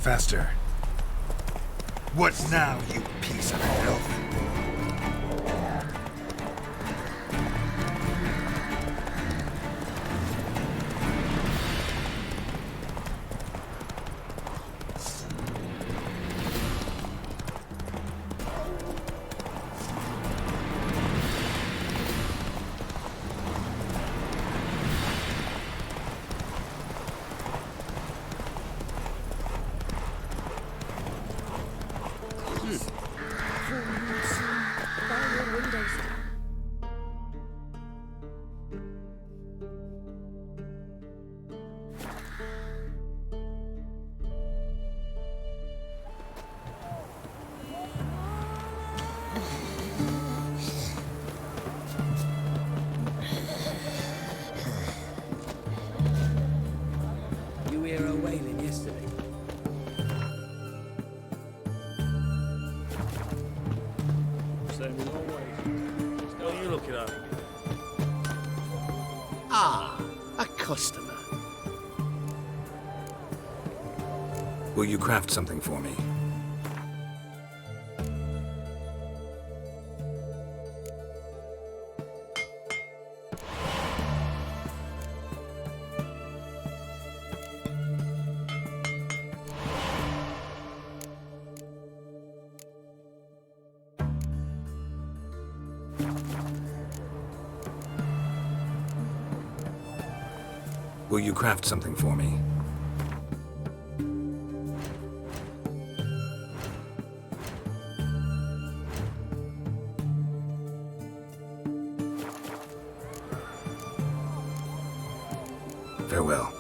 Faster. What now, you piece of filth? Save me long ways. What are you looking at? Ah, a customer. Will you craft something for me? Will you craft something for me? Farewell.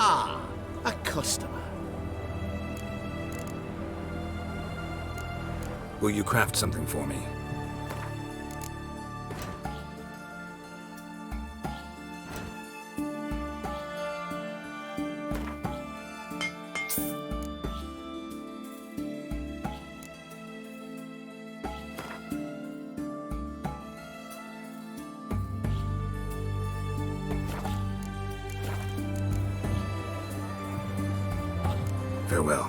Ah, a customer. Will you craft something for me? Farewell.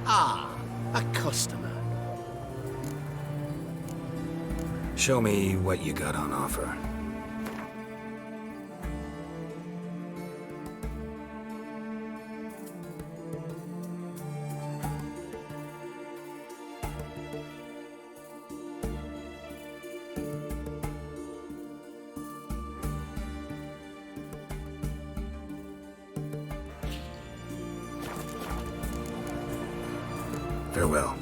Ah, a customer. Show me what you got on offer. Farewell.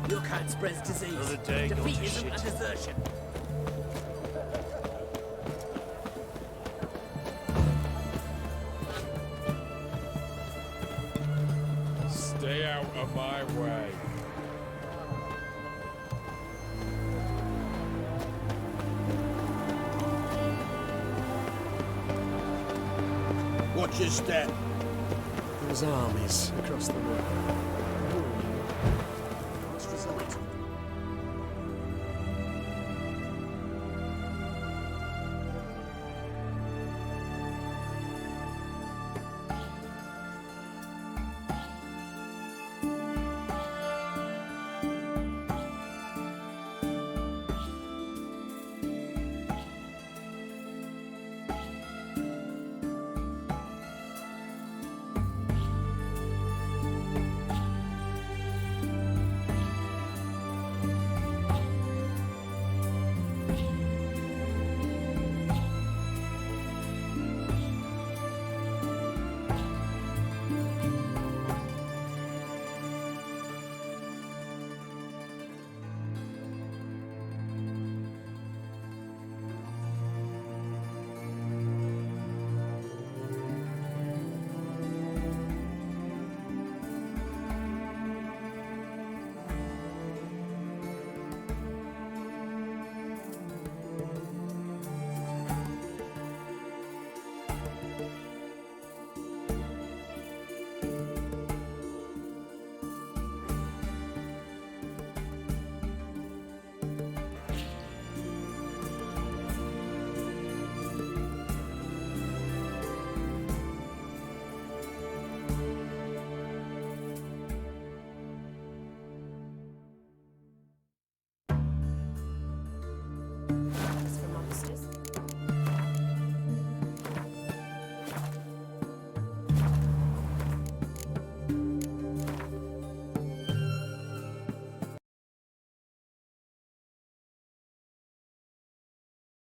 Your kind spreads disease. Another day gone to Defeatism shit. and desertion. Stay out of my way. Watch your step. There's armies across the river.